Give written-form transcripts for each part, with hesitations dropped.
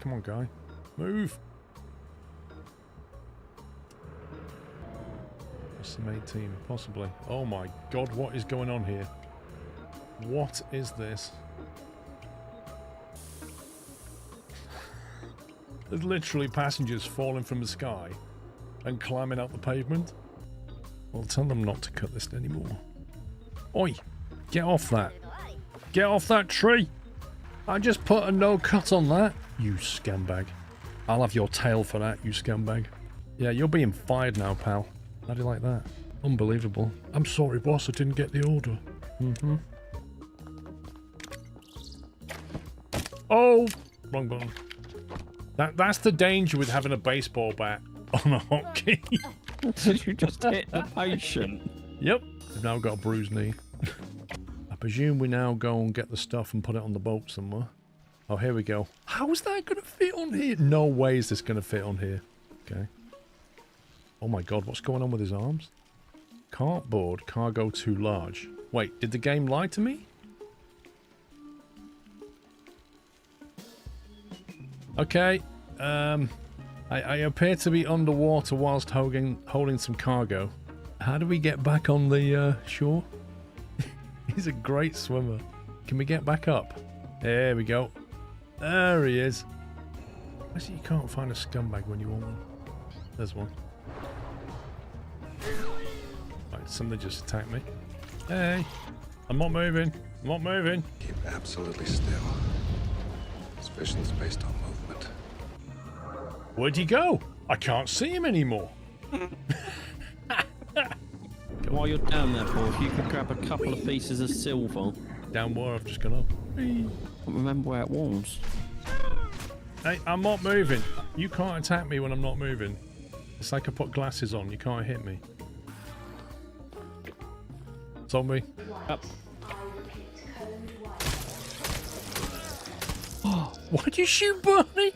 Come on, guy. Move. SM18, possibly. Oh my god, what is going on here? What is this? There's literally passengers falling from the sky and climbing up the pavement. Well, tell them not to cut this anymore. Oi! Get off that! Get off that tree! I just put a no cut on that, you scumbag. I'll have your tail for that, you scumbag. Yeah, you're being fired now, pal. How do you like that? Unbelievable. I'm sorry, boss, I didn't get the order. Mm-hmm. Oh! Wrong button. That's the danger with having a baseball bat on a hotkey. Did you just hit the patient? Yep. I've now got a bruised knee. I presume we now go and get the stuff and put it on the boat somewhere. Oh, here we go. How is that going to fit on here? No way is this going to fit on here. Okay. Oh my god, what's going on with his arms? Cartboard, cargo too large. Wait, did the game lie to me? Okay. I appear to be underwater whilst holding some cargo. How do we get back on the shore? He's a great swimmer. Can we get back up? There we go. There he is. I see you can't find a scumbag when you want one. There's one. Right, somebody just attacked me. Hey, I'm not moving. I'm not moving. Keep absolutely still. Suspicion's based on movement. Where'd he go? I can't see him anymore. While you're down there, Paul, if you could grab a couple of pieces of silver. Down where I've just gone up. I can't remember where it was. Hey, I'm not moving. You can't attack me when I'm not moving. It's like I put glasses on. You can't hit me. Zombie. Up. Why'd you shoot Barney?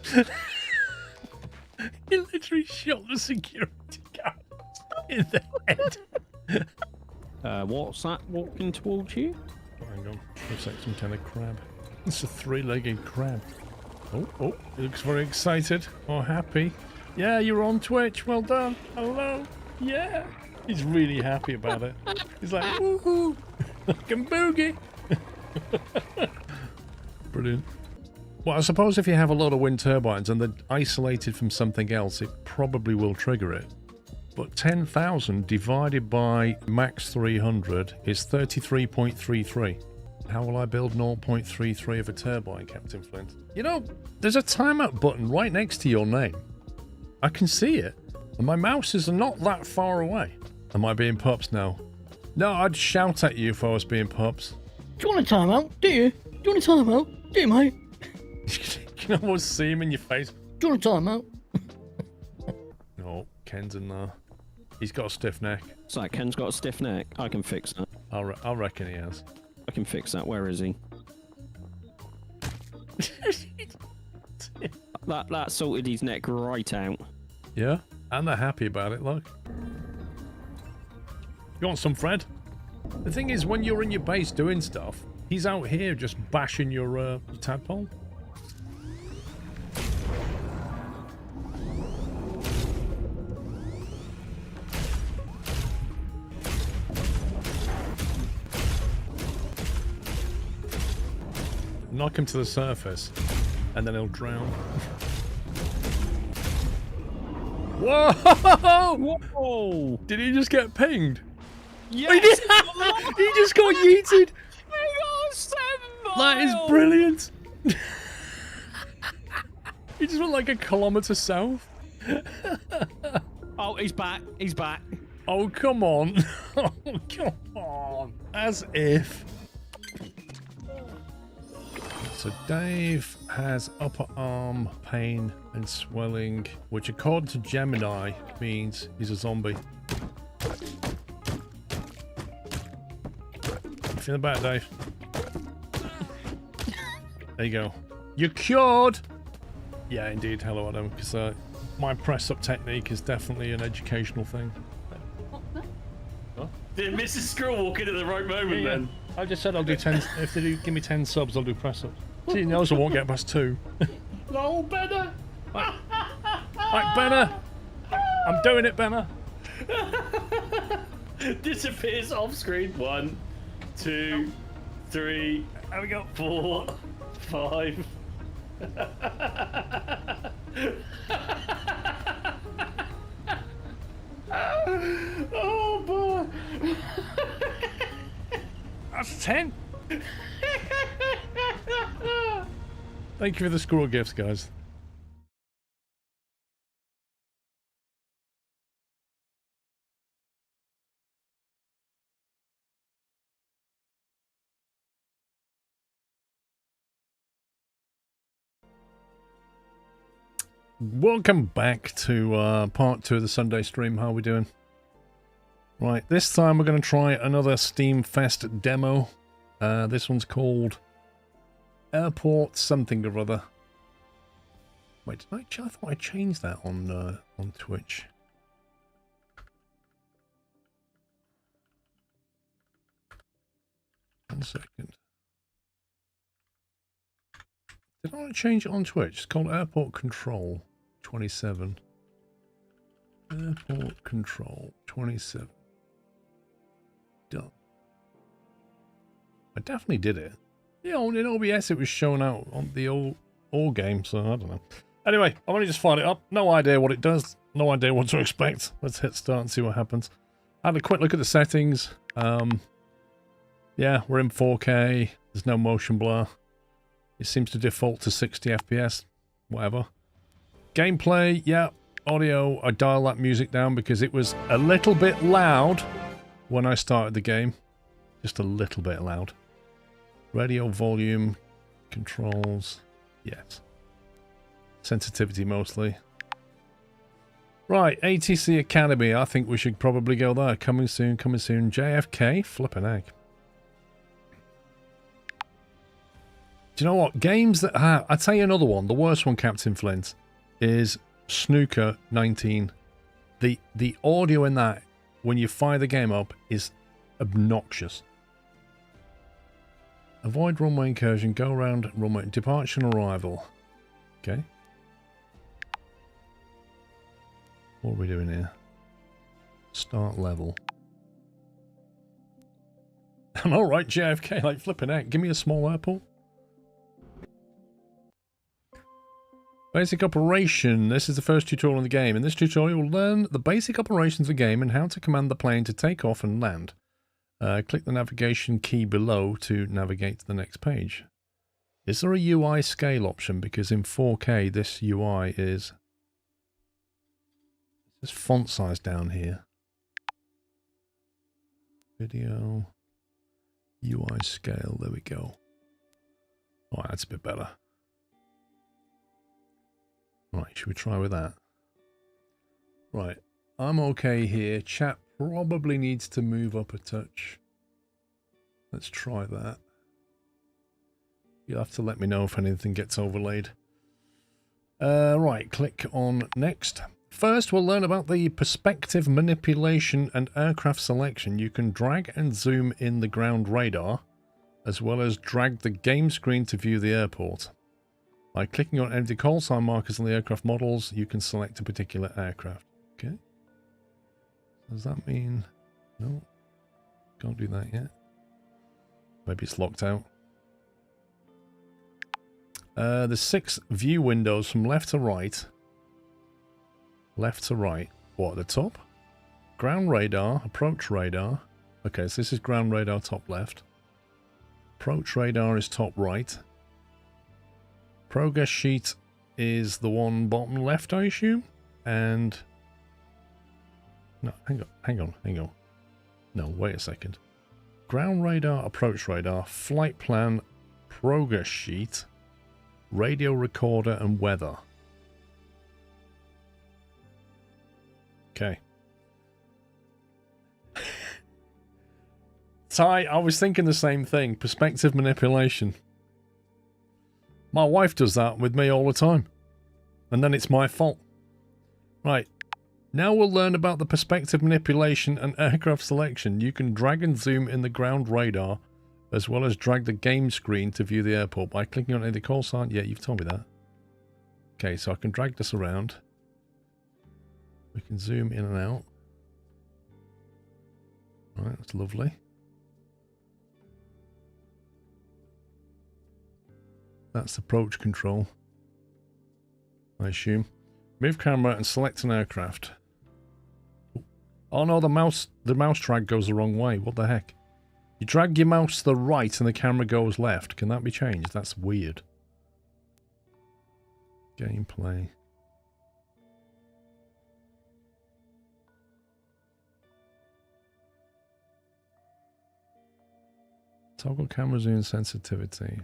He literally shot the security guard in the head. What's that walking towards you? Oh, hang on. Looks like some kind of crab. It's a three-legged crab. Oh, he looks very excited or happy. Yeah, you're on Twitch. Well done. Hello. Yeah. He's really happy about it. He's like, woohoo. I can boogie. Brilliant. Well, I suppose if you have a lot of wind turbines and they're isolated from something else, it probably will trigger it. But 10,000 divided by max 300 is 33.33. How will I build 0.33 of a turbine, Captain Flint? You know, there's a timeout button right next to your name. I can see it. And my mouse is not that far away. Am I being pups now? No, I'd shout at you if I was being pups. Do you want a timeout? Do you? Do you want a timeout? Do you, mate? You can almost see him in your face. Do you want a timeout? No, Ken's in there. He's got a stiff neck. It's like Ken's got a stiff neck. I can fix that. I reckon he has. I can fix that. Where is he? that sorted his neck right out. Yeah, and they're happy about it, look. You want some, Fred? The thing is, when you're in your base doing stuff, he's out here just bashing your tadpole. Knock him to the surface, and then he'll drown. Whoa! Whoa! Did he just get pinged? Yes! He did! He just got yeeted! That is brilliant! He just went like a kilometre south. Oh, he's back. He's back. Oh, come on. Oh, come on. As if. So Dave has upper arm pain and swelling, which according to Gemini means he's a zombie. You feeling better, Dave? There you go. You're cured! Yeah, indeed. Hello, Adam. Because my press-up technique is definitely an educational thing. Did Mrs. Screw walk in at the right moment then? I just said I'll do 10. If they do give me 10 subs, I'll do press-ups. See, he knows I won't get past 2. Oh, Benner! Right, Benner! I'm doing it, Benner! Disappears off screen. 1, 2, 3. There we go. 4, 5. Oh boy! That's 10. Thank you for the squirrel gifts, guys. Welcome back to part 2 of the Sunday stream. How are we doing? Right, this time we're going to try another Steam Fest demo. This one's called Airport something or other. Wait, I thought I changed that on Twitch. One second. Did I change it on Twitch? It's called Airport Control 27. Airport Control 27. Done. I definitely did it. Yeah, in OBS it was shown out on the all game, so I don't know. Anyway, I've only just fired it up. No idea what it does. No idea what to expect. Let's hit start and see what happens. I had a quick look at the settings. Yeah, we're in 4K. There's no motion blur. It seems to default to 60 FPS. Whatever. Gameplay, yeah. Audio, I dial that music down because it was a little bit loud when I started the game. Just a little bit loud. Radio volume, controls, yes. Sensitivity mostly. Right, ATC Academy. I think we should probably go there. Coming soon, coming soon. JFK, flipping egg. Do you know what? Games that have... I'll tell you another one. The worst one, Captain Flint, is Snooker 19. The audio in that, when you fire the game up, is obnoxious. Avoid runway incursion. Go around runway. Departure and arrival. Okay. What are we doing here? Start level. I'm alright, JFK, like flipping out. Give me a small airport. Basic operation. This is the first tutorial in the game. In this tutorial, you'll learn the basic operations of the game and how to command the plane to take off and land. Click the navigation key below to navigate to the next page. Is there a UI scale option? Because in 4K, this UI is... There's font size down here. Video... UI scale. There we go. Alright, that's a bit better. Right, should we try with that? Right, I'm okay here. Chat probably needs to move up a touch. Let's try that. You'll have to let me know if anything gets overlaid. Right, click on next. First, we'll learn about the perspective manipulation and aircraft selection. You can drag and zoom in the ground radar, as well as drag the game screen to view the airport. By clicking on any of the call sign markers on the aircraft models, you can select a particular aircraft. Okay. Does that mean... No. Can't do that yet. Maybe it's locked out. There's 6 view windows from left to right. Left to right. What, at the top? Ground radar, approach radar. Okay, so this is ground radar top left. Approach radar is top right. Progress sheet is the one bottom left, I assume. And... No, hang on. No, wait a second. Ground radar, approach radar, flight plan, progress sheet, radio recorder, and weather. Okay. Ty, I was thinking the same thing. Perspective manipulation. My wife does that with me all the time. And then it's my fault. Right. Now we'll learn about the perspective manipulation and aircraft selection. You can drag and zoom in the ground radar, as well as drag the game screen to view the airport by clicking on any call sign. Yeah, you've told me that. Okay, so I can drag this around. We can zoom in and out. Right, that's lovely. That's approach control, I assume. Move camera and select an aircraft. Oh no, the mouse drag goes the wrong way. What the heck? You drag your mouse to the right and the camera goes left. Can that be changed? That's weird. Gameplay. Toggle camera zoom sensitivity.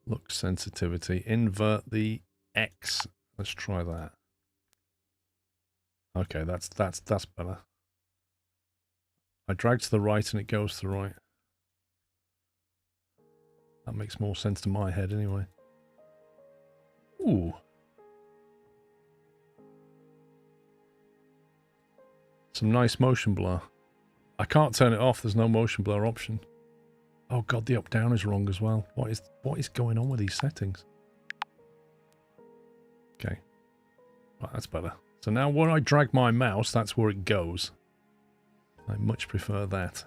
Look sensitivity. Invert the X. Let's try that. Okay, that's better. I drag to the right and it goes to the right. That makes more sense to my head anyway. Ooh. Some nice motion blur. I can't turn it off, there's no motion blur option. Oh god, the up down is wrong as well. What is going on with these settings? Okay. Right, that's better. So now when I drag my mouse, that's where it goes. I much prefer that.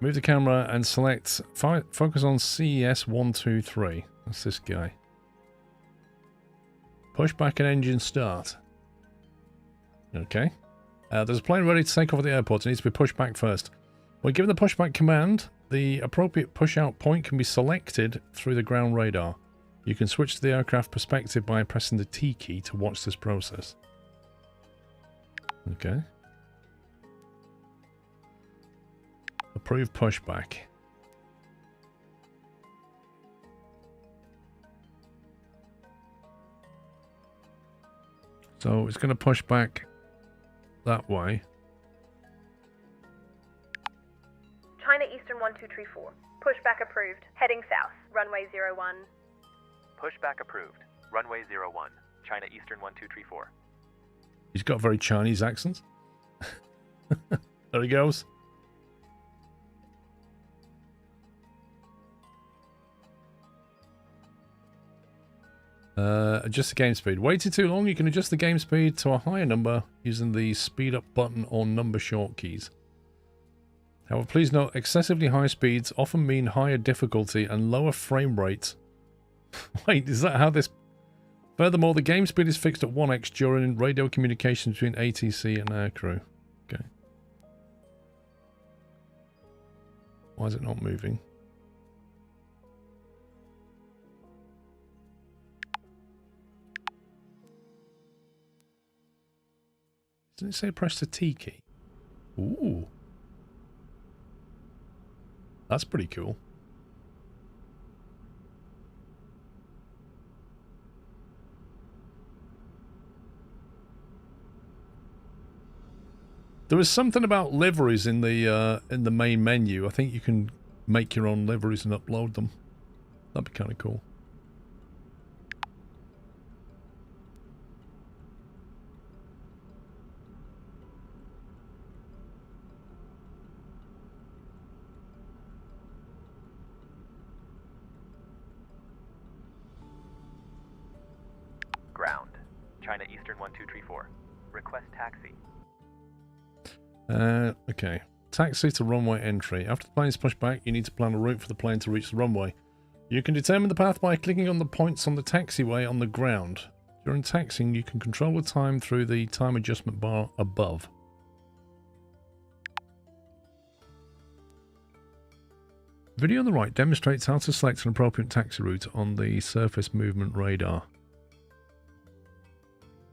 Move the camera and select focus on CES 123. That's this guy. Push back and engine start. Okay. There's a plane ready to take off at the airport. It needs to be pushed back first. When given the pushback command, the appropriate push-out point can be selected through the ground radar. You can switch to the aircraft perspective by pressing the T key to watch this process. Okay. Approve pushback. So it's going to push back that way. China Eastern 1234. Pushback approved. Heading south. Runway 01. Pushback approved. Runway 01. China Eastern 1234. He's got a very Chinese accent. There he goes. Adjust the game speed. Waited too long? You can adjust the game speed to a higher number using the speed up button or number short keys. However, please note, excessively high speeds often mean higher difficulty and lower frame rates. Wait, is that how this... Furthermore, the game speed is fixed at 1x during radio communication between ATC and aircrew. Okay. Why is it not moving? Didn't it say press the T key? Ooh. That's pretty cool. There was something about liveries in the main menu. I think you can make your own liveries and upload them. That'd be kind of cool. Ground. China Eastern 1234. Request taxi. Okay. Taxi to runway entry. After the plane is pushed back, you need to plan a route for the plane to reach the runway. You can determine the path by clicking on the points on the taxiway on the ground. During taxiing, you can control the time through the time adjustment bar above. The video on the right demonstrates how to select an appropriate taxi route on the surface movement radar.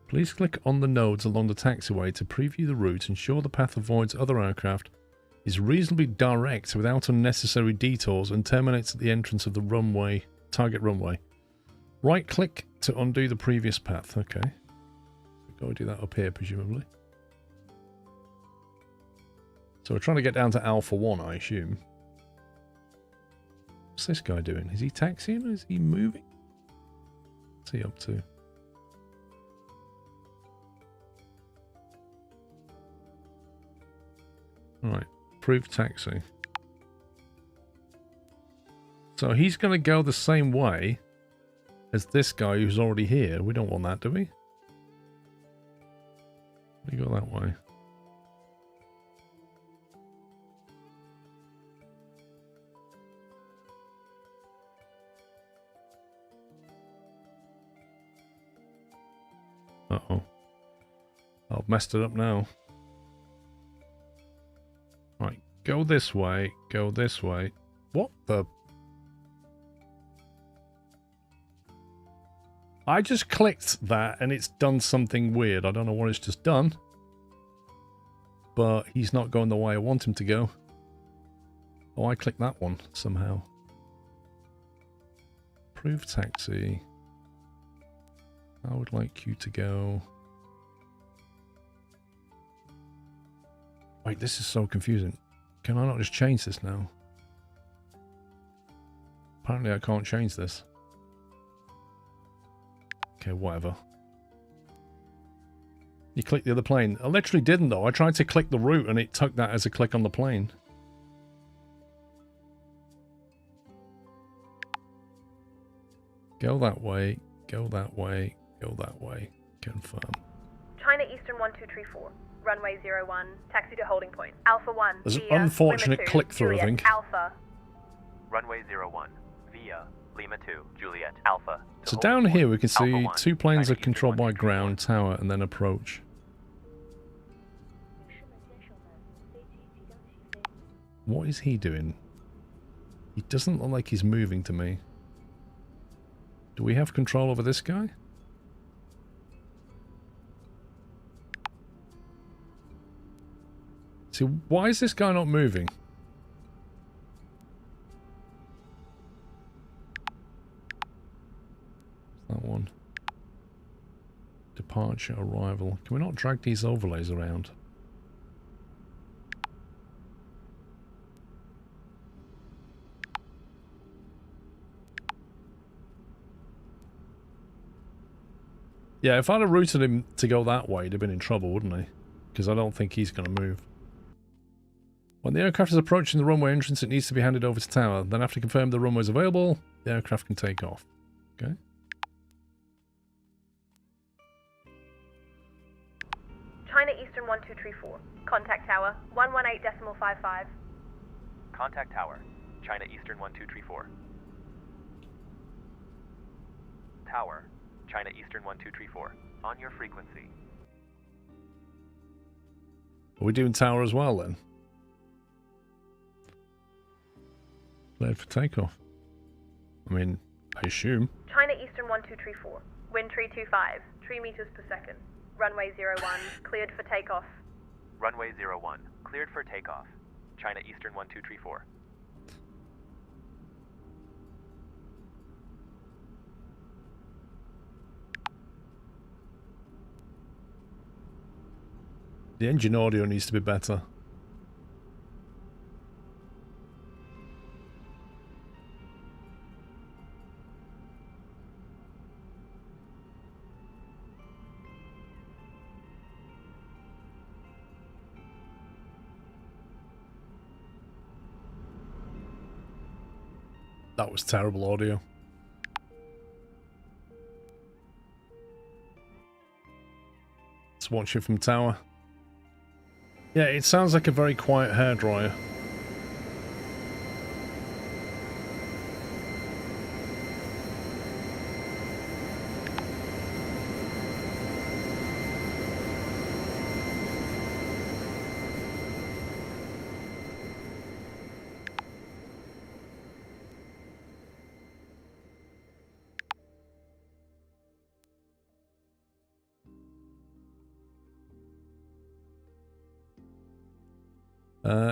Please click on the nodes along the taxiway to preview the route, ensure the path avoids other aircraft, is reasonably direct without unnecessary detours, and terminates at the entrance of the runway, target runway. Right-click to undo the previous path. Okay. Go do that up here, presumably. So we're trying to get down to Alpha 1, I assume. What's this guy doing? Is he taxiing or is he moving? What's he up to? Right, approved taxi. So he's going to go the same way as this guy who's already here. We don't want that, do we? We go that way. Uh-oh. I've messed it up now. Right, go this way, go this way. What the... I just clicked that and it's done something weird. I don't know what it's just done. But he's not going the way I want him to go. Oh, I clicked that one somehow. Approve taxi. I would like you to go... Wait, this is so confusing. Can I not just change this now? Apparently I can't change this. Okay, whatever. You click the other plane. I literally didn't though. I tried to click the route and it took that as a click on the plane. Go that way. Go that way. Go that way. Confirm. China Eastern 1234. Runway 01. Taxi to holding point. Alpha 1. There's an via unfortunate Lima 2, click-through, I Juliet, think. Alpha. Runway 01 via Lima 2, Juliet, Alpha. to So hold down point. here we can Alpha see 1, two planes China are controlled Eastern by 1234. ground, tower, and then approach. What is he doing? He doesn't look like he's moving to me. Do we have control over this guy? See, why is this guy not moving? That one. Departure, arrival. Can we not drag these overlays around? Yeah, if I'd have routed him to go that way, he'd have been in trouble, wouldn't he? Because I don't think he's going to move. When the aircraft is approaching the runway entrance, it needs to be handed over to tower. Then after confirm the runway is available, the aircraft can take off. Okay. China Eastern 1234. Contact tower 118.55. Contact tower, China Eastern 1234. Tower, China Eastern 1234. On your frequency. Are we doing tower as well then? Cleared for takeoff. I mean, I assume. China Eastern 1234. Wind 325. 3 meters per second. Runway 01. Cleared for takeoff. Runway 01, cleared for takeoff. China Eastern 1234. The engine audio needs to be better. That was terrible audio. Let's watch it from tower. Yeah, it sounds like a very quiet hairdryer.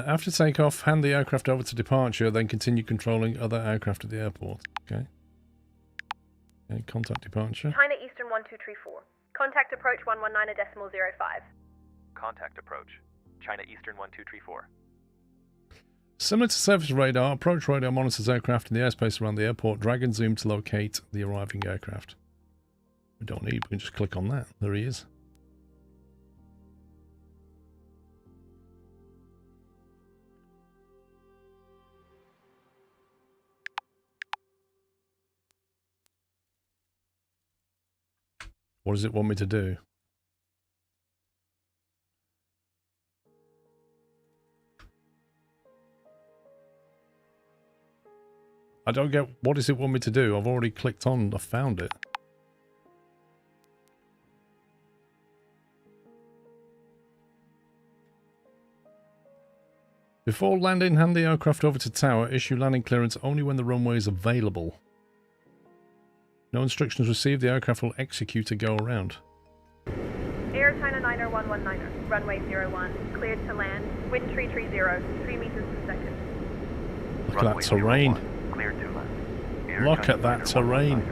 After takeoff, hand the aircraft over to departure, then continue controlling other aircraft at the airport. Okay. Okay, contact departure. China Eastern 1234. Contact approach 119.05. Contact approach, China Eastern 1234. Similar to surface radar, approach radar monitors aircraft in the airspace around the airport. Drag and zoom to locate the arriving aircraft. We don't need, we can just click on that. There he is. What does it want me to do? I don't get, what does it want me to do? I've already clicked on, I found it. Before landing, hand the aircraft over to tower. Issue landing clearance only when the runway is available. No instructions received. The aircraft will execute a go around. Air China 90119er, runway 01, cleared to land, wind 330, 3 meters per second. Look at that terrain. Cleared to land. Look at that terrain.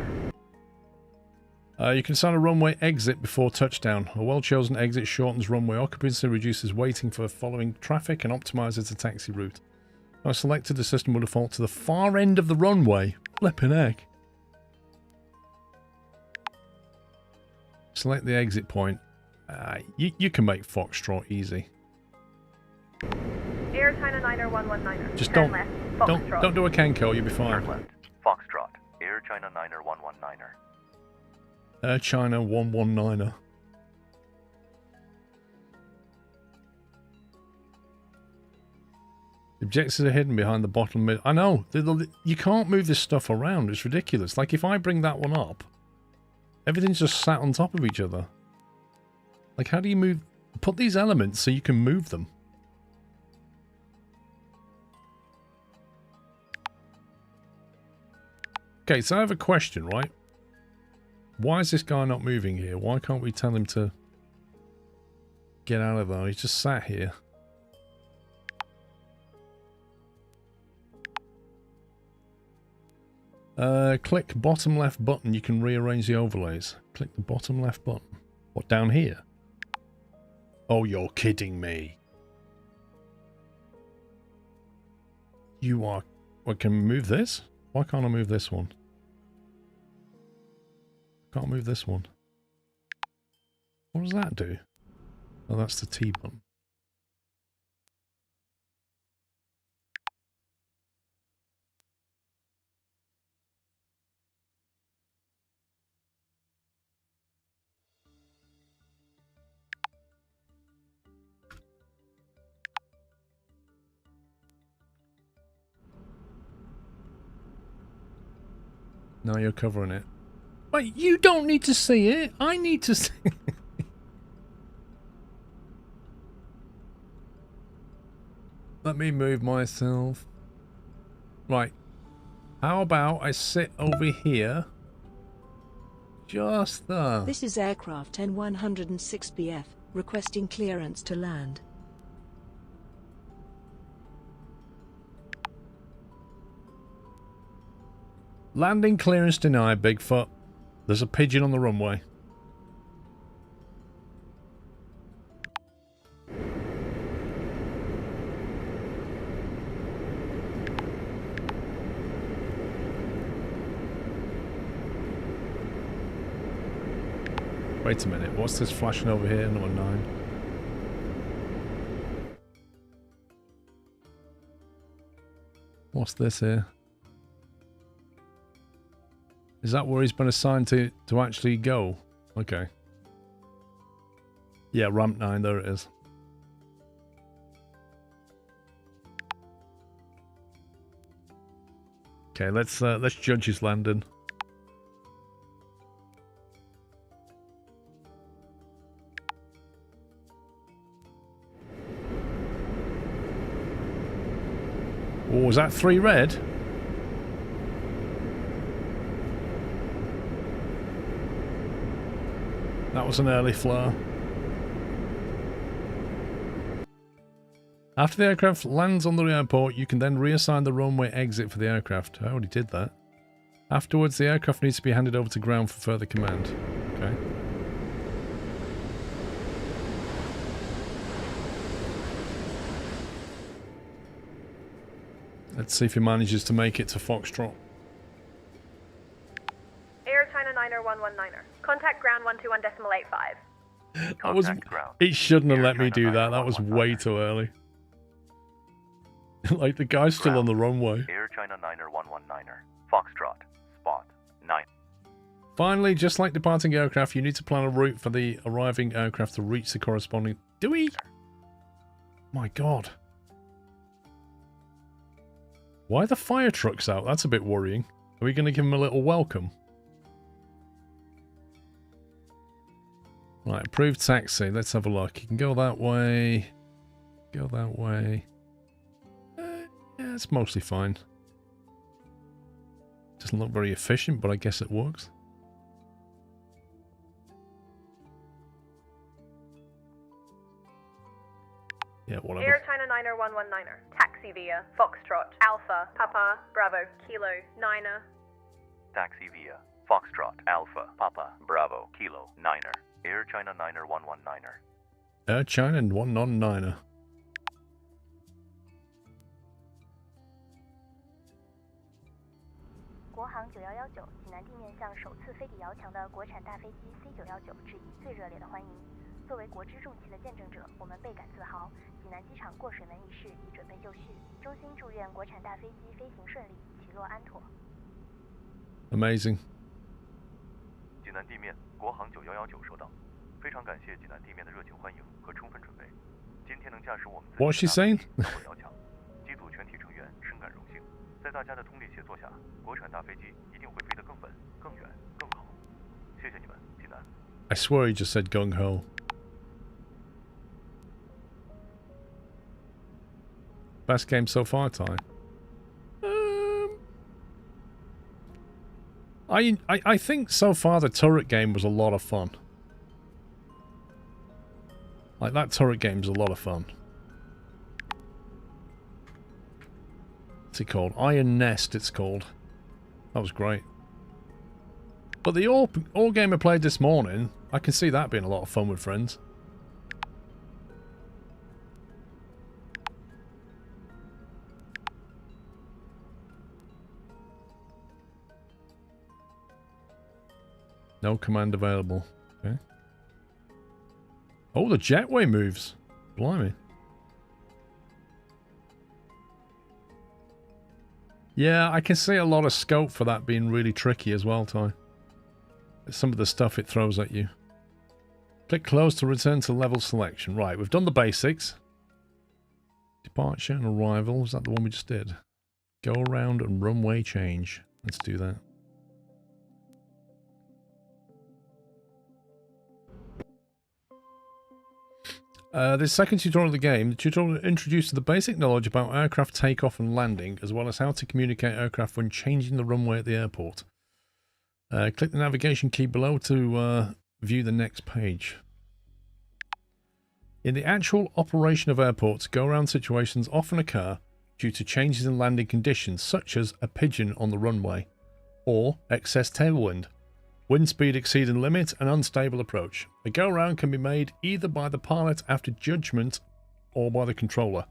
You can sign a runway exit before touchdown. A well-chosen exit shortens runway occupancy, reduces waiting for following traffic, and optimizes the taxi route. When selected, the system will default to the far end of the runway. Flippin' heck. Select the exit point. You can make Foxtrot easy. Air China 90119er. Just turn don't left, don't do a Kenko, you'll be fine. Turn left. Foxtrot. Air China 90119er. Air China 119er. The objectives are hidden behind the bottom mid. I know. You can't move this stuff around. It's ridiculous. Like if I bring that one up, everything's just sat on top of each other. Like how do you move? Put these elements so you can move them. Okay, so I have a question, right? Why is this guy not moving here? Why can't we tell him to get out of there? He's just sat here. Click bottom left button. You can rearrange the overlays. Click the bottom left button. What, down here? Oh, you're kidding me. You are... Well, can we move this? Why can't I move this one? Can't move this one. What does that do? Oh, that's the T button. Now you're covering it. Wait, you don't need to see it. I need to see it. Let me move myself. Right. How about I sit over here? Just there. This is aircraft N106BF, requesting clearance to land. Landing clearance denied, Bigfoot. There's a pigeon on the runway. Wait a minute, what's this flashing over here, number 9? What's this here? Is that where he's been assigned to actually go? Okay. Yeah, ramp 9, there it is. Okay, let's judge his landing. Oh, was that 3 red? That was an early flare. After the aircraft lands on the airport, you can then reassign the runway exit for the aircraft. I already did that. Afterwards, the aircraft needs to be handed over to ground for further command. Okay. Let's see if he manages to make it to Foxtrot. Air China 90119er. Contact ground 121.85. That was... It shouldn't have let me do that. That was way too early. Like, the guy's still on the runway. Air China 90119er. Foxtrot. Spot. 9. Finally, just like departing aircraft, you need to plan a route for the arriving aircraft to reach the corresponding... Do we? My God. Why are the fire trucks out? That's a bit worrying. Are we going to give them a little welcome? Right, approved taxi. Let's have a look. You can go that way. Go that way. Yeah, it's mostly fine. Doesn't look very efficient, but I guess it works. Yeah, whatever. Air China 9er 119er. Taxi via Foxtrot, Alpha, Papa, Bravo, Kilo, 9er. Taxi via Foxtrot, Alpha, Papa, Bravo, Kilo, 9er. Air China 9er 119er. Air China 119er. C919致以最热烈的欢迎。作为国之重器的见证者，我们倍感自豪。济南机场过水门仪式已准备就绪，衷心祝愿国产大飞机飞行顺利，起落安妥。Amazing. 济南地面国航9119收到，非常感谢济南地面的热情欢迎和充分准备。今天能驾驶我们 What's she saying? 摇强，机组全体成员深感荣幸。在大家的通力协作下，国产大飞机一定会飞得更稳、更远、更好。谢谢你们，济南。I swear he just said gung ho. Best game so far, Ty. I think so far the turret game was a lot of fun. Like, that turret game's a lot of fun. What's it called? Iron Nest, it's called. That was great. But the all game I played this morning, I can see that being a lot of fun with friends. No command available. Okay. Oh, the jetway moves. Blimey. Yeah, I can see a lot of scope for that being really tricky as well, Ty. Some of the stuff it throws at you. Click close to return to level selection. Right, we've done the basics. Departure and arrival. Was that the one we just did? Go around and runway change. Let's do that. This second tutorial of the game, the tutorial introduces the basic knowledge about aircraft takeoff and landing, as well as how to communicate aircraft when changing the runway at the airport. Click the navigation key below to view the next page. In the actual operation of airports, go-around situations often occur due to changes in landing conditions, such as a pigeon on the runway, or excess tailwind, wind speed exceeding limit, and unstable approach. A go-around can be made either by the pilot after judgment or by the controller.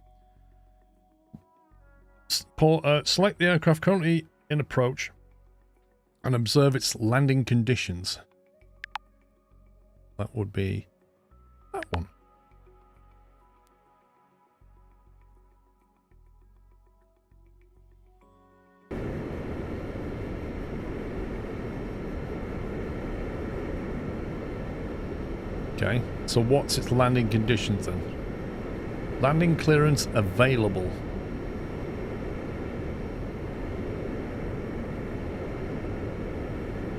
Select the aircraft currently in approach and observe its landing conditions. That would be that one. Okay, so what's its landing conditions then? Landing clearance available.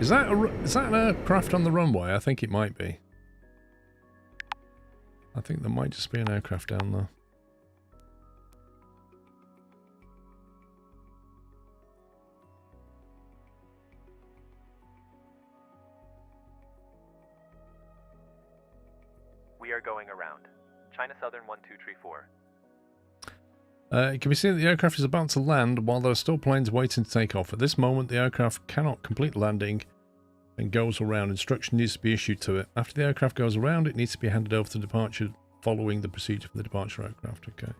Is that an aircraft on the runway? I think it might be. I think there might just be an aircraft down there. We are going around. China Southern 1234. It can be seen that the aircraft is about to land while there are still planes waiting to take off. At this moment, the aircraft cannot complete landing and goes around. Instruction needs to be issued to it. After the aircraft goes around, it needs to be handed over to departure following the procedure for the departure aircraft. Okay.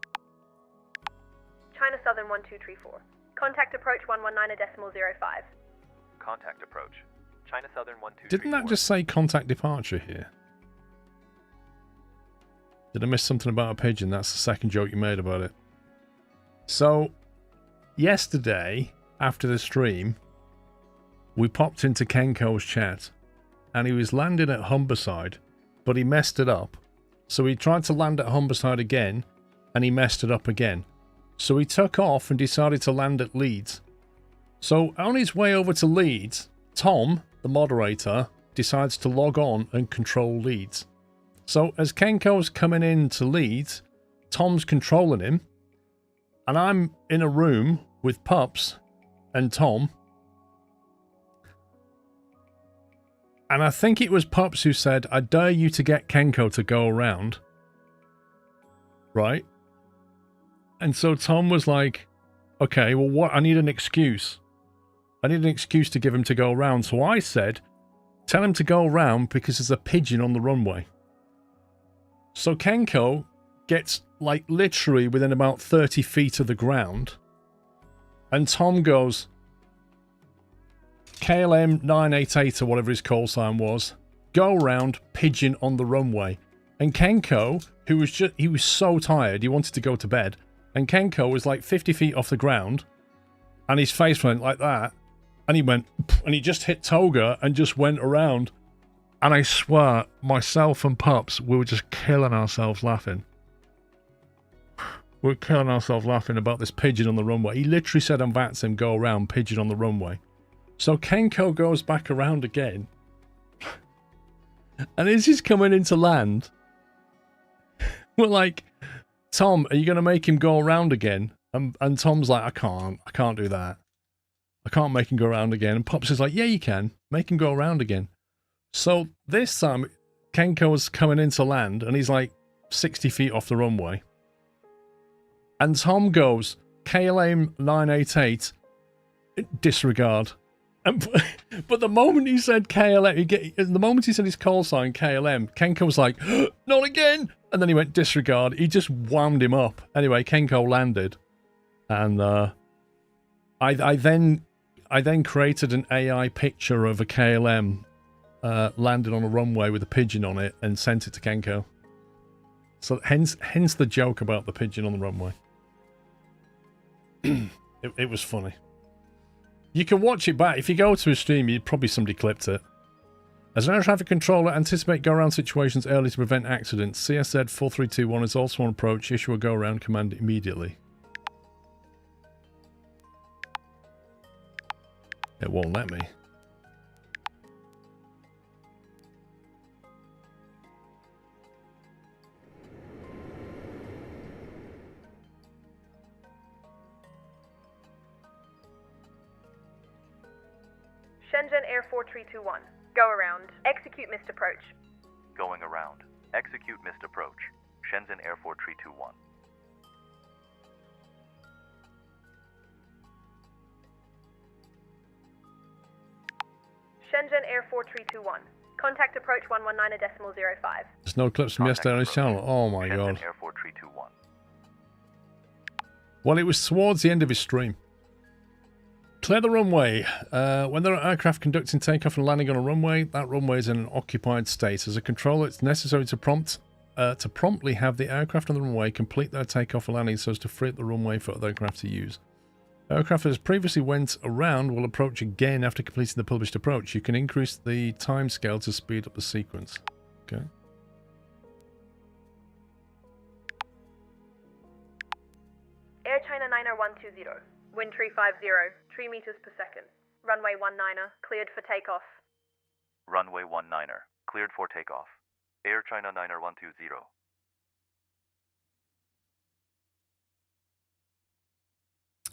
China Southern 1234. Contact approach 119.05. Contact approach. China Southern 1234. Didn't that just say contact departure here? Did I miss something about a pigeon? That's the second joke you made about it. So, yesterday, after the stream, we popped into Kenko's chat, and he was landing at Humberside, but he messed it up. So he tried to land at Humberside again, and he messed it up again. So he took off and decided to land at Leeds. So on his way over to Leeds, Tom, the moderator, decides to log on and control Leeds. So as Kenko's coming in to Leeds, Tom's controlling him, and I'm in a room with Pups and Tom. And I think it was Pups who said, I dare you to get Kenko to go around. Right? And so Tom was like, okay, well, what? I need an excuse. I need an excuse to give him to go around. So I said, tell him to go around because there's a pigeon on the runway. So Kenko gets like literally within about 30 feet of the ground. And Tom goes, KLM 988 or whatever his call sign was, go around, pigeon on the runway. And Kenko, he was so tired, he wanted to go to bed. And Kenko was like 50 feet off the ground. And his face went like that. And he went, and he just hit Toga and just went around. And I swear, myself and Pups, we were just killing ourselves laughing. We were killing ourselves laughing about this pigeon on the runway. He literally said on Vatsim, go around, pigeon on the runway. So Kenko goes back around again. And as he's coming into land, we're like, Tom, are you going to make him go around again? And Tom's like, I can't do that. I can't make him go around again. And Pops is like, yeah, you can. Make him go around again. So this time, Kenko was coming into land, and he's like 60 feet off the runway. And Tom goes, KLM 988, disregard. But the moment he said KLM, the moment he said his call sign, KLM, Kenko was like, not again! And then he went, disregard. He just wound him up. Anyway, Kenko landed. And I then created an AI picture of a KLM landed on a runway with a pigeon on it and sent it to Kenko. So hence the joke about the pigeon on the runway. It was funny. You can watch it back. If you go to a stream, probably somebody clipped it. As an air traffic controller, anticipate go-around situations early to prevent accidents. CSZ 4321 is also an approach. Issue a go-around command immediately. It won't let me. Shenzhen Air 4321. Go around. Execute missed approach. Going around. Execute missed approach. Shenzhen Air 4321. Shenzhen Air 4321. Contact approach 119.05. There's no clips from yesterday on his channel. Oh my god. Air 4321. Well, it was towards the end of his stream. Clear the runway. When there are aircraft conducting takeoff and landing on a runway, that runway is in an occupied state. As a controller, it's necessary to promptly have the aircraft on the runway complete their takeoff and landing so as to free up the runway for other aircraft to use. Aircraft that previously went around will approach again after completing the published approach. You can increase the time scale to speed up the sequence. Okay. Air China 90120. Wind tree 50. 3 meters per second. Runway 19er. Cleared for takeoff. Runway 19er. Cleared for takeoff. Air China 9er 120.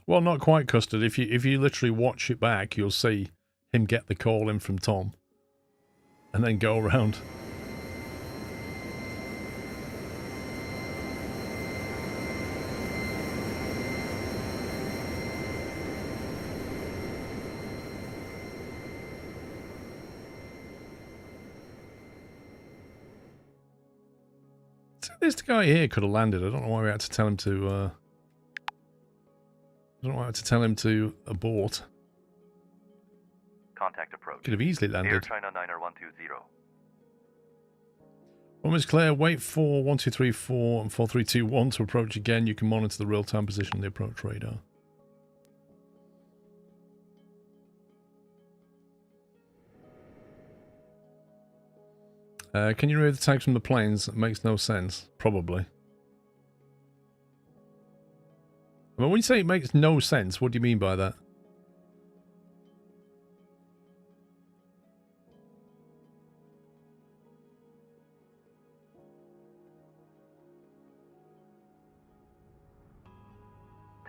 Well, not quite, Custard. If you literally watch it back, you'll see him get the call in from Tom. And then go around. This guy here could have landed. I don't know why we had to tell him to, I don't know why I had to tell him to abort. Contact approach. Could have easily landed. Air China 9er 120. One is clear. Wait for 1234 and 4321 to approach again. You can monitor the real-time position of the approach radar. Can you remove the tags from the planes? That makes no sense. Probably. I mean, when you say it makes no sense, what do you mean by that?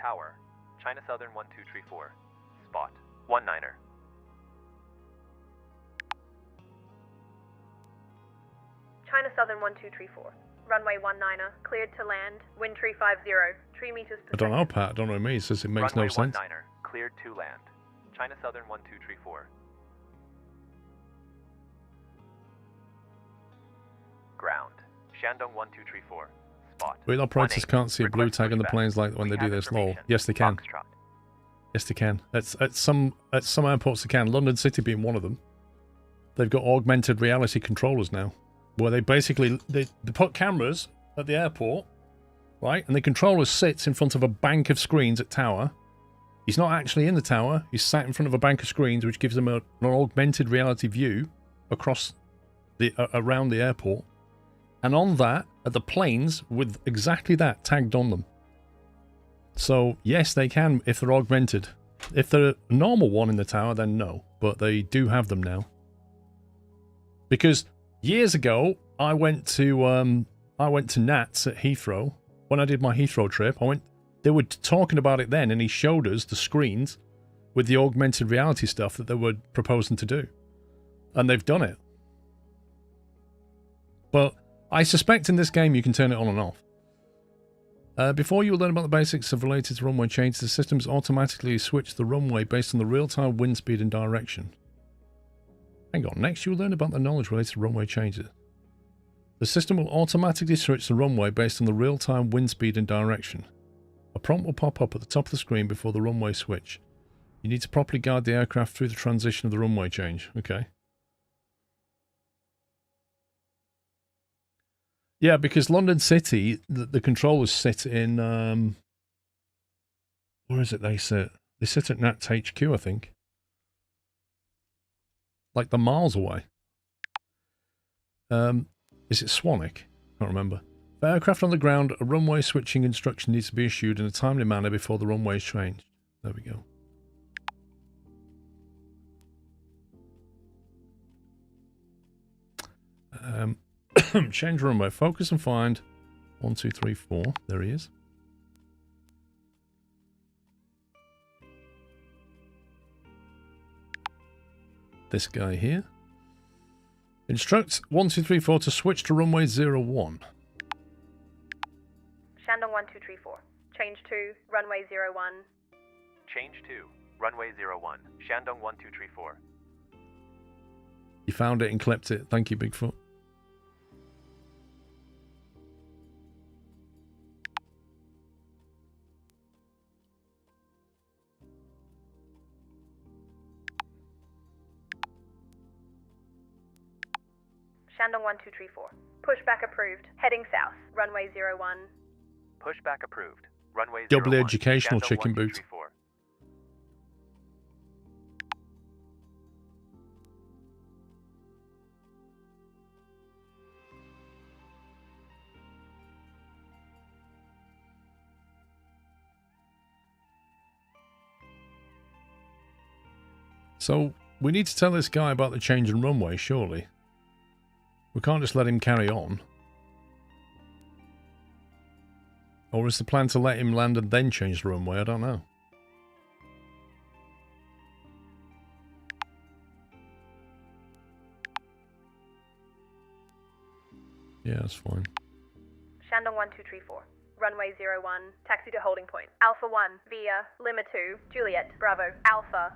Tower, China Southern 1234. Spot, 19er. China Southern 1234. Runway 19er, cleared to land, wind tree 50, 3 meters per I don't know, second. Pat. I don't know what it means. It says it makes Runway no sense. 19er, cleared to land. China Southern 1234. Ground, Shandong 1234. Spot. Real operators 18. can't see a blue Request tag on the pushback. planes like when We they do have this lol. information. Yes, they can. Foxtrot. Yes, they can. At some airports they can. London City being one of them. They've got augmented reality controllers now, where they basically they put cameras at the airport, right? And the controller sits in front of a bank of screens at tower. He's not actually in the tower. He's sat in front of a bank of screens, which gives them an augmented reality view across the around the airport. And on that are the planes with exactly that tagged on them. So yes, they can if they're augmented. If they're a normal one in the tower, then no. But they do have them now. Because years ago, I went to Nats at Heathrow. When I did my Heathrow trip, they were talking about it then, and he showed us the screens with the augmented reality stuff that they were proposing to do. And they've done it. But I suspect in this game you can turn it on and off. Before you learn about the basics of related to runway changes, the systems automatically switch the runway based on the real-time wind speed and direction. Hang on, next you'll learn about the knowledge related to runway changes. The system will automatically switch the runway based on the real-time wind speed and direction. A prompt will pop up at the top of the screen before the runway switch. You need to properly guide the aircraft through the transition of the runway change. Okay. Yeah, because London City, the controllers sit in... where is it they sit? They sit at NATS HQ, I think. Like they're miles away. Is it Swanwick? Can't remember. For aircraft on the ground, a runway switching instruction needs to be issued in a timely manner before the runway is changed. There we go. Change runway. Focus and find 1, 2, 3, 4. There he is. This guy here. Instruct 1, 2, 3, 4 to switch to runway 01. Shandong 1234. Change to runway 01. Change to runway 01. Shandong 1234. You found it and clipped it. Thank you, Bigfoot. Shandong 1234. Pushback approved. Heading south. Runway 01. Pushback approved. Runway 01. Double educational Shandong chicken boot. 1234. So, we need to tell this guy about the change in runway, surely. We can't just let him carry on. Or is the plan to let him land and then change the runway? I don't know. Yeah, that's fine. Shandong 1234. Runway 01. Taxi to holding point. Alpha 1 via Lima 2. Juliet. Bravo. Alpha.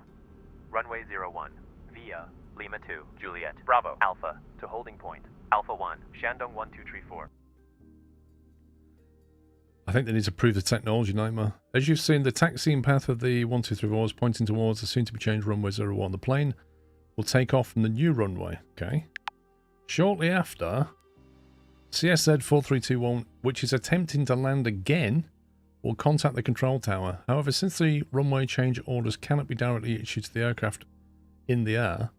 Runway 01. Via Lima 2. Juliet. Bravo. Alpha. To holding point. Alpha 1. Shandong 1234. I think they need to prove the technology, Nightmare. As you've seen, the taxiing path of the 1234 is pointing towards the soon-to-be-changed runway 01. The plane will take off from the new runway. Okay. Shortly after, CSZ 4321, which is attempting to land again, will contact the control tower. However, since the runway change orders cannot be directly issued to the aircraft in the air,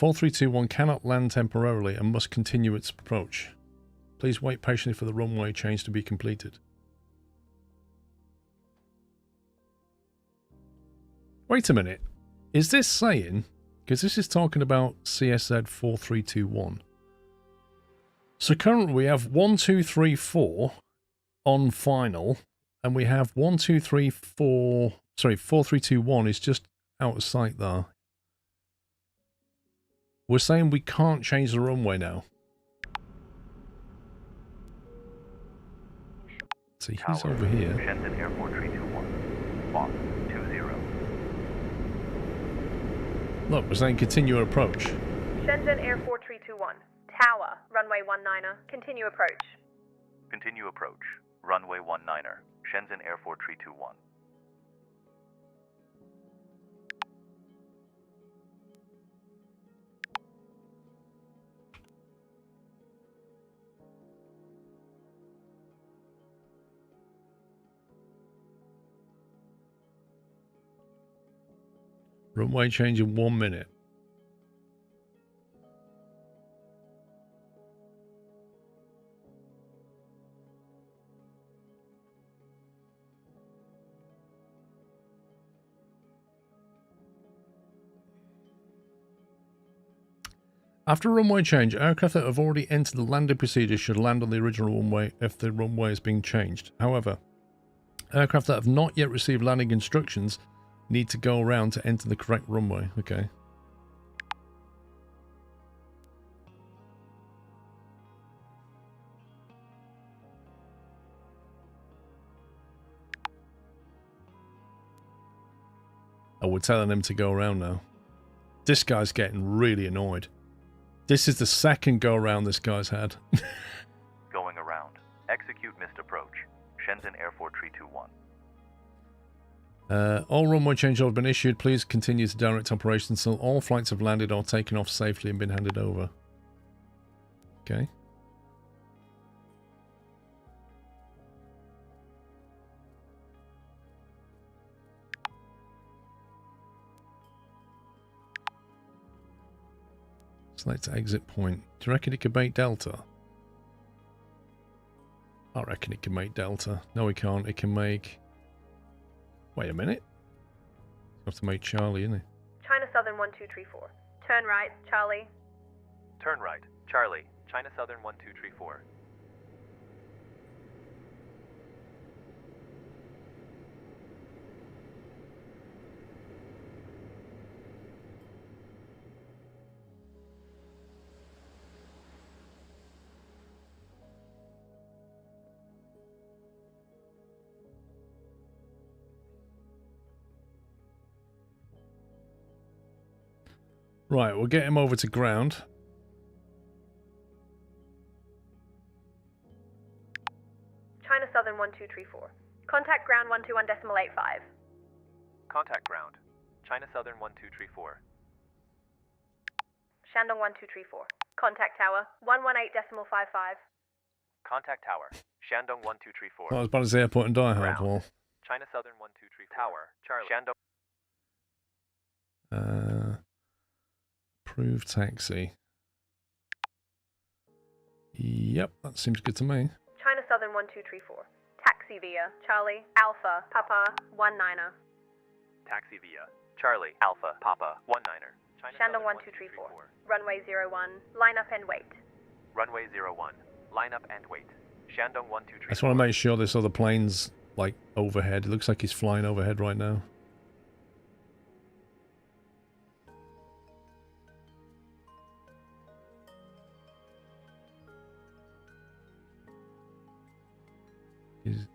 4321 cannot land temporarily and must continue its approach. Please wait patiently for the runway change to be completed. Wait a minute. Is this saying... Because this is talking about CSZ 4321. So currently we have 1, 2, 3, 4 on final. And we have 1, 2, 3, 4... Sorry, 4321 is just out of sight there. We're saying we can't change the runway now. See, he's over here. Shenzhen Airport 321. Box 20. Look, we're saying continue approach. Shenzhen Air 4321. Tower, runway 19er. Continue approach. Continue approach. Runway 19er. Shenzhen Airport 321. Runway change in 1 minute. After runway change, aircraft that have already entered the landing procedure should land on the original runway if the runway is being changed. However, aircraft that have not yet received landing instructions need to go around to enter the correct runway. Okay. Oh, we're telling them to go around now. This guy's getting really annoyed. This is the second go around this guy's had. Going around. Execute missed approach. Shenzhen Airport 321. All runway change orders have been issued. Please continue to direct operations until all flights have landed or taken off safely and been handed over. Okay. Select exit point. Do you reckon it could make Delta? I reckon it can make Delta. No, it can't. It can make... Wait a minute. Have to make Charlie, innit? China Southern 1234. Turn right, Charlie. Turn right. Charlie. China Southern 1234. Right, we'll get him over to ground. China Southern 1234. Contact ground 121.85. Contact ground. China Southern 1234. Shandong 1234. Contact tower 118.55. Contact tower. Shandong 1234. Not as bad as the airport in Die Hard, Ground. well. China Southern 1234. Tower. Charlie. Shandong. Approve taxi. Yep, that seems good to me. China Southern 1234. Taxi via Charlie Alpha Papa 19er. Taxi via Charlie Alpha Papa 19er. Shandong 1234. Runway 01. Line up and wait. Runway 01. Line up and wait. Shandong 1234. I just want to make sure this other plane's like overhead. It looks like he's flying overhead right now.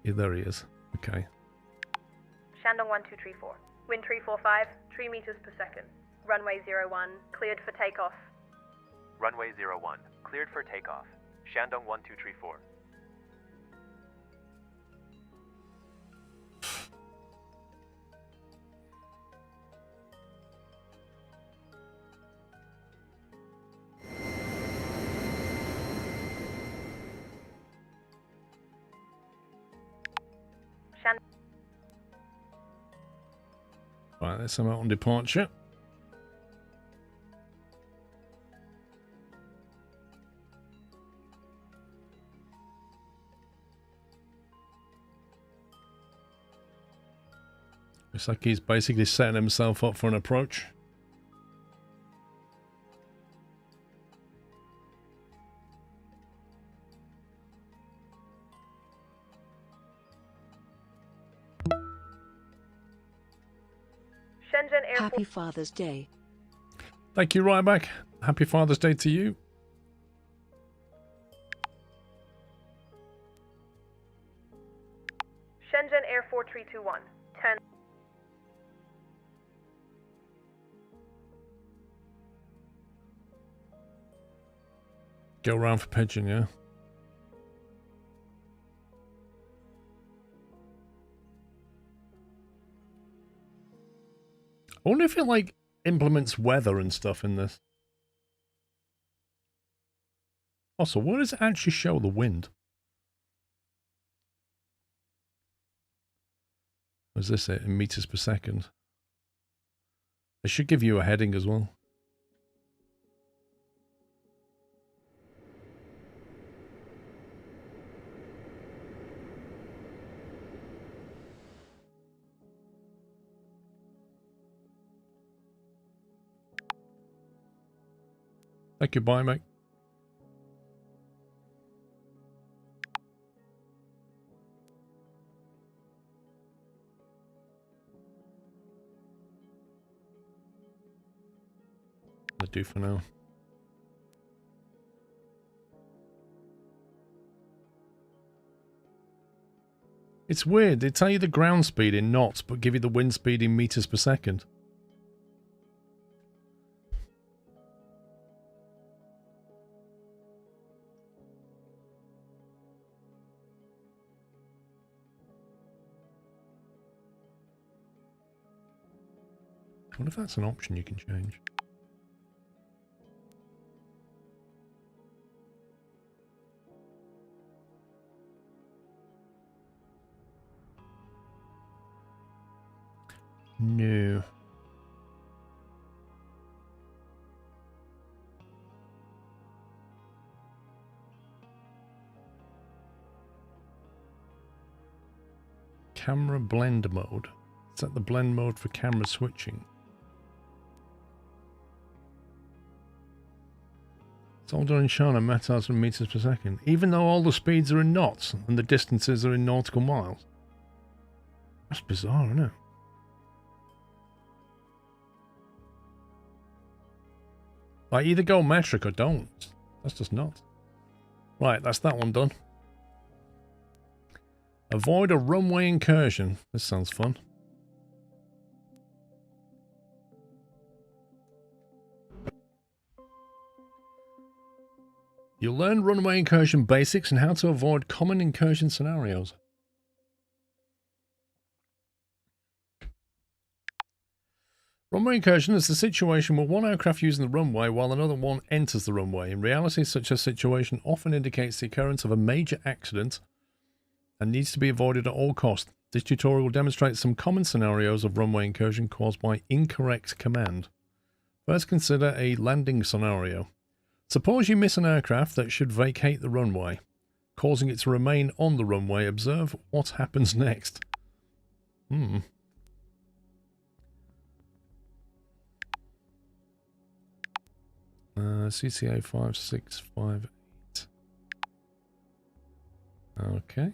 There he is. Okay. Shandong 1234. Wind 345. 3 meters per second. Runway 01. Cleared for takeoff. Runway 01. Cleared for takeoff. Shandong 1234. Right, let's come out on departure. Looks like he's basically setting himself up for an approach. Shenzhen Air Happy Father's Day. Thank you, Ryback. Happy Father's Day to you. Shenzhen Air 4321. 10. Go around for pigeon, yeah. I wonder if it like implements weather and stuff in this. Also, where does it actually show the wind? Or is this it in meters per second? It should give you a heading as well. Thank you, bye, mate. That'll do for now. It's weird. They tell you the ground speed in knots, but give you the wind speed in meters per second. I wonder if that's an option you can change. No. Camera blend mode. Set the blend mode for camera switching. It's all done in China, meters and meters per second. Even though all the speeds are in knots and the distances are in nautical miles. That's bizarre, isn't it? Like, either go metric or don't. That's just not. Right, that's that one done. Avoid a runway incursion. This sounds fun. You'll learn runway incursion basics and how to avoid common incursion scenarios. Runway incursion is the situation where one aircraft using the runway while another one enters the runway. In reality, such a situation often indicates the occurrence of a major accident and needs to be avoided at all costs. This tutorial will demonstrate some common scenarios of runway incursion caused by incorrect command. First, consider a landing scenario. Suppose you miss an aircraft that should vacate the runway, causing it to remain on the runway. Observe what happens next. CCA 5658. Okay.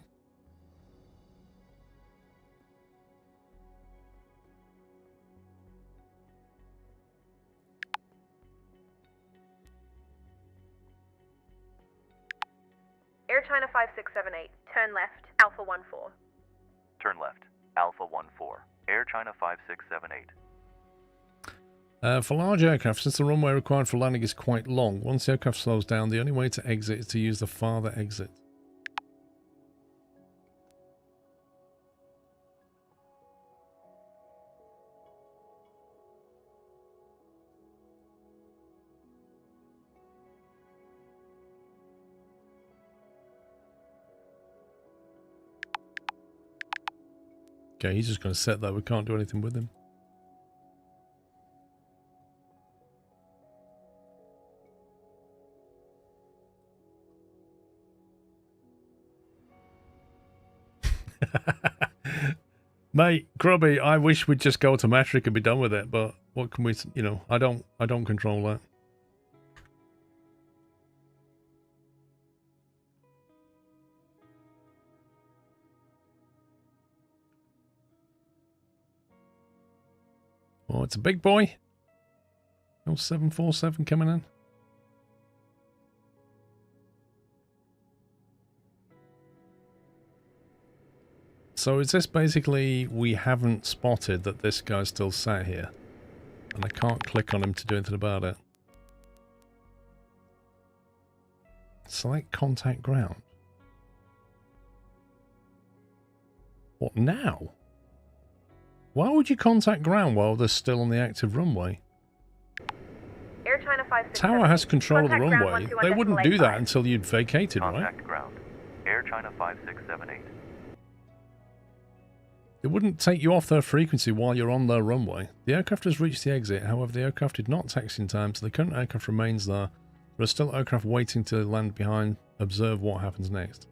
Air China 5678. Turn left. Alpha 14. Turn left. Alpha 14. Air China 5678. For large aircraft, since the runway required for landing is quite long, once the aircraft slows down, the only way to exit is to use the farther exit. Okay, he's just going to set that. We can't do anything with him. Mate, Grubby, I wish we'd just go to metric and be done with it, but what can we, you know, I don't control that. Oh, it's a big boy. No 747 coming in. So is this basically we haven't spotted that this guy's still sat here? And I can't click on him to do anything about it. Select contact ground. What now? Why would you contact ground while they're still on the active runway? Air China 567. Tower has control of the Contact runway. ground They wouldn't do 121.85. that until you'd vacated, right? Contact ground. Air China 5678. It wouldn't take you off their frequency while you're on their runway. The aircraft has reached the exit, however the aircraft did not taxi in time, so the current aircraft remains there. There are still aircraft waiting to land behind. Observe what happens next.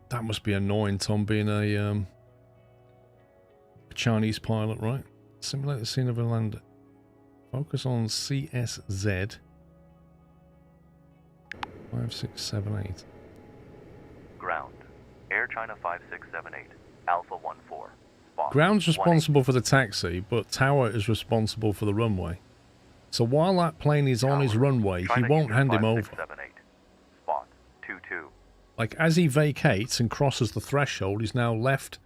That must be annoying, Tom, being a Chinese pilot, right? Simulate the scene of a land. Focus on CSZ. 5678. Ground. Air China 5678. Alpha 14. Spot. Ground's responsible for the taxi, but Tower is responsible for the runway. So while that plane is on his runway, he China won't Eastern hand him over. 5678. Spot. 22. Like, as he vacates and crosses the threshold, he's now left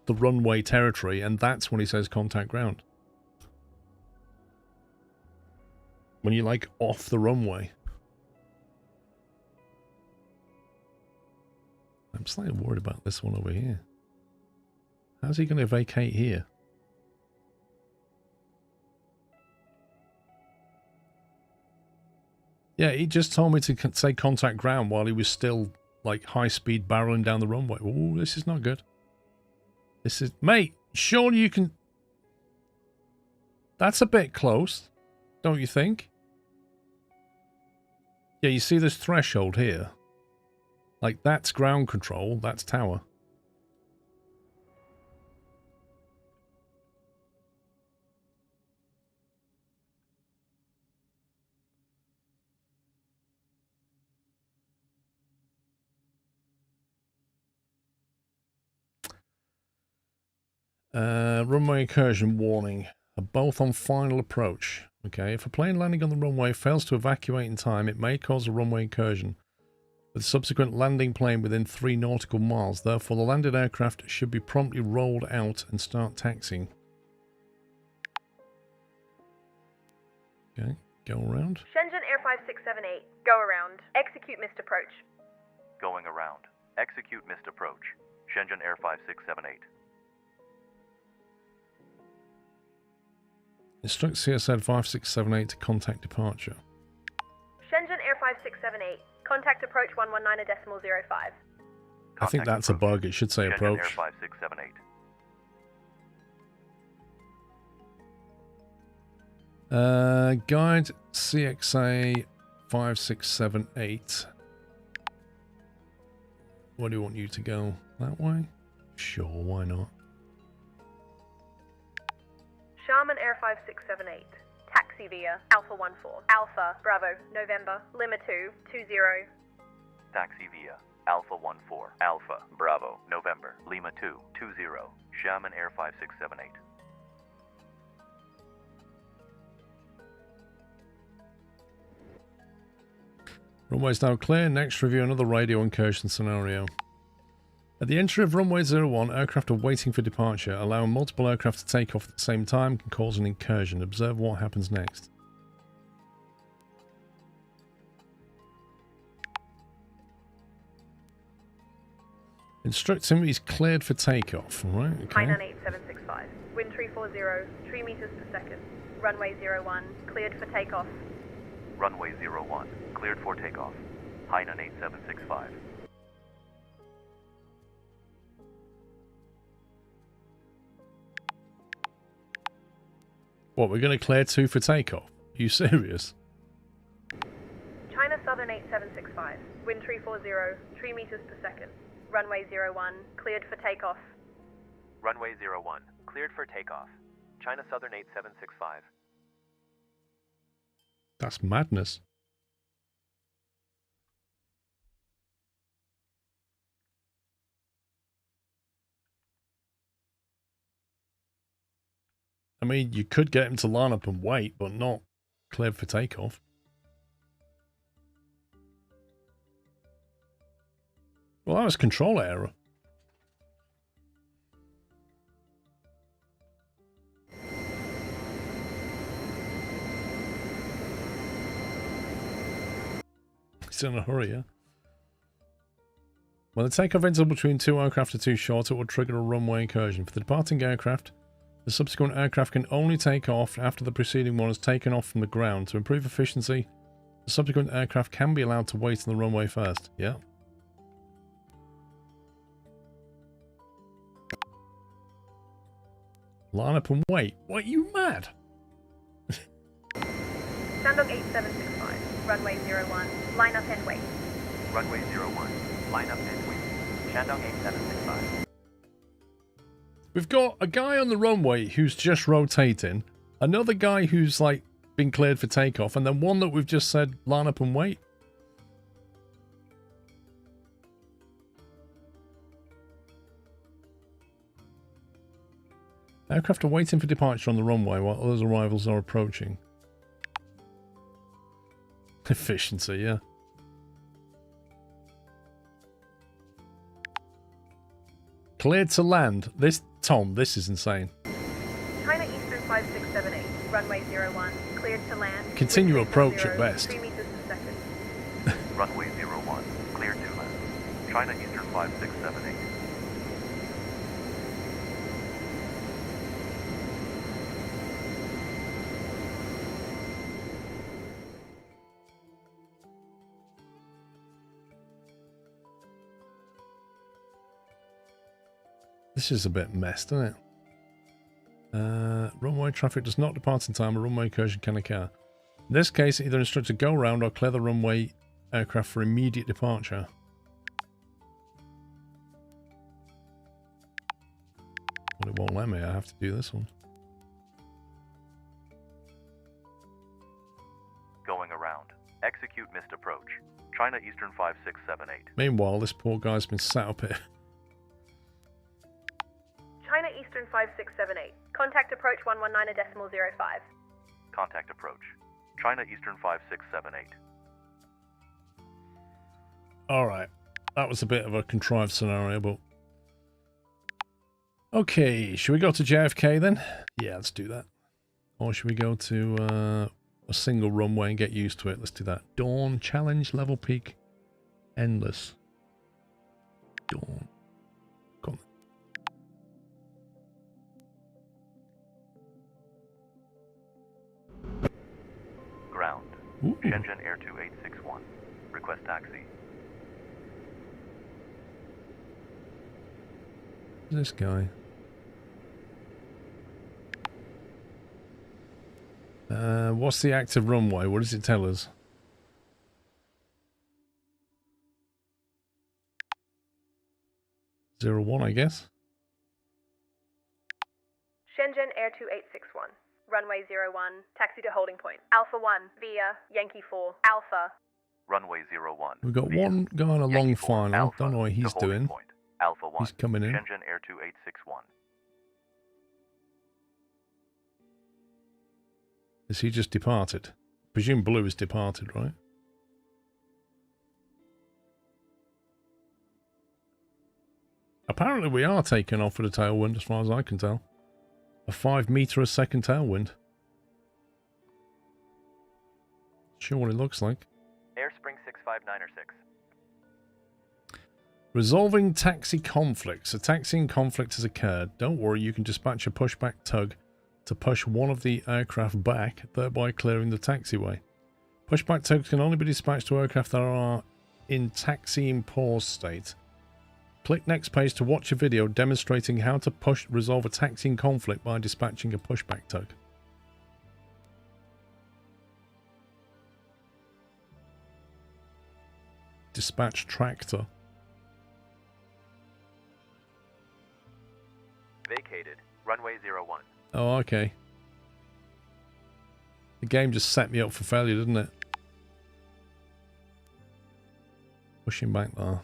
the runway territory, and that's when he says contact ground. When you're, like, off the runway. I'm slightly worried about this one over here. How's he going to vacate here? Yeah, he just told me to say contact ground while he was still, like, high-speed barreling down the runway. Oh, this is not good. This is... Mate, surely you can... That's a bit close, don't you think? Yeah, you see this threshold here? Like, that's ground control, that's tower. Runway incursion warning. Are both on final approach. Okay, if a plane landing on the runway fails to evacuate in time, it may cause a runway incursion, with subsequent landing plane within 3 nautical miles. Therefore, the landed aircraft should be promptly rolled out and start taxiing. Okay, go around. Shenzhen Air 5678. Go around. Execute missed approach. Going around. Execute missed approach. Shenzhen Air 5678. Instruct CSZ 5678 to contact departure. Shenzhen Air 5678. Contact approach 119.05. I think that's a bug. It should say Shenzhen approach. Air 5678. Guide CXA 5678. Where do you want you to go? That way? Sure, why not? Sharman Air 5678. Taxi via Alpha 14. Alpha, Bravo, November, Lima 2, 20. Taxi via Alpha 14. Alpha, Bravo, November, Lima 2, 20. Xiamen Air 5678. Runway's now clear. Next, review another radio incursion scenario. At the entry of runway 01, aircraft are waiting for departure. Allowing multiple aircraft to take off at the same time can cause an incursion. Observe what happens next. Instruct him he's cleared for takeoff. Alright, okay. 98765. Wind 340, 3 meters per second. Runway 01, cleared for takeoff. Runway 01, cleared for takeoff. Hainan 8765. What, we're going to clear 2 for takeoff? Are you serious? China Southern 8765. Wind tree 40, 3 meters per second. Runway 01, cleared for takeoff. Runway 01, cleared for takeoff. China Southern 8765. That's madness. I mean, you could get him to line up and wait, but not cleared for takeoff. Well, that was control error. He's in a hurry, yeah? When the takeoff interval between two aircraft are too short, it will trigger a runway incursion. For the departing aircraft, the subsequent aircraft can only take off after the preceding one has taken off from the ground. To improve efficiency, the subsequent aircraft can be allowed to wait on the runway first. Yeah. Line up and wait. What, are you mad? Shandong 8765, runway 01, line up and wait. Runway 01, line up and wait. Shandong 8765. We've got a guy on the runway who's just rotating, another guy who's like been cleared for takeoff, and then one that we've just said line up and wait. Aircraft are waiting for departure on the runway while others' arrivals are approaching. Efficiency, yeah. Cleared to land. Tom, this is insane. China Eastern 5678, runway 01, cleared to land. Continue Wind approach 30, at best. 3 meters per second. Runway 01, cleared to land. China Eastern 5678. This is a bit messed, isn't it? Runway traffic does not depart in time. A runway incursion can occur. In this case, either instruct to go round or clear the runway aircraft for immediate departure. Well, it won't let me. I have to do this one. Going around. Execute missed approach. China Eastern 5678. Meanwhile, this poor guy's been sat up here. China Eastern 5678, contact approach 119.05. Contact approach. China Eastern 5678. Alright. That was a bit of a contrived scenario, but... Okay, should we go to JFK then? Yeah, let's do that. Or should we go to a single runway and get used to it? Let's do that. Dawn, challenge, level peak, endless. Dawn. Come on. Ground. Ooh. Shenzhen Air 2861. Request taxi. This guy. What's the active runway? What does it tell us? Zero 01, I guess. Shenzhen Air 2861, runway 01, taxi to holding point. Alpha 1, via Yankee 4, Alpha. Runway 01. We've got via one guy on a long Yankee 4 final. Alpha Don't know what to he's holding doing. Point. Alpha 1. He's coming in. Shenzhen Air 2861. Is he just departed? Presume blue is departed, right? Apparently we are taking off with a tailwind as far as I can tell. A 5 meter a second tailwind. Sure what it looks like. Airspring 65906. Resolving taxi conflicts. A taxiing conflict has occurred. Don't worry, you can dispatch a pushback tug to push one of the aircraft back, thereby clearing the taxiway. Pushback tugs can only be dispatched to aircraft that are in taxiing pause state. Click next page to watch a video demonstrating how to resolve a taxiing conflict by dispatching a pushback tug. dispatch tractor. Vacated. Runway 01. Oh, okay. The game just set me up for failure, didn't it? Pushing back there.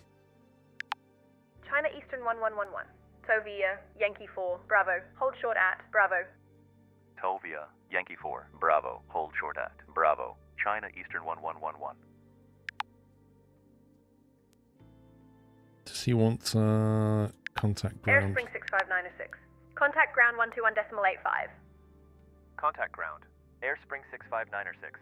China Eastern 1111. Tovia, Yankee 4, Bravo. Hold short at Bravo. Tovia, Yankee 4, Bravo. Hold short at Bravo. China Eastern 1111. Does he want contact ground? Airspring 65906. Contact ground 121.85. Contact ground. Airspring 65906.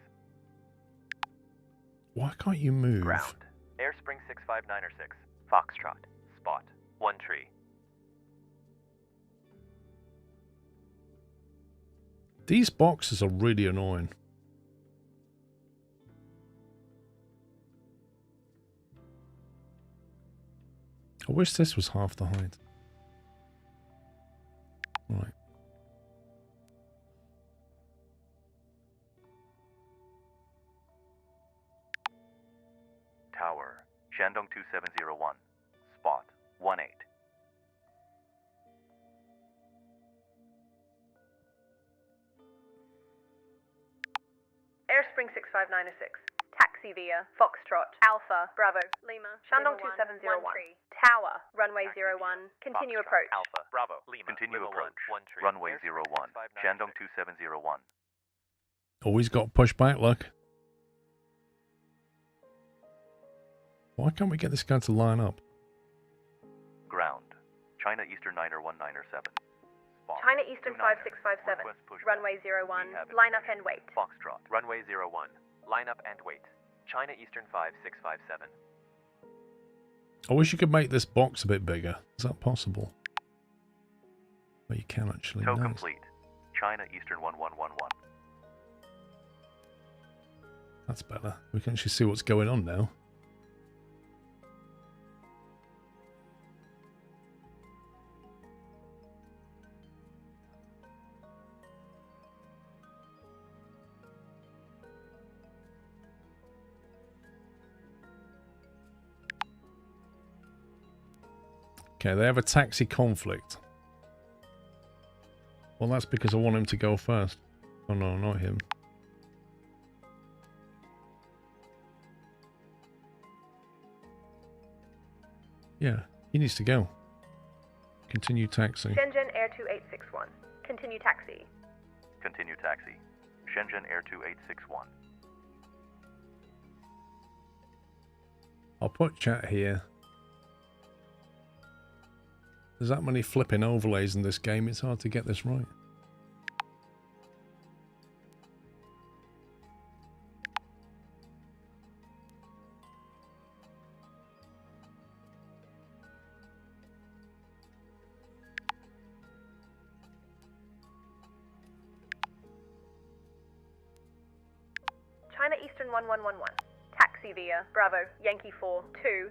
Why can't you move? Ground. Airspring 65906. Foxtrot. Spot. 1 tree. These boxes are really annoying. I wish this was half the height. Right. Tower. Shandong 2701. Spot. 18. Airspring 65906. Taxi via Foxtrot, Alpha, Bravo, Lima, Shandong 2701. Tower, runway 01. Continue Foxtrot, approach. Alpha, Bravo, Lima. Continue approach. 1 tree. Runway 01. Shandong 2701. Always got pushed back, look. Why can't we get this guy to line up? Ground. China Eastern 91907. Spot. China Eastern 5657. Request pushback. Runway 01. We have Line up information. and wait. Foxtrot. Runway 01. Line up and wait. China Eastern 5657. I wish you could make this box a bit bigger. Is that possible? Well, you can actually. Tow Nice. complete. China Eastern 1111. That's better. We can actually see what's going on now. Okay, they have a taxi conflict. Well, that's because I want him to go first. Oh no, not him. Yeah, he needs to go. Continue taxi. Shenzhen Air 2861. Continue taxi. Continue taxi. Shenzhen Air 2861. I'll put chat here. There's that many flipping overlays in this game, it's hard to get this right. China Eastern 1111. Taxi via Bravo, Yankee 4, 2.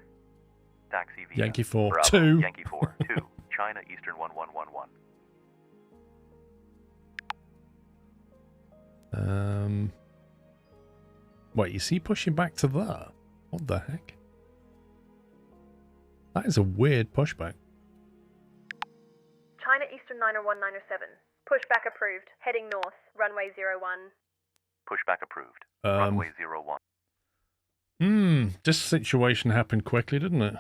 Taxi via Yankee 4, Bravo, 2. Yankee 4, 2. China Eastern 1111. Wait, is he pushing back to there? What the heck? That is a weird pushback. China Eastern 901-907. Pushback approved. Heading north. Runway 01. Pushback approved. Runway 01. This situation happened quickly, didn't it?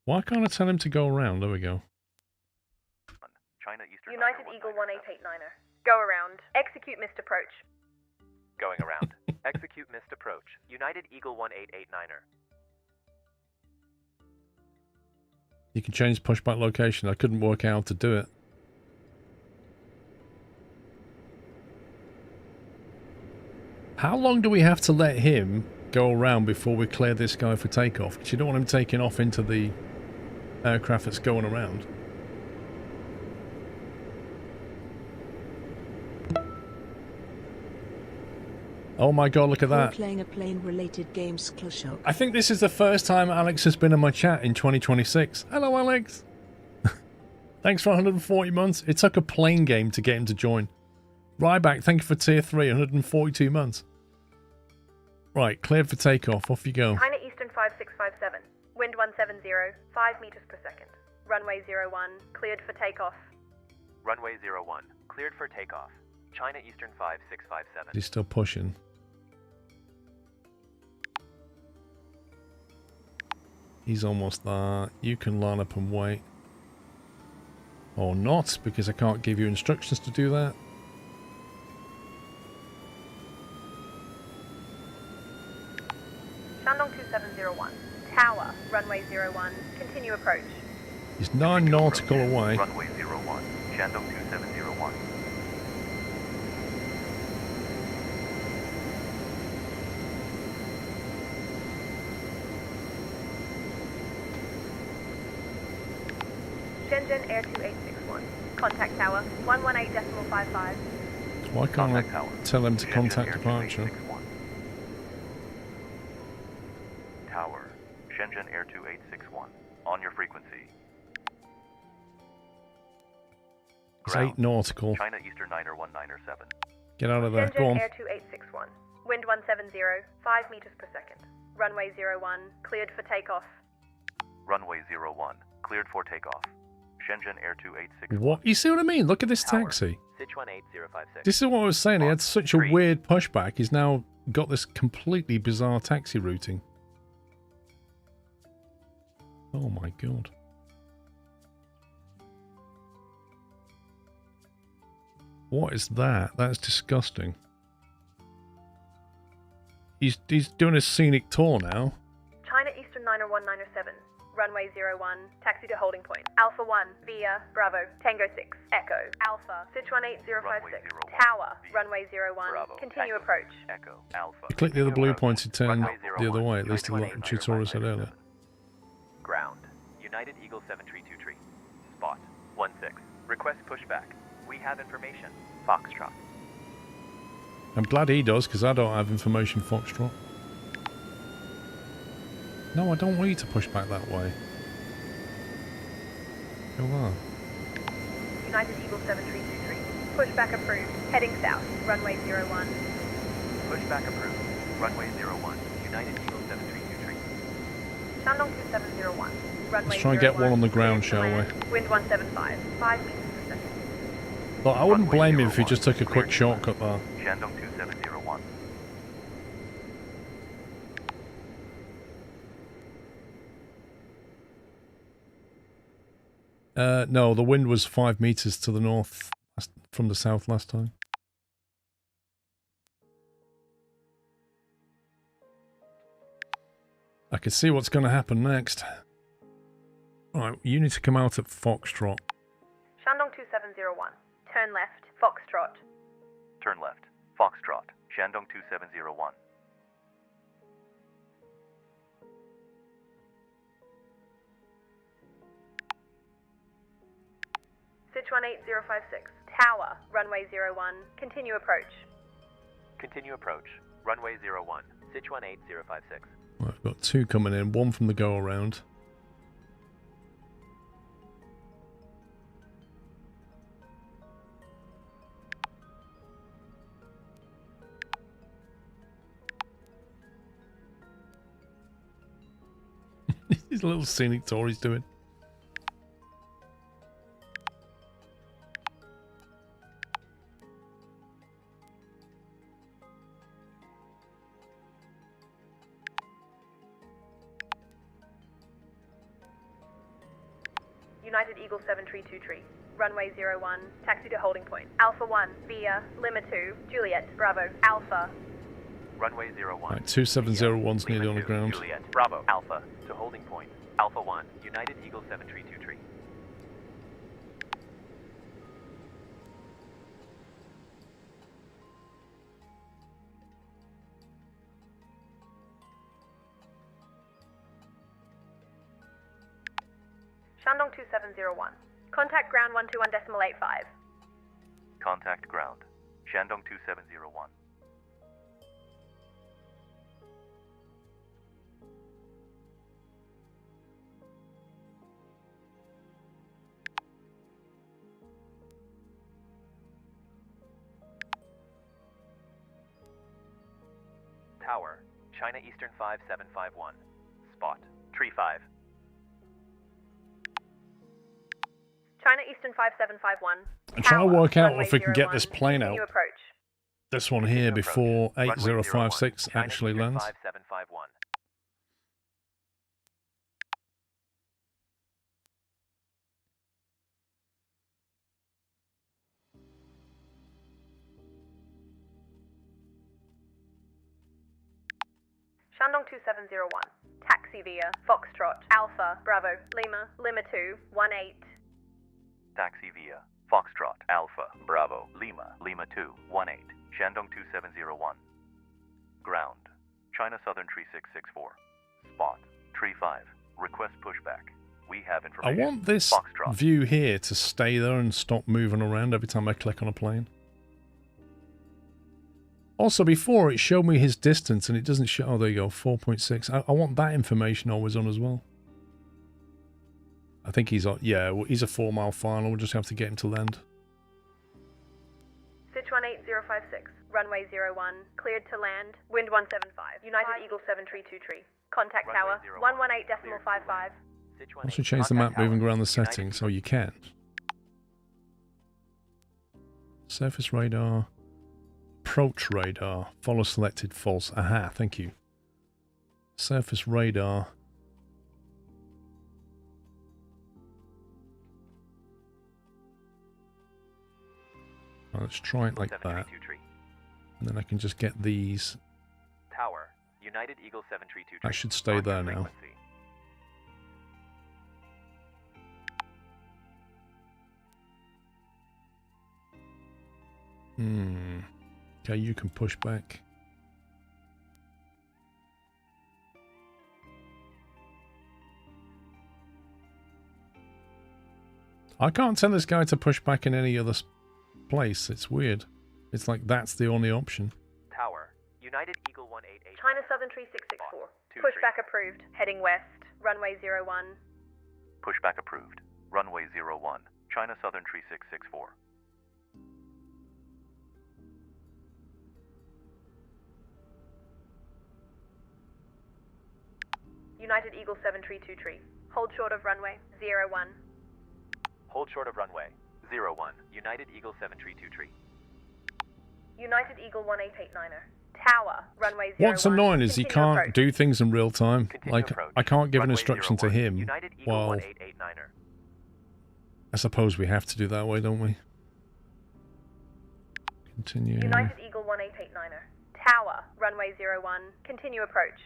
Why can't I tell him to go around? There we go. China Eastern United Eagle 1889er. Go around. Execute missed approach. Going around. Execute missed approach. United Eagle 1889er. You can change pushback location. I couldn't work out how to do it. How long do we have to let him go around before we clear this guy for takeoff? Because you don't want him taking off into the aircraft that's going around. Oh my god, look at that. Playing a plane-related games Shock. I think this is the first time Alex has been in my chat in 2026. Hello, Alex. Thanks for 140 months. It took a plane game to get him to join. Ryback, thank you for tier 3, 142 months. Right, cleared for takeoff. Off you go. China Eastern 5657. Wind 170, 5 meters per second. Runway 01, cleared for takeoff. Runway 01, cleared for takeoff. China Eastern 5657. He's still pushing. He's almost there. You can line up and wait. Or not, because I can't give you instructions to do that. Shandong 2701. Tower, runway 01. Continue approach. He's 9 nautical away. Runway 01, Shandong 2701. Shenzhen Air 2861. Contact tower, 118.55. Why can't I tell him to contact departure? Tower, Shenzhen Air 2861. On your frequency. It's 8 nautical. China Eastern 90197. Get out of there. Go Shenzhen on. Air 2861. Wind 170, 5 meters per second. Runway 01, cleared for takeoff. Runway 01, cleared for takeoff. Shenzhen Air 2861. What? You see what I mean? Look at this taxi. Sichuan 8056. This is what I was saying. He had such a weird pushback. He's now got this completely bizarre taxi routing. Oh my god. What is that? That's disgusting. He's doing a scenic tour now. China Eastern 90197. Runway 01, taxi to holding point. Alpha 1, via Bravo, Tango 6, Echo, Alpha, Sichuan 8056. Tower, runway 01, Bravo, continue Tango, approach. Echo, Alpha. Click the other blue Continue pointed turn Runway the other 01, way, at least the tutorial said earlier. Ground. United Eagle 732 Spot 16. Request pushback. We have information. Foxtrot. I'm glad he does, because I don't have information, Foxtrot. No, I don't want you to push back that way. Go on. United Eagle 7323. Pushback approved. Heading south, runway 01. Pushback approved. Runway 01. United Eagle 7323. Shandong 2701. Runway Let's try and get 01, one on the ground, cleared to shall we? land. Wind 175, 5 meters per second. Look, I wouldn't Runway blame him if he 01, just took a quick cleared to shortcut there. Shandong 2701. No, the wind was 5 meters to the north from the south last time. I can see what's going to happen next. Alright, you need to come out at Foxtrot. Shandong 2701. Turn left, Foxtrot. Turn left. Foxtrot. Shandong 2701. Sichuan 8056. Tower, runway 01. Continue approach. Continue approach. Runway 01. Sichuan 8056. Right, I've got 2 coming in, 1 from the go around. His little scenic tour he's doing. United Eagle 7323. Runway 01. Taxi to holding point. Alpha 1, via Lima 2, Juliet, Bravo, Alpha. Runway 01. Right, 2701's nearly on the ground. Juliet, Bravo, Alpha, to holding point. Alpha 1, United Eagle 7323. Shandong 2701. Contact ground 121.85. Contact ground. Shandong 2701. Tower, China Eastern 5751. Tree 5. China Eastern 5751. I'm trying to Tower, work out runway if we can get 01, this plane continue out. approach. This one here Approach. before Runway 8056 China actually Eastern lands. 5751. Shandong 2701. Taxi via Foxtrot, Alpha, Bravo, Lima, Lima 2, 18. Taxi via Foxtrot, Alpha, Bravo, Lima, Lima 2, 18. Shandong 2701. Ground. China Southern Tree 664. Spot. Tree 5. Request pushback. We have I information. want this Foxtrot. view here to stay there and stop moving around every time I click on a plane. Also, before it showed me his distance and it doesn't show... Oh, there you go, 4.6. I want that information always on as well. I think he's on... Yeah, well, he's a 4-mile final. We'll just have to get him to land. Sichuan 8056. Runway 01. Cleared to land. Wind 175. United Eagle 732 tree. Contact Runway tower. 01. 118.55. Also change the map moving around the settings so you can. Surface radar. Approach radar. Follow selected false. Aha, thank you. Surface radar. Well, let's try it like that. 732 tree. And then I can just get these. Tower. United Eagle 732 I tree. should stay On there your now. frequency. Okay, you can push back. I can't tell this guy to push back in any other place. It's weird. It's like that's the only option. Tower. United Eagle 188. China Southern Tree 664. Two Pushback approved. Heading west. Runway 01. Pushback approved. Runway 01. China Southern Tree 664. United Eagle 732 tree. Hold short of runway 01. Hold short of runway 01. United Eagle 732 tree. United Eagle 1889er. Tower. Runway 01. What's annoying is he Continue can't approach. do things in real time. Continue Like, approach. I can't give an Runway instruction to 01. him United Eagle while... 1889er. I suppose we have to do that way, don't we? Continue. United Eagle 1889er. Tower. Runway 01. Continue approach.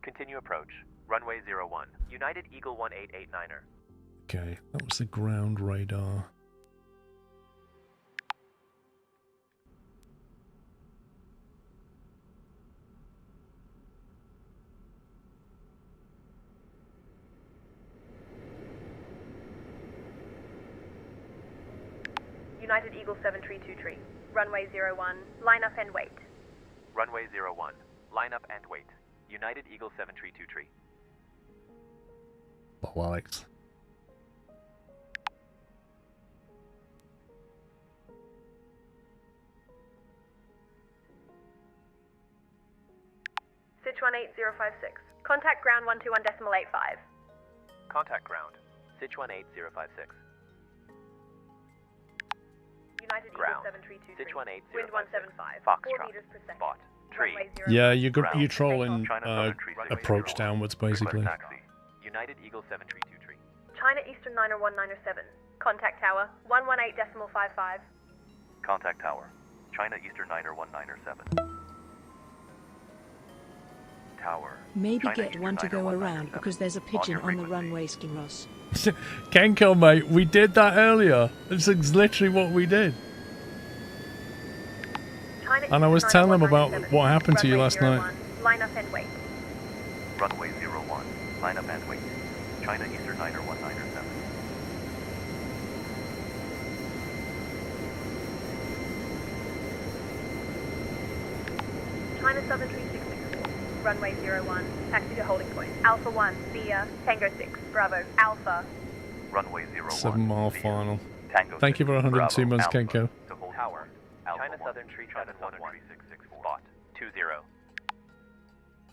Continue approach. Runway 01. United Eagle 1889er. Okay, that was the ground radar. United Eagle 732 tree. Runway 01. Line up and wait. Runway 01. Line up and wait. United Eagle 732 tree. Oh, Alex. Sichuan 8056. Contact ground 121.85. Contact ground. Sichuan 8056. United Ground. Eagle 732 tree. Sichuan Wind 805. 175. 4 Foxtrot. meters per second. Spot. Tree. Runway 01. Yeah, you're Ground. trolling China Southern Tree approach 601. downwards, basically. Request taxi. United Eagle 732 tree. China Eastern 90197. Contact tower 118.55. Contact tower. China Eastern 90197. Tower. Maybe China get Eastern one to go 90197. around because there's a pigeon your on the frequency. runway, Skiros. Kenko, mate, we did that earlier. This is literally what we did. China And I was Eastern telling them about 90197. what happened to you Runway last night. 01. Line up and wait. Runway 01. Line up and wait. China Eastern 90197. China Southern Tree 664. Runway 01. Taxi to holding point. Alpha 1. Via Tango 6. Bravo. Alpha. Runway 01. 7-mile Via final. Tango Thank you for 102 Bravo, months, Alpha. Kenko. To hold tower. China Southern Tree 711. Spot. 20.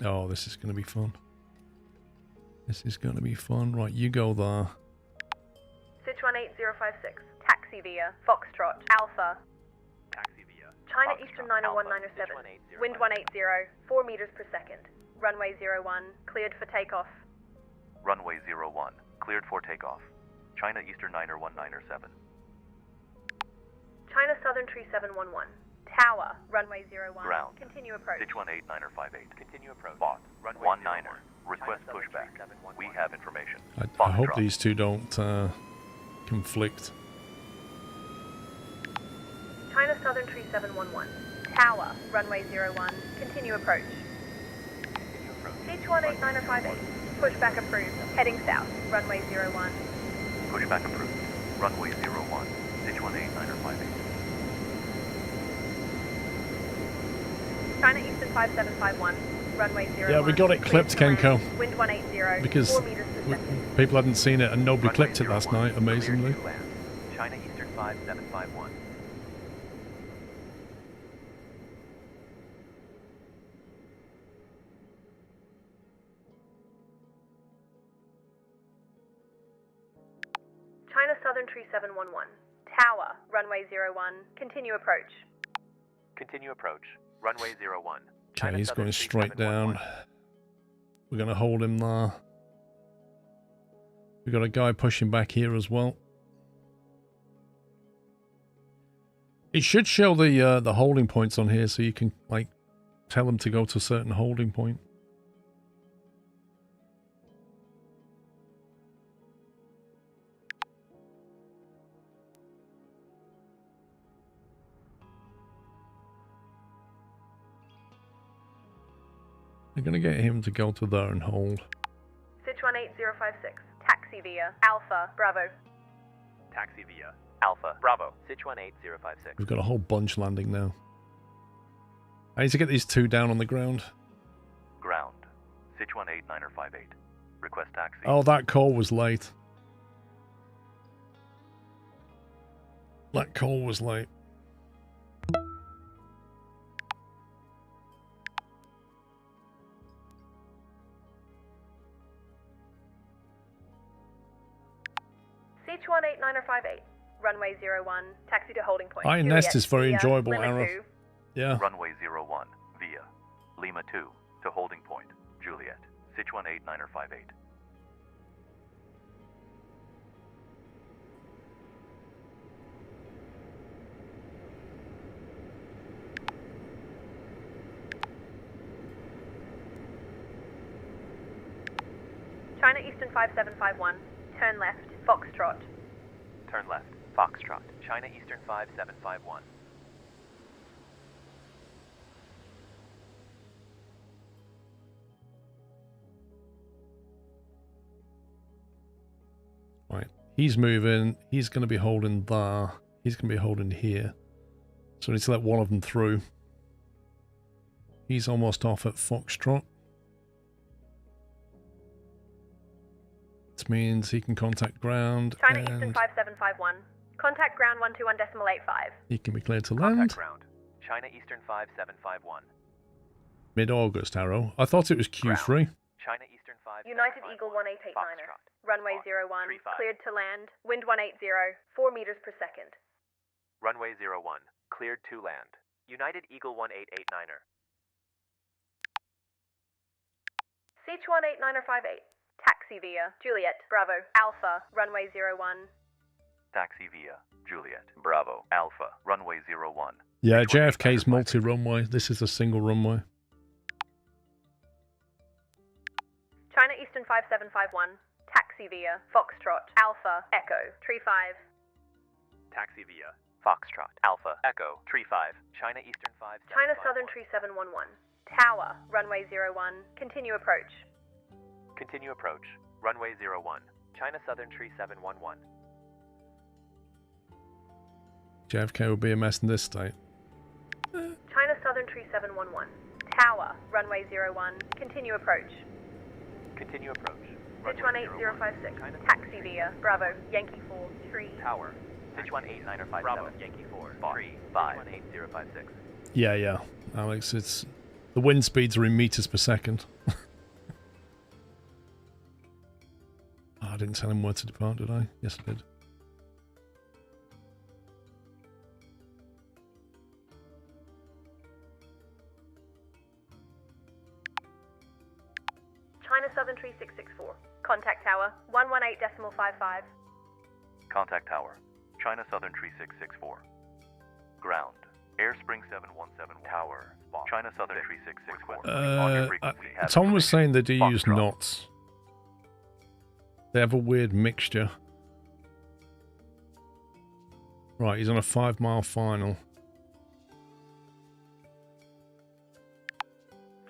Oh, this is going to be fun. This is going to be fun. Right, you go there. Sich 18056. Taxi via Foxtrot Alpha. Taxi via China Foxtrot, Eastern Alpha, 90197. 180. Wind 180, 4 meters per second. Runway 01, cleared for takeoff. Runway 01, cleared for takeoff. China Eastern 90197. China Southern Tree 711. Tower, runway 01. Ground. Continue approach. Sich 18958. Continue approach. Bot. Runway 19er. Request pushback. We have information. I hope these two don't conflict. China Southern Tree 711. Tower, runway 01. Continue approach. Sich 18958. Pushback approved. Heading south, runway 01. Pushback approved. Runway 01. Sich 18958. China Eastern 5751. Runway 01. Yeah, we got it clipped, Kenko. Wind 180. Because 4 meters per second. people hadn't seen it and nobody Runway clipped it last 01, night, amazingly. cleared to land. China Eastern 5751. China Southern Tree 711. Tower, runway 01. Continue approach. Continue approach. Runway 01. Okay, he's Southern going Tree straight down. 711. We're going to hold him there. We've got a guy pushing back here as well. It should show the holding points on here so you can, like, tell them to go to a certain holding point. I'm going to get him to go to there and hold. Sich 18056. Taxi via Alpha, Bravo. Taxi via Alpha. Bravo. Sich 18056. We've got a whole bunch landing now. I need to get these two down on the ground. Ground. Sich 18958. Request taxi. Oh, that call was late. That call was late. Sich 18958. Runway 01. Taxi to holding point. Iron Nest is very via enjoyable, Lima Arrow. 2. Yeah. Runway 01 via Lima 2 to holding point. Juliet. Sich 18958. China Eastern 5751. Turn left. Foxtrot. Turn left. Foxtrot. China Eastern 5751. Right. He's moving. He's going to be holding there. He's going to be holding here. So we need to let one of them through. He's almost off at Foxtrot. This means he can contact ground China Eastern and 5751. Contact ground 121.85. he can be cleared to Contact land. ground. China Eastern 5751. Mid-August, Arrow. I thought it was Q3. China Eastern 5751. United Eagle 1889er. Foxtrot. Runway Fox, 01. 35. Cleared to land. Wind 180. 4 meters per second. Runway 01. Cleared to land. United Eagle 1889er. Sich 18958. Taxi via Juliet, Bravo, Alpha, runway 01. Taxi via Juliet. Bravo. Alpha. Runway 01. Yeah, Sich 18958. JFK's multi-runway. This is a single runway. China Eastern 5751. Taxi via Foxtrot, Alpha, Echo, Tree 5. Taxi via Foxtrot. Alpha. Echo. Tree 5. China Eastern 5751. China Southern Tree 711. Tower, runway 01. Continue approach. Continue approach. Runway 01. China Southern Tree 711. JFK would be a mess in this state. China Southern Tree 711. Tower, runway 01. Continue approach. Continue approach. Sich Runway 18056. 01. Taxi via Bravo, Yankee 4, Tree. Tower. Sich 18957. Bravo. Yankee 4. Tree 5. 18056. Yeah. Alex, it's... The wind speeds are in meters per second. didn't tell him where to depart, did I? Yes, I did. China Southern Tree 664. Contact Tower 118.55. Contact Tower, China Southern Tree 664. Ground, Airspring 717 Tower, spot. China Southern Tree 664. On your frequency, have Tom was saying they do use Foxtrot. knots. They have a weird mixture. Right, he's on a 5-mile final.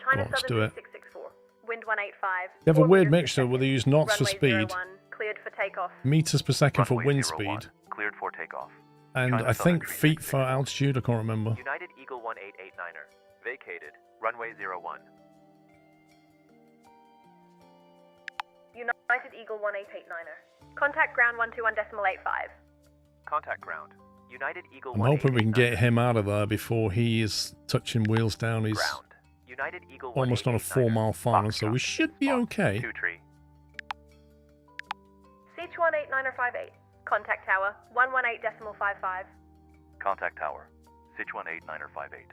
China Go on, let's Southern do Tree it. 664. Wind 185. They have a 4 weird meters per mixture where they second. use knots for Runway speed, 01, cleared for takeoff. meters per second for Runway wind 01, speed, cleared for takeoff. and China I Southern think Tree feet for 664. altitude. I can't remember. United Eagle 1889er, vacated, runway 01. United Eagle 1889er. Contact ground 121.85. Contact ground, United Eagle I'm hoping we can 1889er. get him out of there before he is touching wheels down. He's Ground, United Eagle almost on a 1889er. 4-mile final, so we Foxtrot, should be spot. okay. 2 tree. Sichuan 89058. Contact Tower 118.55. Contact Tower, Sichuan 89058.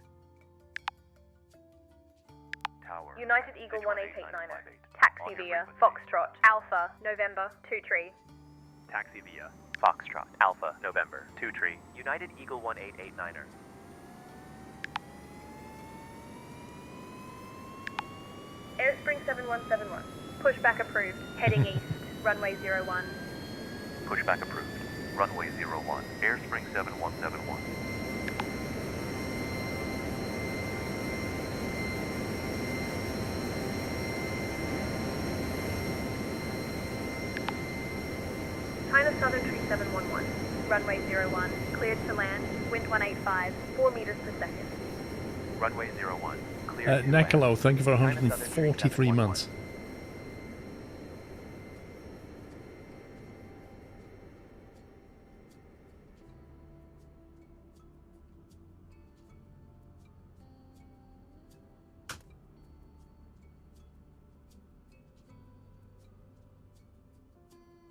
Tower, United Eagle Sichuan 1889er. 89058. Taxi On your via frequency. Foxtrot Alpha November 2 tree. Taxi via Foxtrot, Alpha, November, 2 tree, United Eagle 1889er. Airspring 7171. Pushback approved. Heading east. Runway 01. Pushback approved. Runway 01, Airspring 7171. China Southern Tree 711. Runway 01. Cleared to land. Wind 185. 4 meters per second. Runway 01, clear to land. Nekalo, thank you for China Southern Tree 143 711. months.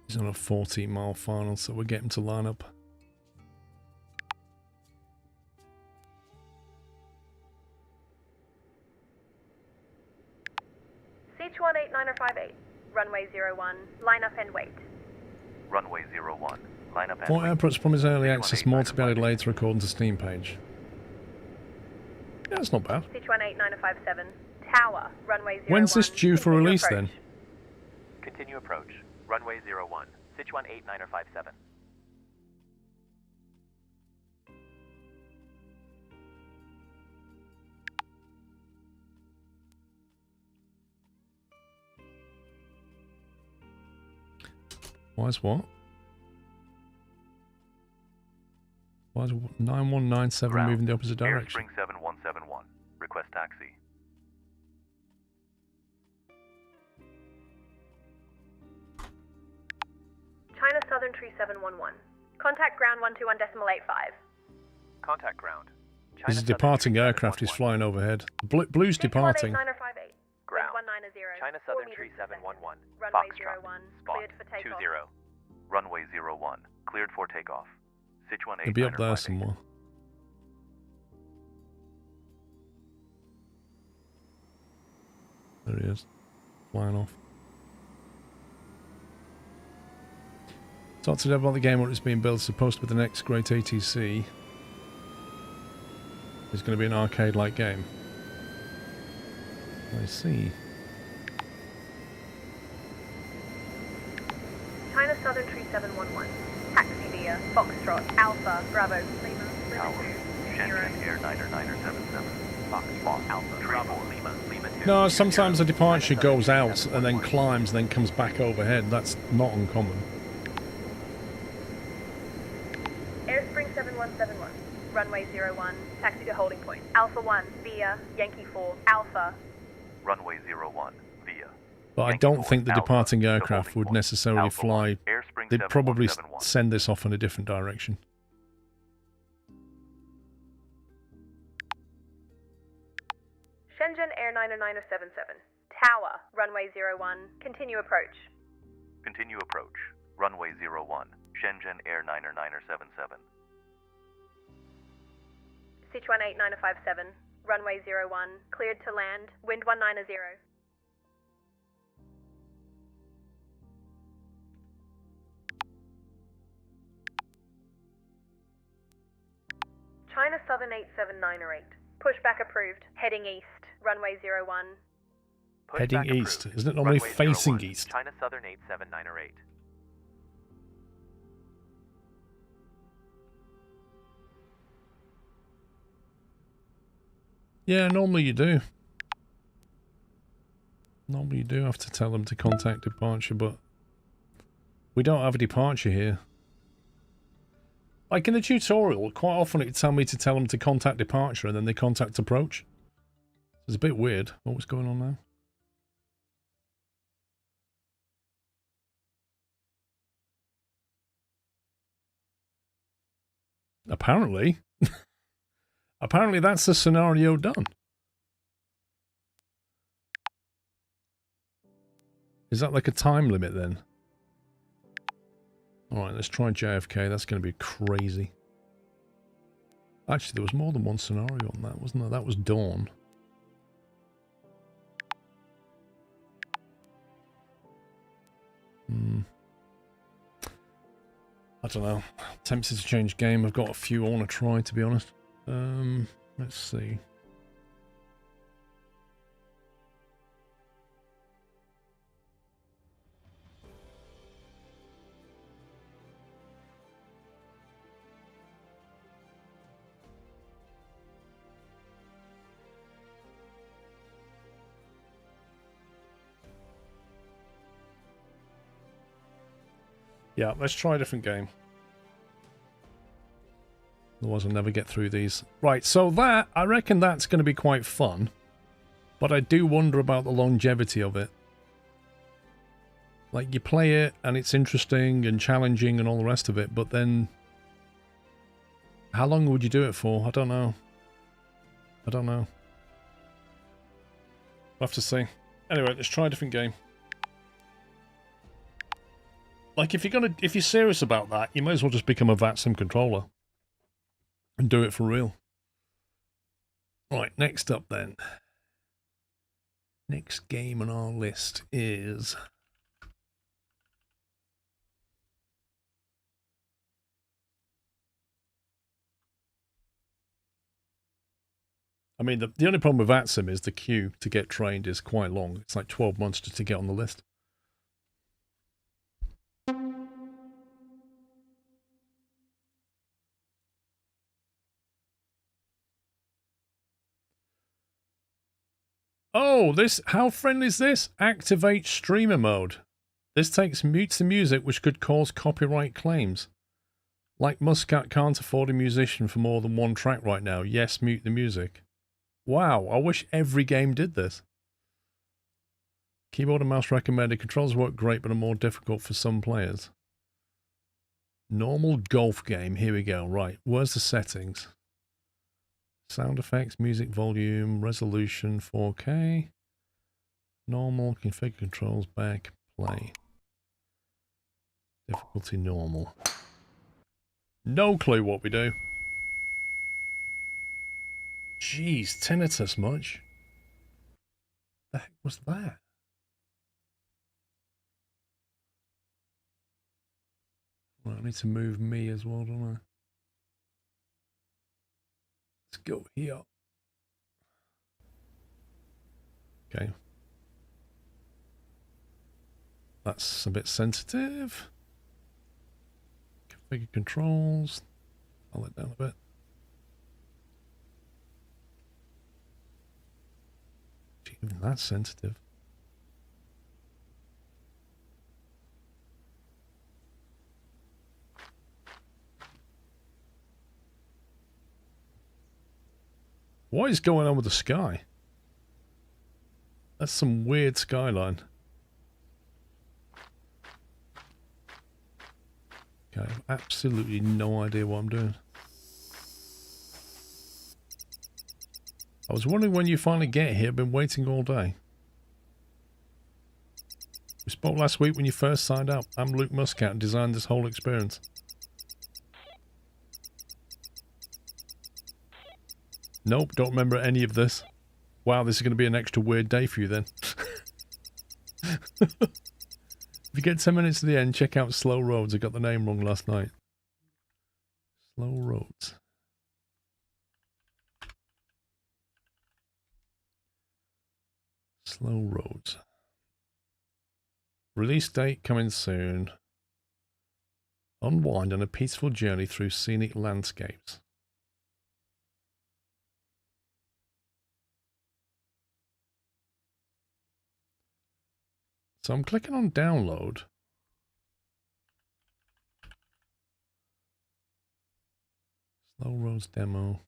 He's on a 14-mile final, so we're getting to line up. Sichuan 89058. Runway 01. Line up and wait. Runway 01, line up and Four wait. airports promise early Sichuan access, more to be added 89058. later according to Steam page. Yeah, that's not bad. Sichuan 89057. Tower. Runway 01. When's this due for Continue release approach. then? Continue approach. Runway 01, Sichuan 89057. Why is what? Why is 9197 Ground, moving the opposite direction? Airspring 7171, request taxi. China Southern Tree 711. Contact ground 121.85. Contact ground. China There's a Southern departing Tree aircraft is 711. flying overhead. Blue's departing. 89058. Ground. Wind 190. China 4 Southern meters Tree per second. 711. Runway Foxtrot. 01. Spot. Cleared for takeoff. 20. Runway 01. Cleared for takeoff. Sichuan 89058. He'll be up there somewhere. There he is. Flying off. Talk to Dev about the game when it's being built. It's supposed to be the next great ATC. It's going to be an arcade-like game. I see. China Southern Tree 711. Taxi via Foxtrot Alpha Bravo Lima Tower. Lima 2 Shenzhen Air 99977. Foxtrot Alpha Bravo Lima Lima 2. No, sometimes the departure goes out and then climbs and then comes back overhead. That's not uncommon. Airspring 7171. Runway 01. Taxi to holding point. Alpha 1 via Yankee 4 Alpha. Runway 01 via. But I Yankee don't 4 think the Alpha, departing to aircraft holding would point. necessarily Alpha 1, fly. Airspring They'd probably 7171. send this off in a different direction. Shenzhen Air 99077. Tower. Runway 01. Continue approach. Continue approach. Runway 01, Shenzhen Airliner 977. Sichuan 89057, runway 01, cleared to land, wind 190. China Southern 87908, pushback approved, heading east, runway 01. Heading east. Isn't it normally facing east? China Southern 87908. Yeah, normally you do. Normally you do have to tell them to contact departure, but we don't have a departure here. Like in the tutorial, quite often it tell me to tell them to contact departure and then they contact approach. It's a bit weird. What's going on now? Apparently. Apparently that's the scenario done. Is that like a time limit then? Alright, let's try JFK. That's going to be crazy. Actually, there was more than one scenario on that, wasn't there? That was Dawn. I don't know. Tempted to change game. I've got a few I want to try, to be honest. Let's see. Yeah, let's try a different game. Otherwise I'll never get through these. Right, so that, I reckon that's going to be quite fun. But I do wonder about the longevity of it. Like, you play it, and it's interesting and challenging and all the rest of it, but then... how long would you do it for? I don't know. I don't know. We'll have to see. Anyway, let's try a different game. Like, if you're serious about that, you might as well just become a VATSIM controller. And do it for real. Right, next up then. Next game on our list is... I mean, the only problem with VATSIM is the queue to get trained is quite long. It's like 12 months just to get on the list. Oh, this, how friendly is this? Activate streamer mode. This mutes the music, which could cause copyright claims. Like Muscat can't afford a musician for more than one track right now. Yes, mute the music. Wow, I wish every game did this. Keyboard and mouse recommended. Controls work great, but are more difficult for some players. Normal golf game. Here we go. Right, where's the settings? Sound effects, music volume, resolution 4K. Normal, configure controls, back, play. Difficulty normal. No clue what we do. Jeez, tinnitus much? The heck was that? Well, I need to move me as well, don't I? Let's go here. Okay. That's a bit sensitive. Configure controls. I'll let down a bit. Even that's sensitive. What is going on with the sky? That's some weird skyline. Okay, I have absolutely no idea what I'm doing. I was wondering when you finally get here. I've been waiting all day. It's Spoke last week when you first signed up. I'm Luke Muscat and designed this whole experience. Nope, don't remember any of this. Wow, this is going to be an extra weird day for you then. If you get 10 minutes to the end, check out Slow Roads. I got the name wrong last night. Slow Roads. Slow Roads. Release date coming soon. Unwind on a peaceful journey through scenic landscapes. So I'm clicking on download. Slow Roads demo.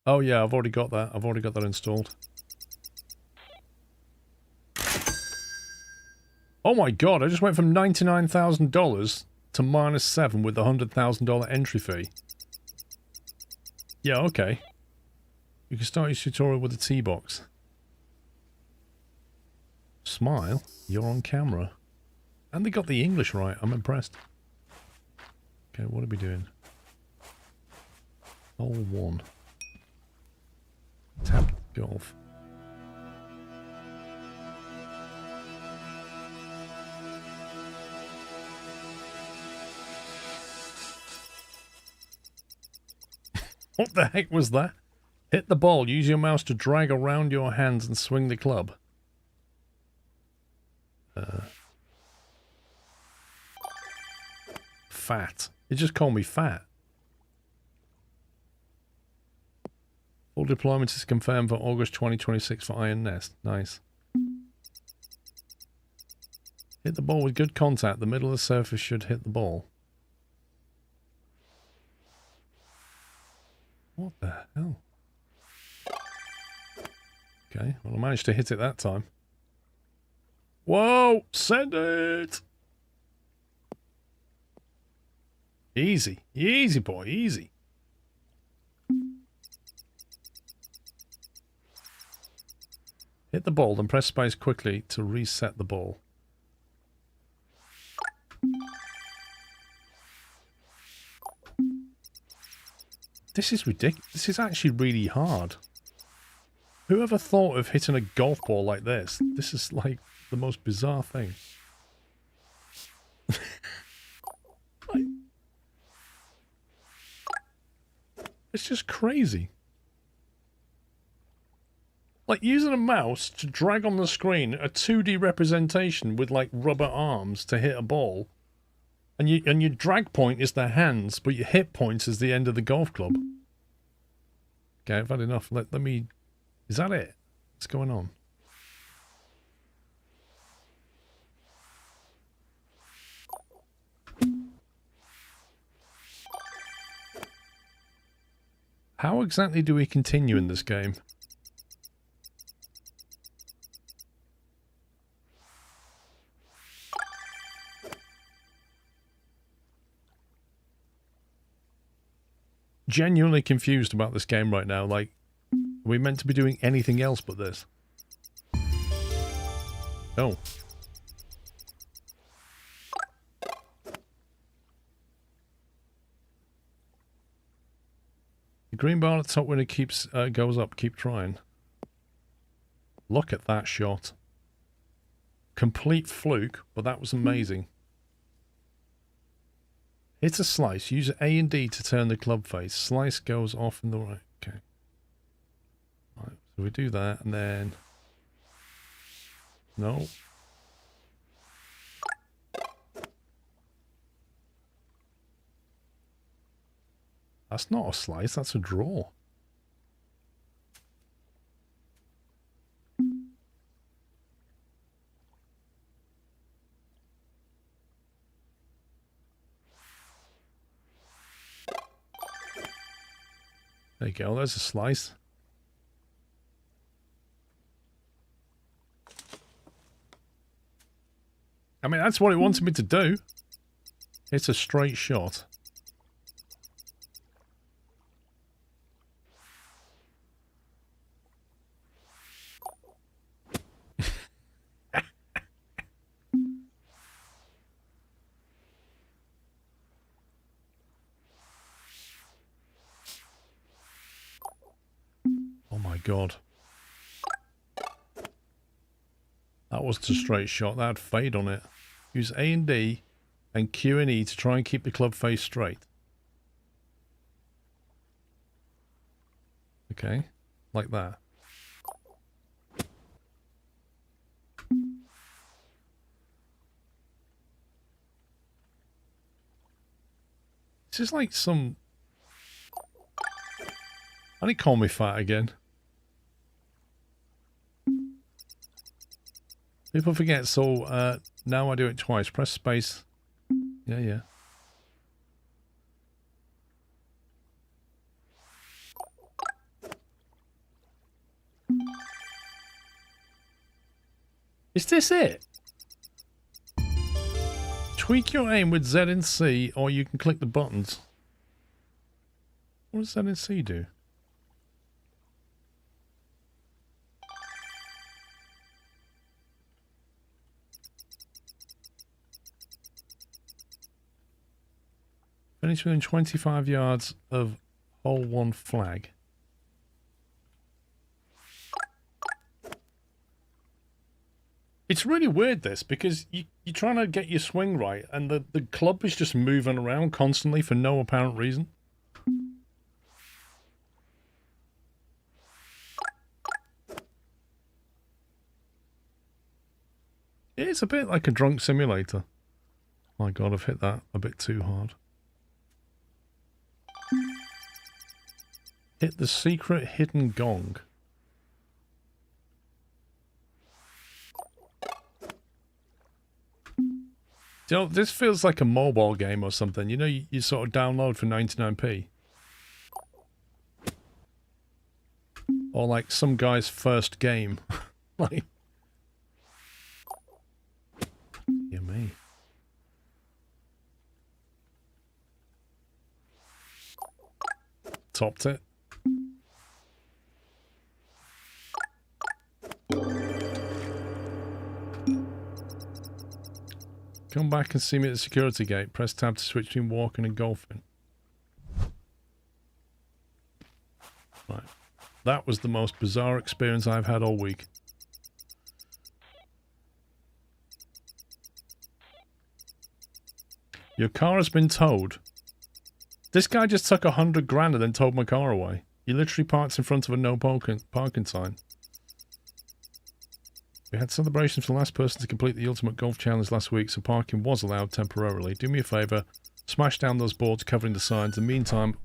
Oh yeah, I've already got that. I've already got that installed. Oh my god, I just went from $99,000 to -7 with the $100,000 entry fee. Yeah, okay. You can start your tutorial with a T-box. Smile, you're on camera. And they got the English right, I'm impressed. Okay, what are we doing? Hole 1. Tap golf. What the heck was that? Hit the ball. Use your mouse to drag around your hands and swing the club. Fat. You just call me fat. Full deployment is confirmed for August 2026 for Iron Nest. Nice. Hit the ball with good contact. The middle of the surface should hit the ball. What the hell? Okay, well I managed to hit it that time. Whoa! Send it! Easy. Easy, boy. Easy. Hit the ball, then press space quickly to reset the ball. This is ridiculous. This is actually really hard. Whoever thought of hitting a golf ball like this? This is like the most bizarre thing. It's just crazy. Like using a mouse to drag on the screen a 2D representation with like rubber arms to hit a ball. And your drag point is the hands, but your hit point is the end of the golf club. Okay, I've had enough. Let me... Is that it? What's going on? How exactly do we continue in this game? Genuinely confused about this game right now. Like, are we meant to be doing anything else but this? Oh. The green bar at the top when it keeps goes up. Keep trying. Look at that shot. Complete fluke, but that was amazing. Hit a slice. Use A and D to turn the club face. Slice goes off in the right. Okay. Right, so we do that and then... No. That's not a slice, that's a draw. There you go, there's a slice. I mean, that's what it wanted me to do. It's a straight shot. God. That wasn't a straight shot. That had fade on it. Use A and D and Q and E to try and keep the club face straight. Okay. Like that. This is like some... I didn't call me fat again. People forget, so now I do it twice. Press space. Yeah, yeah. Is this it? Tweak your aim with Z and C, or you can click the buttons. What does Z and C do? Finish within 25 yards of hole 1 flag. It's really weird, this, because you're trying to get your swing right, and the club is just moving around constantly for no apparent reason. It's a bit like a drunk simulator. My God, I've hit that a bit too hard. Hit the secret hidden gong. You know, this feels like a mobile game or something. You know, you sort of download for 99p. Or like some guy's first game. Like... Yeah, me. Topped it. Come back and see me at the security gate. Press tab to switch between walking and golfing. Right. That was the most bizarre experience I've had all week. Your car has been towed. This guy just took 100 grand and then towed my car away. He literally parked in front of a no parking sign. We had celebrations for the last person to complete the Ultimate Golf Challenge last week, so parking was allowed temporarily. Do me a favour, smash down those boards covering the signs. In the meantime...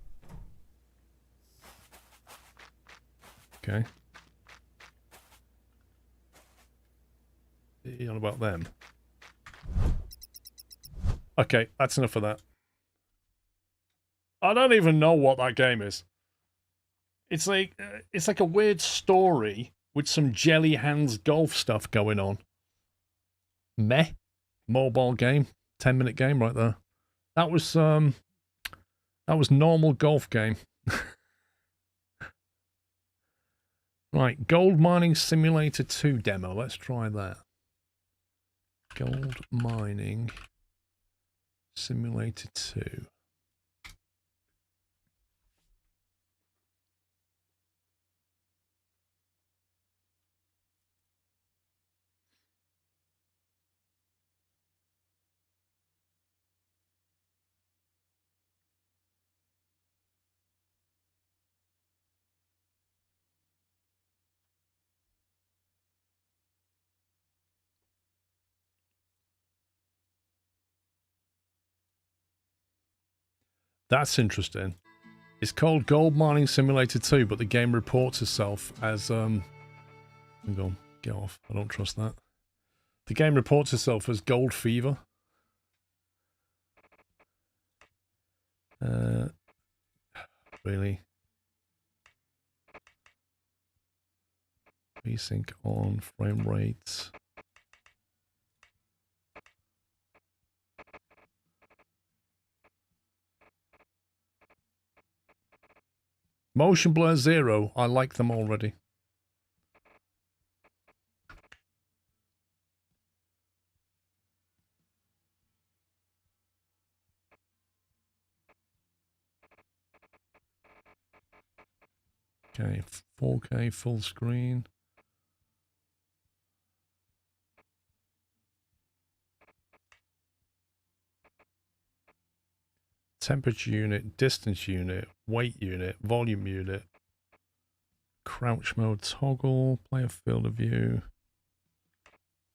Okay. You on about them? Okay, that's enough of that. I don't even know what that game is. It's like a weird story with some jelly hands golf stuff going on. Meh. Mobile game. 10-minute game right there. That was normal golf game. Right, Gold Mining Simulator 2 demo. Let's try that. Gold Mining Simulator 2. That's interesting. It's called Gold Mining Simulator 2, but the game reports itself as, hang on, get off. I don't trust that. The game reports itself as Gold Fever. Really? VSync on, frame rates. Motion blur 0. I like them already. Okay, 4K full screen. Temperature unit, distance unit, weight unit, volume unit, crouch mode toggle, player field of view.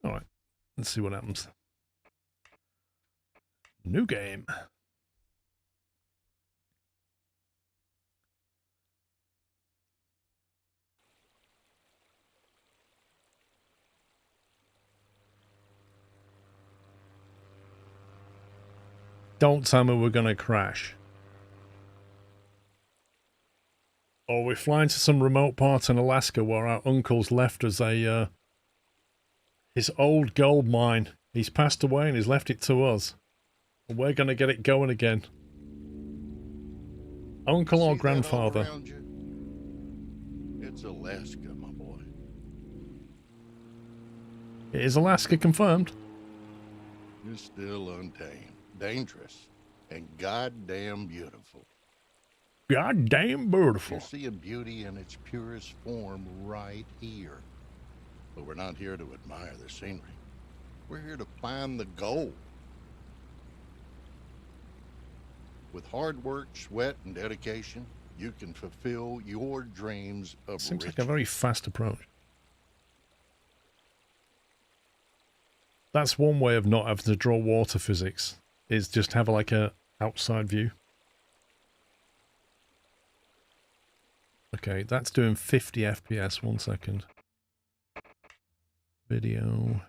Alright, let's see what happens. New game. Don't tell me we're going to crash. Or we're flying to some remote part in Alaska where our uncle's left us a his old gold mine. He's passed away and he's left it to us. And we're going to get it going again. Uncle or grandfather? It's Alaska, my boy. It is Alaska confirmed. It's still untamed, dangerous, and goddamn beautiful. Goddamn beautiful. You're seeing beauty in its purest form right here. But we're not here to admire the scenery. We're here to find the gold. With hard work, sweat, and dedication, you can fulfill your dreams of Seems riches. like a very fast approach. That's one way of not having to draw water physics, is just have like a outside view. Okay, that's doing 50 FPS. 1 second. Video.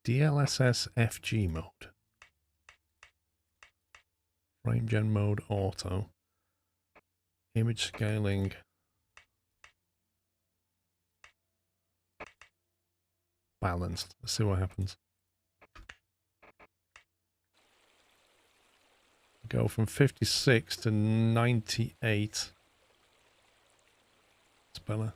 DLSS FG mode. Frame gen mode auto. Image scaling. Balanced. Let's see what happens. Go from 56 to 98. It's better.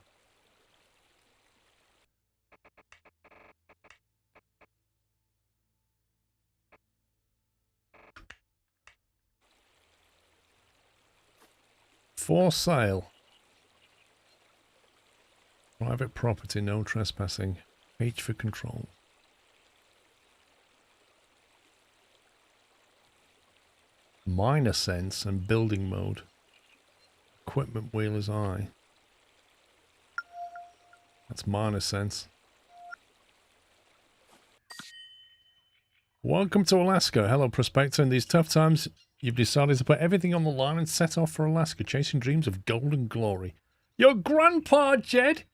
For sale. Private property, no trespassing. H for control. Minor sense and building mode. Equipment wheel is I. That's minor sense. Welcome to Alaska. Hello, Prospector. In these tough times, you've decided to put everything on the line and set off for Alaska, chasing dreams of gold and glory. Your grandpa, Jed,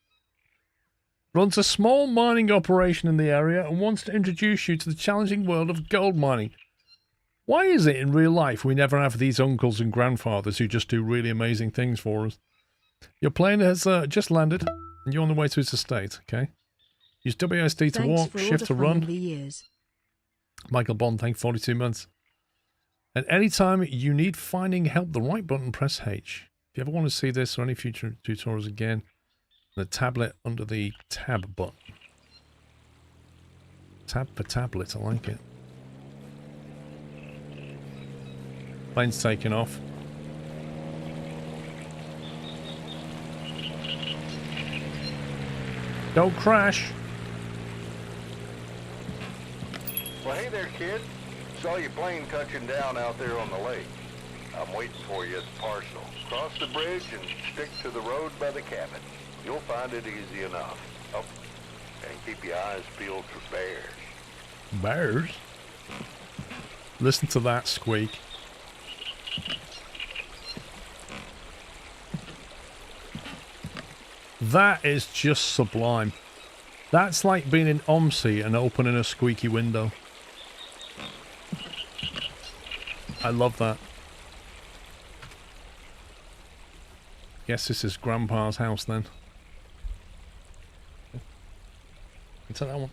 runs a small mining operation in the area and wants to introduce you to the challenging world of gold mining. Why is it in real life we never have these uncles and grandfathers who just do really amazing things for us? Your plane has just landed and you're on the way to its estate, okay? Use WSD to walk, shift to run. Michael Bond, thank 42 months. At any time you need finding help, the right button, press H. If you ever want to see this or any future tutorials again, the tablet under the tab button. Tab for tablet, I like it. Plane's taking off. Don't crash. Well, hey there, kid. Saw your plane touching down out there on the lake. I'm waiting for you at the parcel. Cross the bridge and stick to the road by the cabin. You'll find it easy enough. Oh, and keep your eyes peeled for bears. Bears? Listen to that squeak. That is just sublime. That's like being in OMSI and opening a squeaky window. I love that. Guess this is Grandpa's house then. It's that one.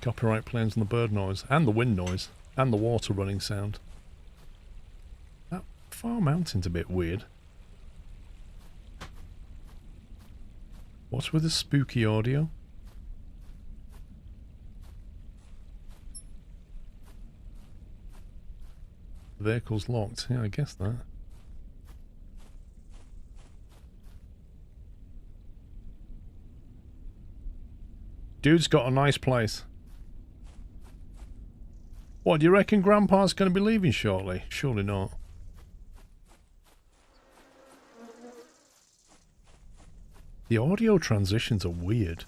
Copyright planes and the bird noise, and the wind noise, and the water running sound. That far mountain's a bit weird. What's with the spooky audio? Vehicle's locked. Yeah, I guess that. Dude's got a nice place. What, do you reckon Grandpa's going to be leaving shortly? Surely not. The audio transitions are weird.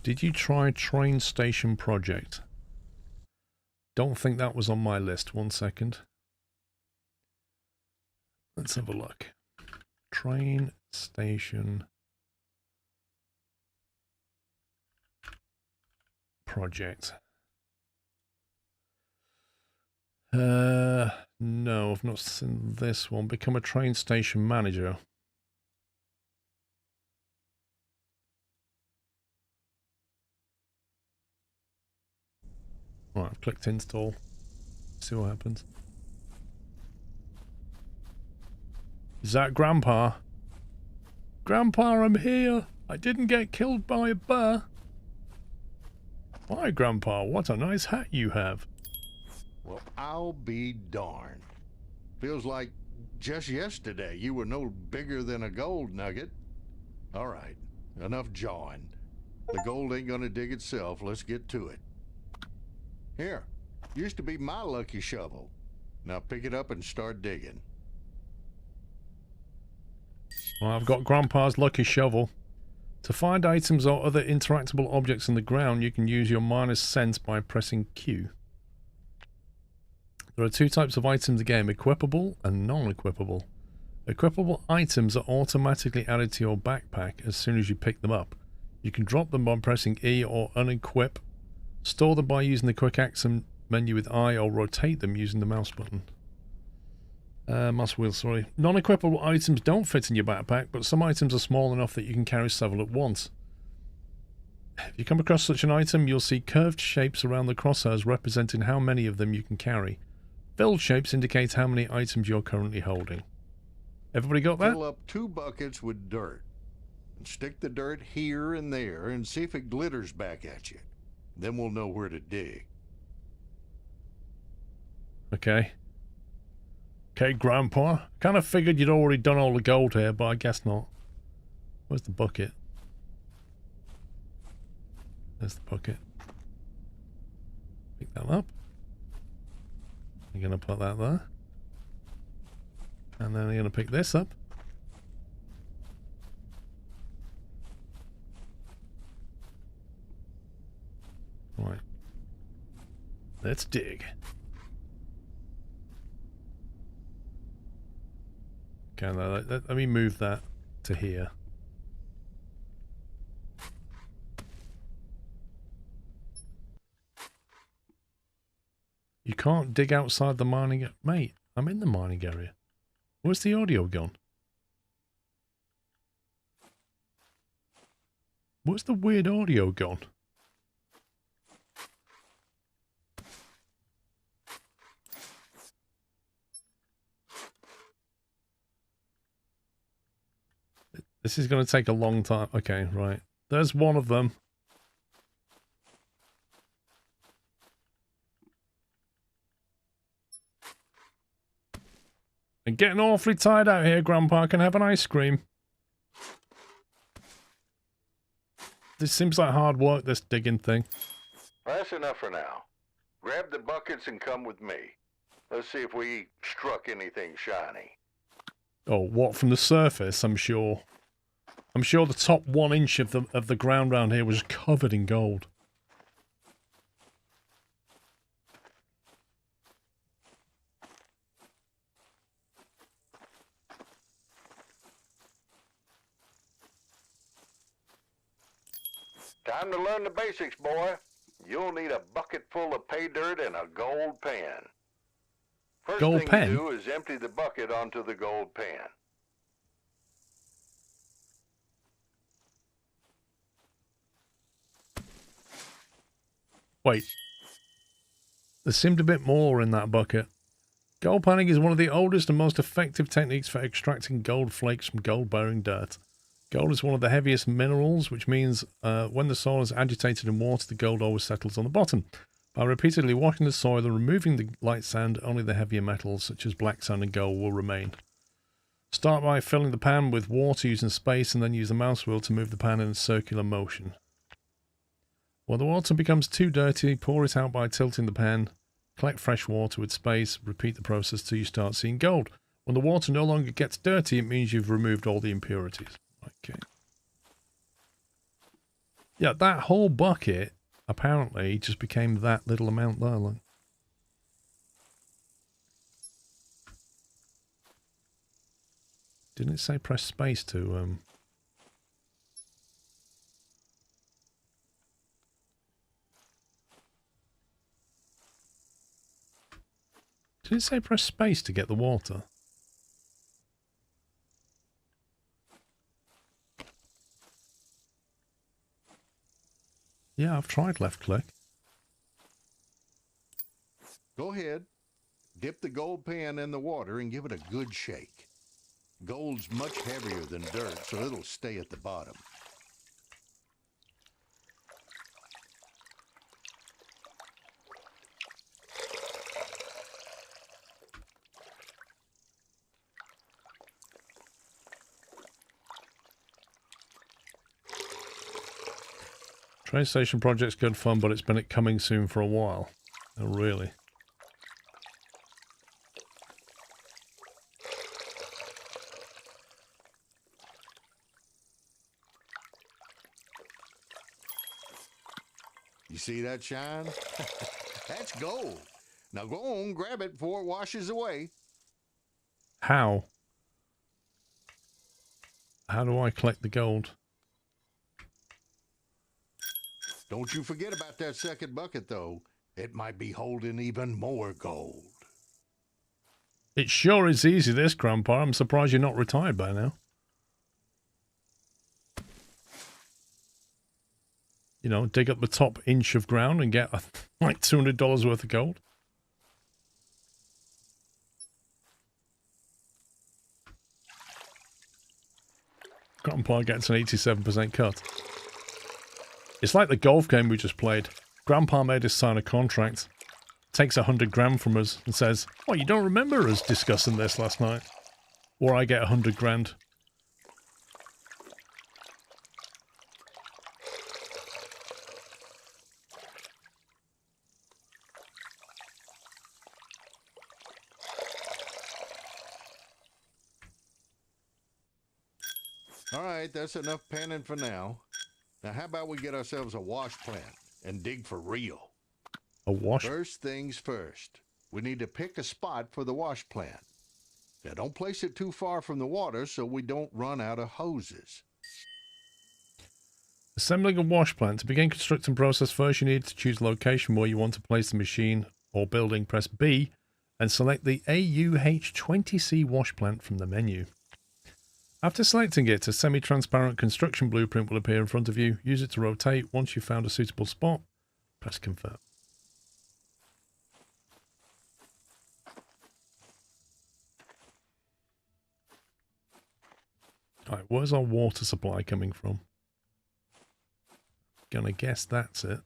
Did you try train station project? Don't think that was on my list. 1 second. Let's have a look. Train station project. No, I've not seen this one. Become a train station manager. Right, I've clicked install. See what happens. Is that Grandpa? Grandpa, I'm here. I didn't get killed by a bear. Why, Grandpa? What a nice hat you have. Well, I'll be darned. Feels like just yesterday you were no bigger than a gold nugget. All right, enough jawing. The gold ain't gonna dig itself. Let's get to it. Here, used to be my lucky shovel. Now pick it up and start digging. Well, I've got Grandpa's lucky shovel. To find items or other interactable objects in the ground, you can use your miner's sense by pressing Q. There are two types of items in the game, equipable and non-equipable. Equipable items are automatically added to your backpack as soon as you pick them up. You can drop them by pressing E or unequip, store them by using the quick action menu with I, or rotate them using the mouse button. Mouse wheel, sorry. Non-equipable items don't fit in your backpack, but some items are small enough that you can carry several at once. If you come across such an item, you'll see curved shapes around the crosshairs representing how many of them you can carry. Filled shapes indicate how many items you're currently holding. Everybody got that? Fill up 2 buckets with dirt. And stick the dirt here and there and see if it glitters back at you. Then we'll know where to dig. Okay. Okay, Grandpa. Kind of figured you'd already done all the gold here, but I guess not. Where's the bucket? There's the bucket. Pick that up. You're going to put that there. And then you're going to pick this up. Right. Let's dig. Okay, now let me move that to here. You can't dig outside the mining... Mate, I'm in the mining area. Where's the audio gone? Where's the weird audio gone? This is going to take a long time. Okay, right. There's one of them. I'm getting awfully tired out here, Grandpa. Can I have an ice cream? This seems like hard work, this digging thing. That's enough for now. Grab the buckets and come with me. Let's see if we struck anything shiny. Oh, what, from the surface? I'm sure. I'm sure the top 1 inch of the ground around here was covered in gold. Time to learn the basics, boy. You'll need a bucket full of pay dirt and a gold pan. First gold thing pen? you do is empty the bucket onto the gold pan. Wait. There seemed a bit more in that bucket. Gold panning is one of the oldest and most effective techniques for extracting gold flakes from gold-bearing dirt. Gold is one of the heaviest minerals, which means when the soil is agitated in water, the gold always settles on the bottom. By repeatedly washing the soil and removing the light sand, only the heavier metals such as black sand and gold will remain. Start by filling the pan with water using space and then use the mouse wheel to move the pan in a circular motion. When the water becomes too dirty, pour it out by tilting the pan. Collect fresh water with space. Repeat the process till you start seeing gold. When the water no longer gets dirty, it means you've removed all the impurities. Okay. Yeah, that whole bucket apparently just became that little amount there. Like. Didn't it say press space to... Did it say press space to get the water? Yeah, I've tried left click. Go ahead. Dip the gold pan in the water and give it a good shake. Gold's much heavier than dirt, so it'll stay at the bottom. Train station project's good fun, but it's been coming soon for a while. Oh, really? You see that shine? That's gold. Now go on, grab it before it washes away. How? How do I collect the gold? Don't you forget about that second bucket, though. It might be holding even more gold. It sure is easy, this, Grandpa. I'm surprised you're not retired by now. You know, dig up the top inch of ground and get like $200 worth of gold. Grandpa gets an 87% cut. It's like the golf game we just played. Grandpa made us sign a contract, takes 100 grand from us and says, "Oh, you don't remember us discussing this last night?" Or I get 100 grand. All right, that's enough panning for now. Now, how about we get ourselves a wash plant and dig for real? A wash? First things first. We need to pick a spot for the wash plant. Now, don't place it too far from the water so we don't run out of hoses. Assembling a wash plant. To begin constructing process first, you need to choose the location where you want to place the machine or building. Press B and select the AUH20C wash plant from the menu. After selecting it, a semi-transparent construction blueprint will appear in front of you. Use it to rotate. Once you've found a suitable spot, press confirm. Alright, where's our water supply coming from? Gonna guess that's it.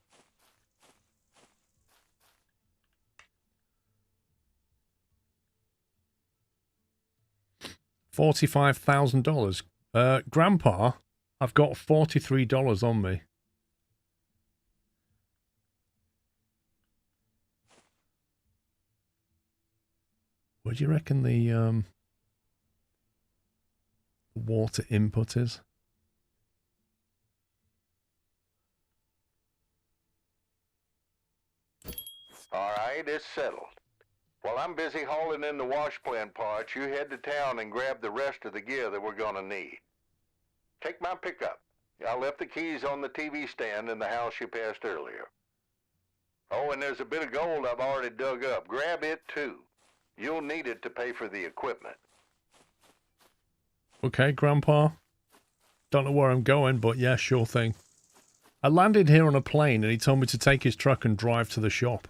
$45,000. Grandpa, I've got $43 on me. What do you reckon the water input is? All right, it's settled. While I'm busy hauling in the wash plant parts, you head to town and grab the rest of the gear that we're gonna need. Take my pickup. I left the keys on the TV stand in the house you passed earlier. Oh, and there's a bit of gold I've already dug up. Grab it too. You'll need it to pay for the equipment. Okay, Grandpa. Don't know where I'm going, but yeah, sure thing. I landed here on a plane and he told me to take his truck and drive to the shop.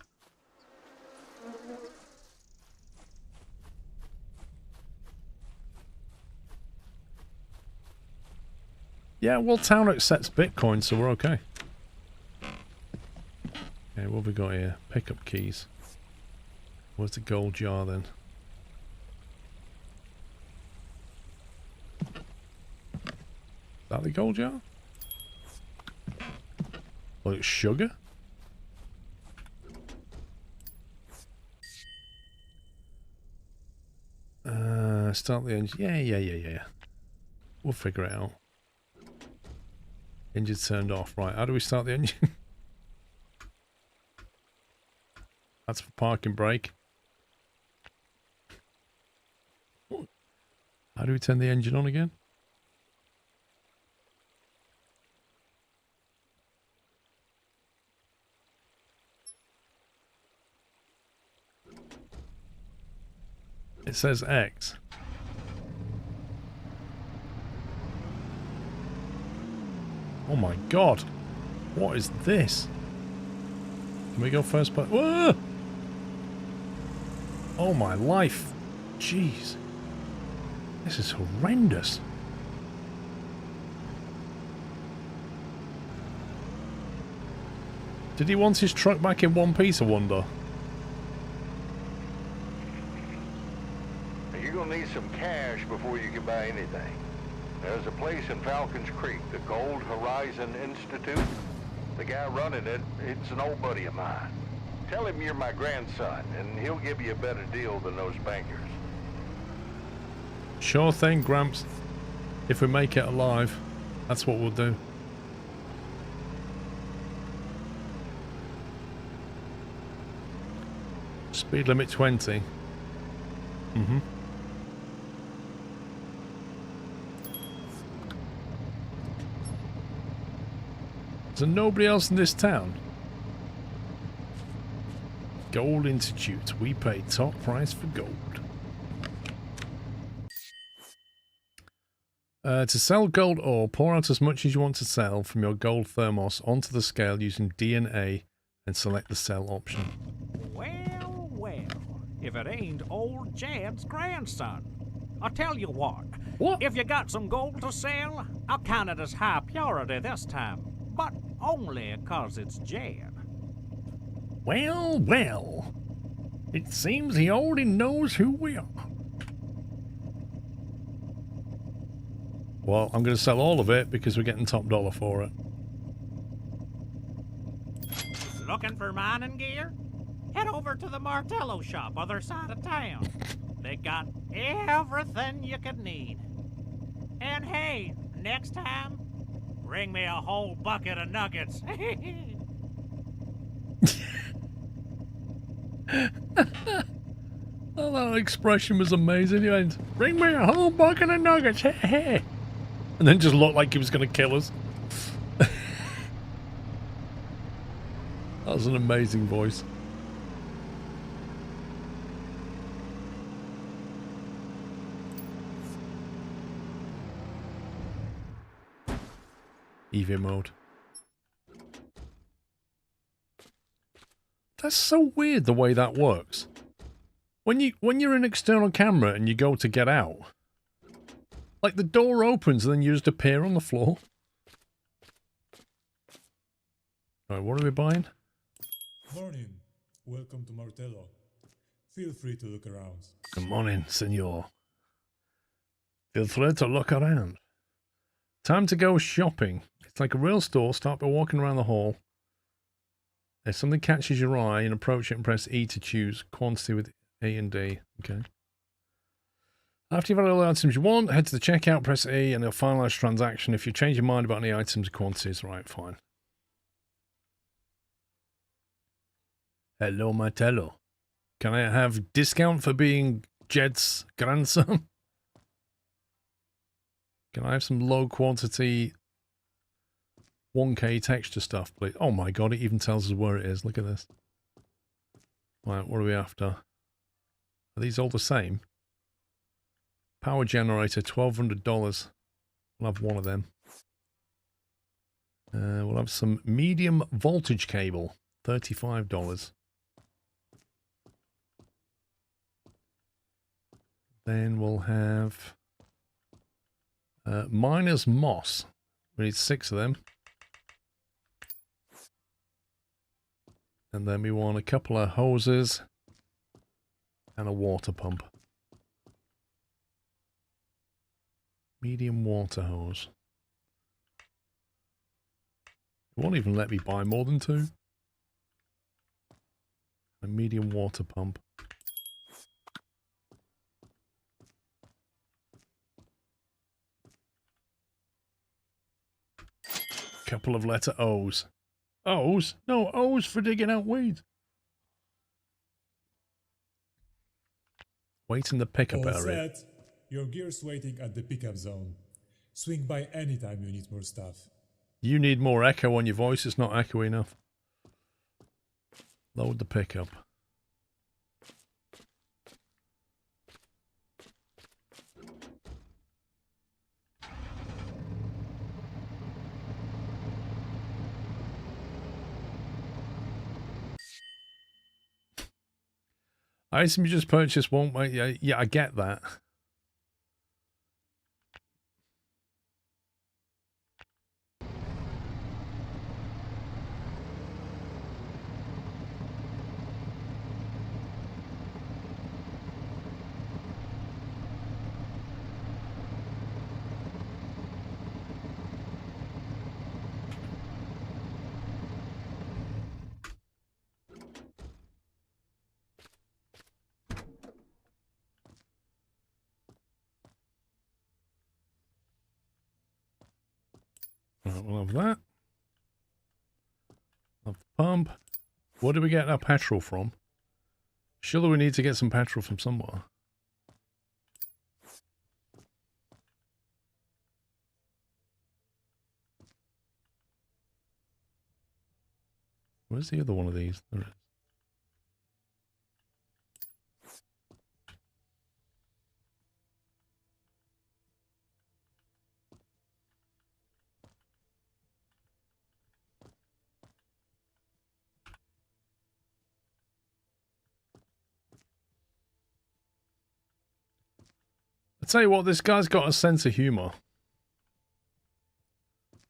Yeah, well, town accepts Bitcoin, so we're okay. Okay, what have we got here? Pickup keys. Where's the gold jar then? Is that the gold jar? Well, it's sugar? Start the engine. Yeah. We'll figure it out. Engine's turned off. Right, how do we start the engine? That's for parking brake. How do we turn the engine on again? It says X. Oh my god. What is this? Can we go first person? Whoa! Oh my life. Jeez. This is horrendous. Did he want his truck back in one piece, I wonder? You're gonna need some cash before you can buy anything. There's a place in Falcons Creek, the Gold Horizon Institute. The guy running it, it's an old buddy of mine. Tell him you're my grandson, and he'll give you a better deal than those bankers. Sure thing, Gramps. If we make it alive, that's what we'll do. Speed limit 20. Mm-hmm. Is there nobody else in this town? Gold Institute. We pay top price for gold. To sell gold ore, pour out as much as you want to sell from your gold thermos onto the scale using D and A and select the sell option. Well, if it ain't old Jed's grandson. I'll tell you what. What? If you got some gold to sell, I'll count it as high purity this time. But only 'cause it's Jed. Well. It seems he already knows who we are. Well, I'm going to sell all of it because we're getting top dollar for it. Looking for mining gear? Head over to the Martello shop, other side of town. They got everything you could need. And hey, next time, bring me a whole bucket of nuggets. Oh, that expression was amazing. He went, bring me a whole bucket of nuggets. And then just looked like he was going to kill us. That was an amazing voice. EV mode. That's so weird the way that works. When you're in external camera and you go to get out, like the door opens and then you just appear on the floor. Alright, what are we buying? Morning. Welcome to Martello. Feel free to look around. Good morning, senor. Feel free to look around. Time to go shopping. It's like a real store. Start by walking around the hall. If something catches your eye, and approach it and press E to choose quantity with A and D. Okay. After you've had all the items you want, head to the checkout, press E, and it'll finalize the transaction. If you change your mind about any items or quantities, right, fine. Hello, Martello. Can I have discount for being Jed's grandson? Can I have some low quantity 1K texture stuff, please? Oh my god, it even tells us where it is. Look at this. Right, what are we after? Are these all the same? Power generator, $1,200. We'll have one of them. We'll have some medium voltage cable, $35. Then we'll have miner's moss. We need 6 of them. And then we want a couple of hoses and a water pump. Medium water hose. It won't even let me buy more than 2. A medium water pump. Couple of letter O's. O's? No, O's for digging out weeds. Wait in the pickup All area. set. Your gear's waiting at the pickup zone. Swing by anytime you need more stuff. You need more echo on your voice. It's not echoey enough. Load the pickup. Item you just purchased won't wait. Yeah, I get that. Right, we'll have that. Have the pump. Where do we get our petrol from? Surely we need to get some petrol from somewhere. Where's the other one of these? There it is. I tell you what, this guy's got a sense of humour.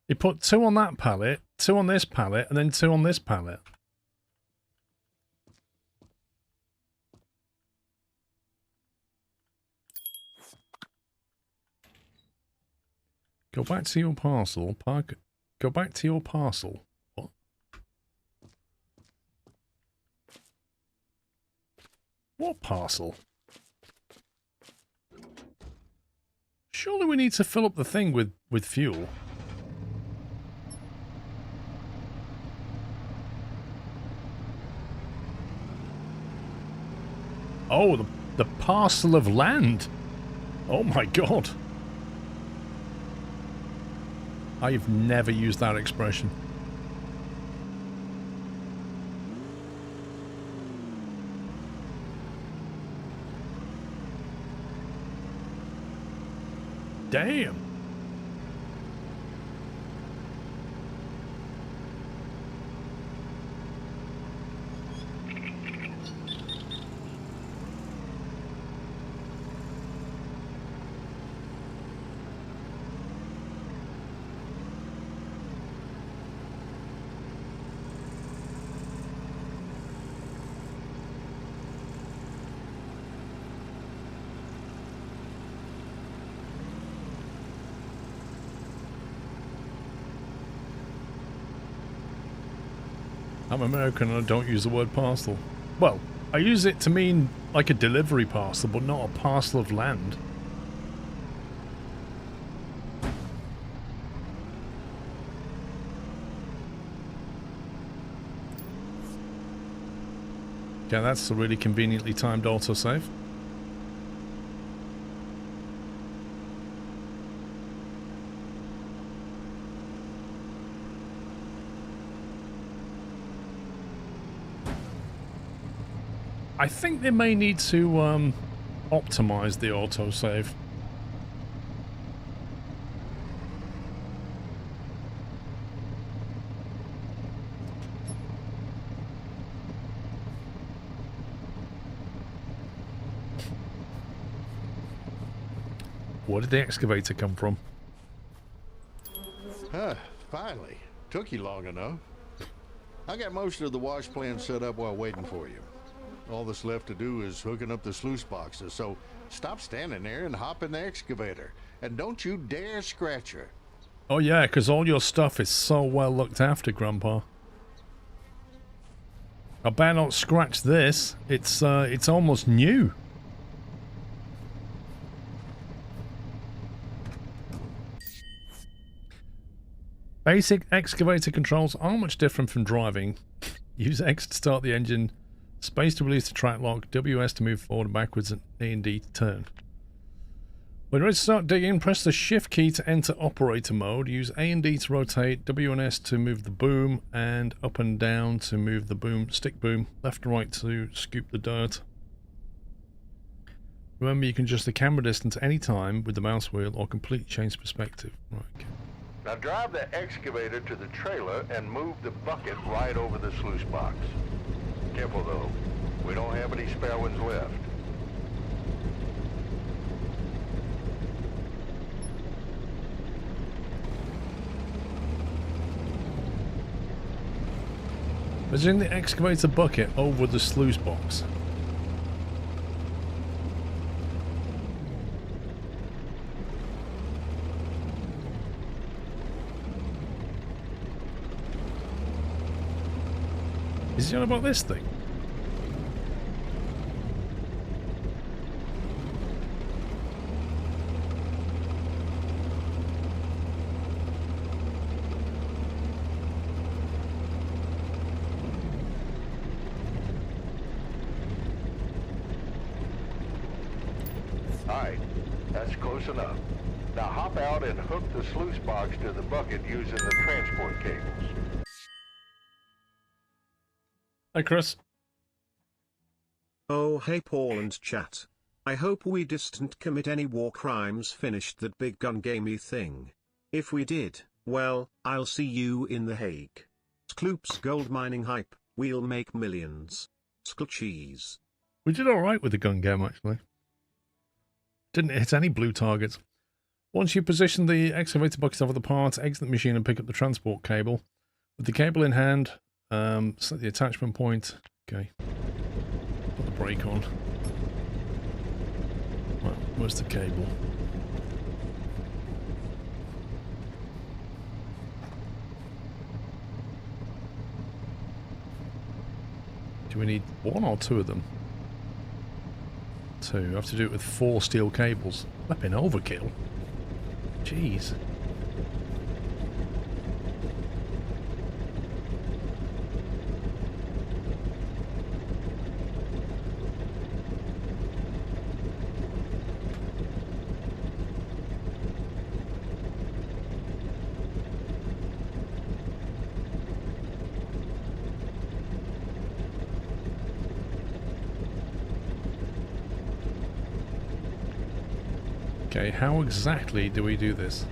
He put 2 on that pallet, 2 on this pallet, and then 2 on this pallet. Go back to your parcel. Go back to your parcel. What? What parcel? Surely we need to fill up the thing with fuel. Oh, the parcel of land. Oh my god. I've never used that expression. Damn. I'm American and I don't use the word parcel. Well, I use it to mean like a delivery parcel, but not a parcel of land. Okay, that's a really conveniently timed autosave. I think they may need to optimize the autosave. Where did the excavator come from? Huh, finally. Took you long enough. I got most of the wash plan set up while waiting for you. All that's left to do is hooking up the sluice boxes, so stop standing there and hop in the excavator. And don't you dare scratch her. Oh yeah, because all your stuff is so well looked after, Grandpa. I better not scratch this. It's almost new. Basic excavator controls aren't much different from driving. Use X to start the engine, space to release the track lock, WS to move forward and backwards, and A and D to turn. When ready to start digging, press the shift key to enter operator mode. Use A and D to rotate, W and S to move the boom, and up and down to move the boom, stick boom, left and right to scoop the dirt. Remember, you can adjust the camera distance any time with the mouse wheel or completely change perspective. Right, okay. Now drive the excavator to the trailer and move the bucket right over the sluice box. Careful though, we don't have any spare ones left. Position the excavator bucket over the sluice box. Is he on about this thing? Alright, that's close enough. Now hop out and hook the sluice box to the bucket using the transport cables. Hi, Chris. Oh, hey, Paul and chat. I hope we didn't commit any war crimes, finished that big gun gamey thing. If we did, well, I'll see you in The Hague. Skloop's gold mining hype, we'll make millions. Skl cheese. We did alright with the gun game, actually. Didn't hit any blue targets. Once you position the excavator bucket over the parts, exit the machine and pick up the transport cable. With the cable in hand, set the attachment point. Okay. Put the brake on. Well, where's the cable? Do we need one or two of them? Two. I have to do it with 4 steel cables. Flipping overkill. Jeez. Okay, how exactly do we do this?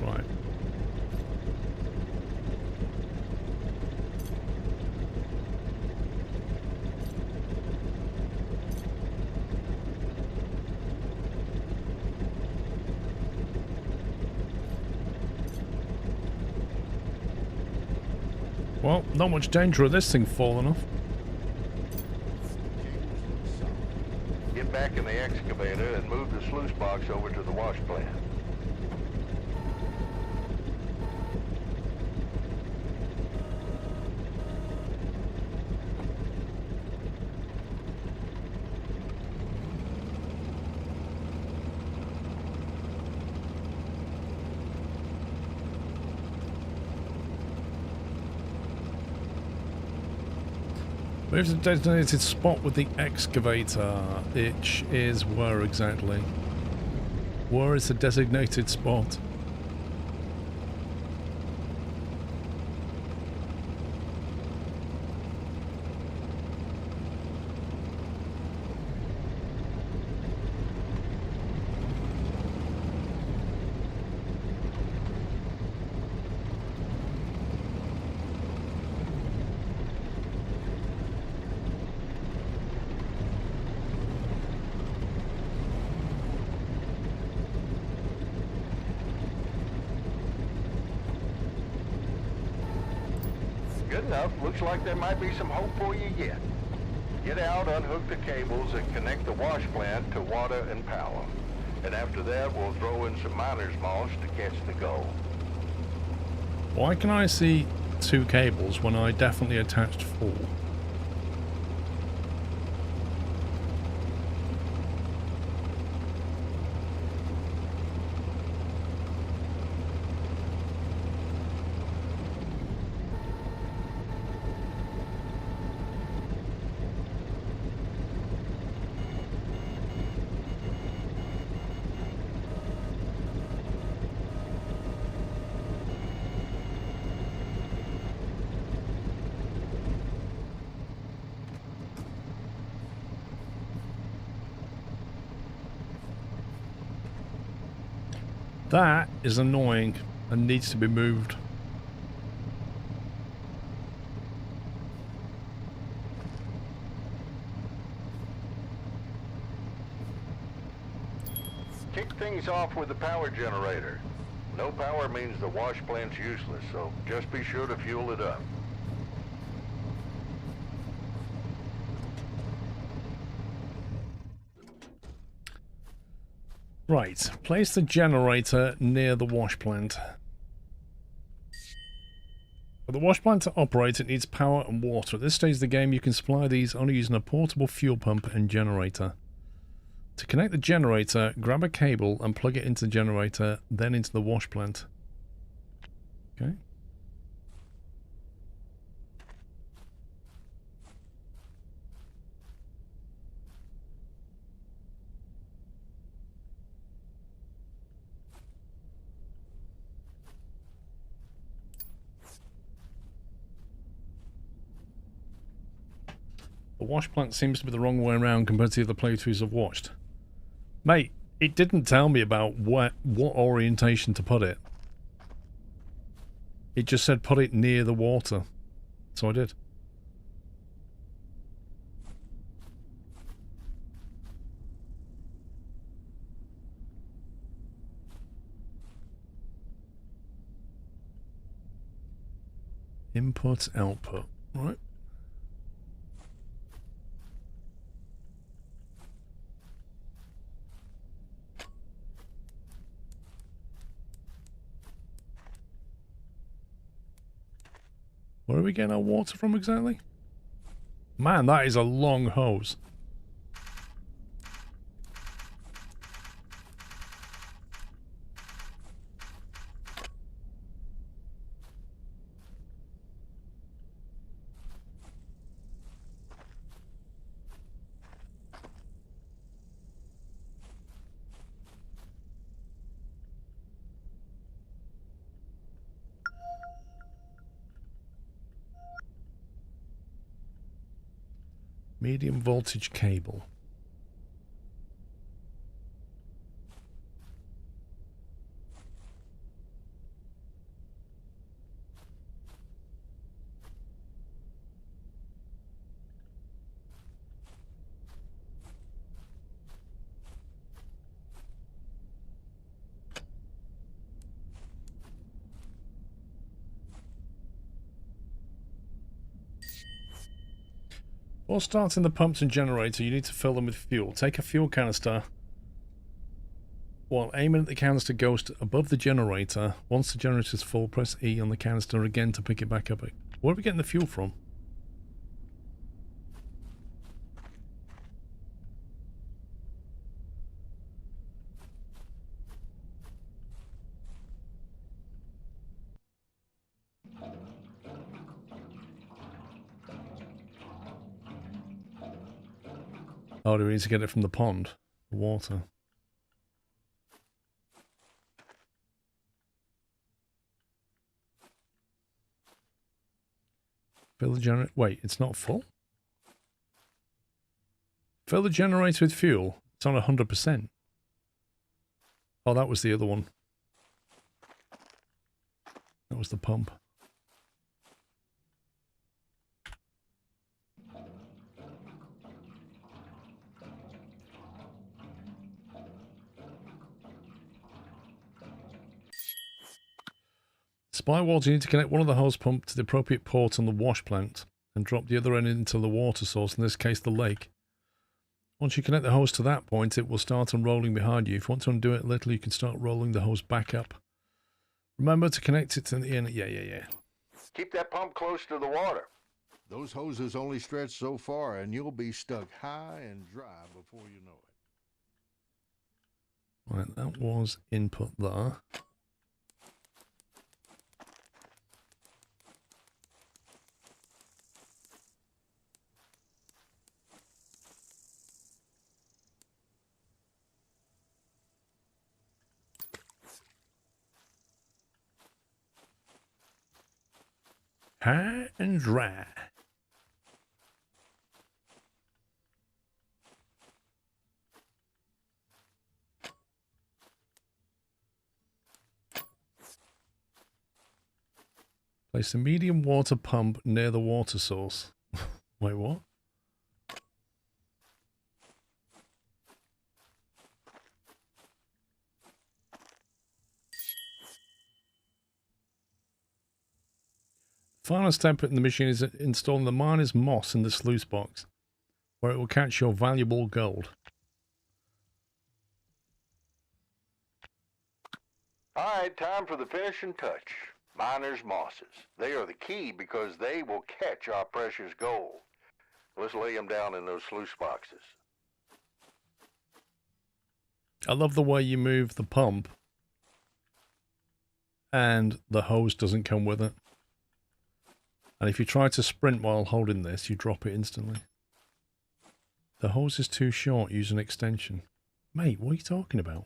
Right. Well, not much danger of this thing falling off. Get back in the excavator and move the sluice box over to the wash plant. Where's the designated spot with the excavator? Which is where exactly? Where is the designated spot? enough. Looks like there might be some hope for you yet. Get out, unhook the cables, and connect the wash plant to water and power. And after that, we'll throw in some miner's moss to catch the gold. Why can I see 2 cables when I definitely attached 4? That is annoying and needs to be moved. Kick things off with the power generator. No power means the wash plant's useless, so just be sure to fuel it up. Right, place the generator near the wash plant. For the wash plant to operate, it needs power and water. At this stage of the game, you can supply these only using a portable fuel pump and generator. To connect the generator, grab a cable and plug it into the generator, then into the wash plant. Okay. The wash plant seems to be the wrong way around compared to the other playthroughs I've watched. Mate, it didn't tell me about what orientation to put it. It just said put it near the water. So I did. Input, output. Right. Where are we getting our water from exactly? Man, that is a long hose. Medium voltage cable. While starting the pumps and generator, you need to fill them with fuel. Take a fuel canister. While aiming at the canister ghost above the generator, once the generator is full, press E on the canister again to pick it back up. Where are we getting the fuel from? Oh, do we need to get it from the pond? The water. Fill the generator. Wait, it's not full? Fill the generator with fuel. It's on 100%. Oh, that was the other one. That was the pump. Supply water, you need to connect one of the hose pump to the appropriate port on the wash plant and drop the other end into the water source, in this case the lake. Once you connect the hose to that point, it will start unrolling behind you. If you want to undo it a little, you can start rolling the hose back up. Remember to connect it to the end. Yeah. Keep that pump close to the water. Those hoses only stretch so far, and you'll be stuck high and dry before you know it. Right, that was input there. High and dry. Place a medium water pump near the water source. Wait, what? Final step in the machine is installing the miner's moss in the sluice box, where it will catch your valuable gold. All right, time for the finishing touch. Miner's mosses. They are the key because they will catch our precious gold. Let's lay them down in those sluice boxes. I love the way you move the pump and the hose doesn't come with it. And if you try to sprint while holding this, you drop it instantly. The hose is too short, use an extension. Mate, what are you talking about?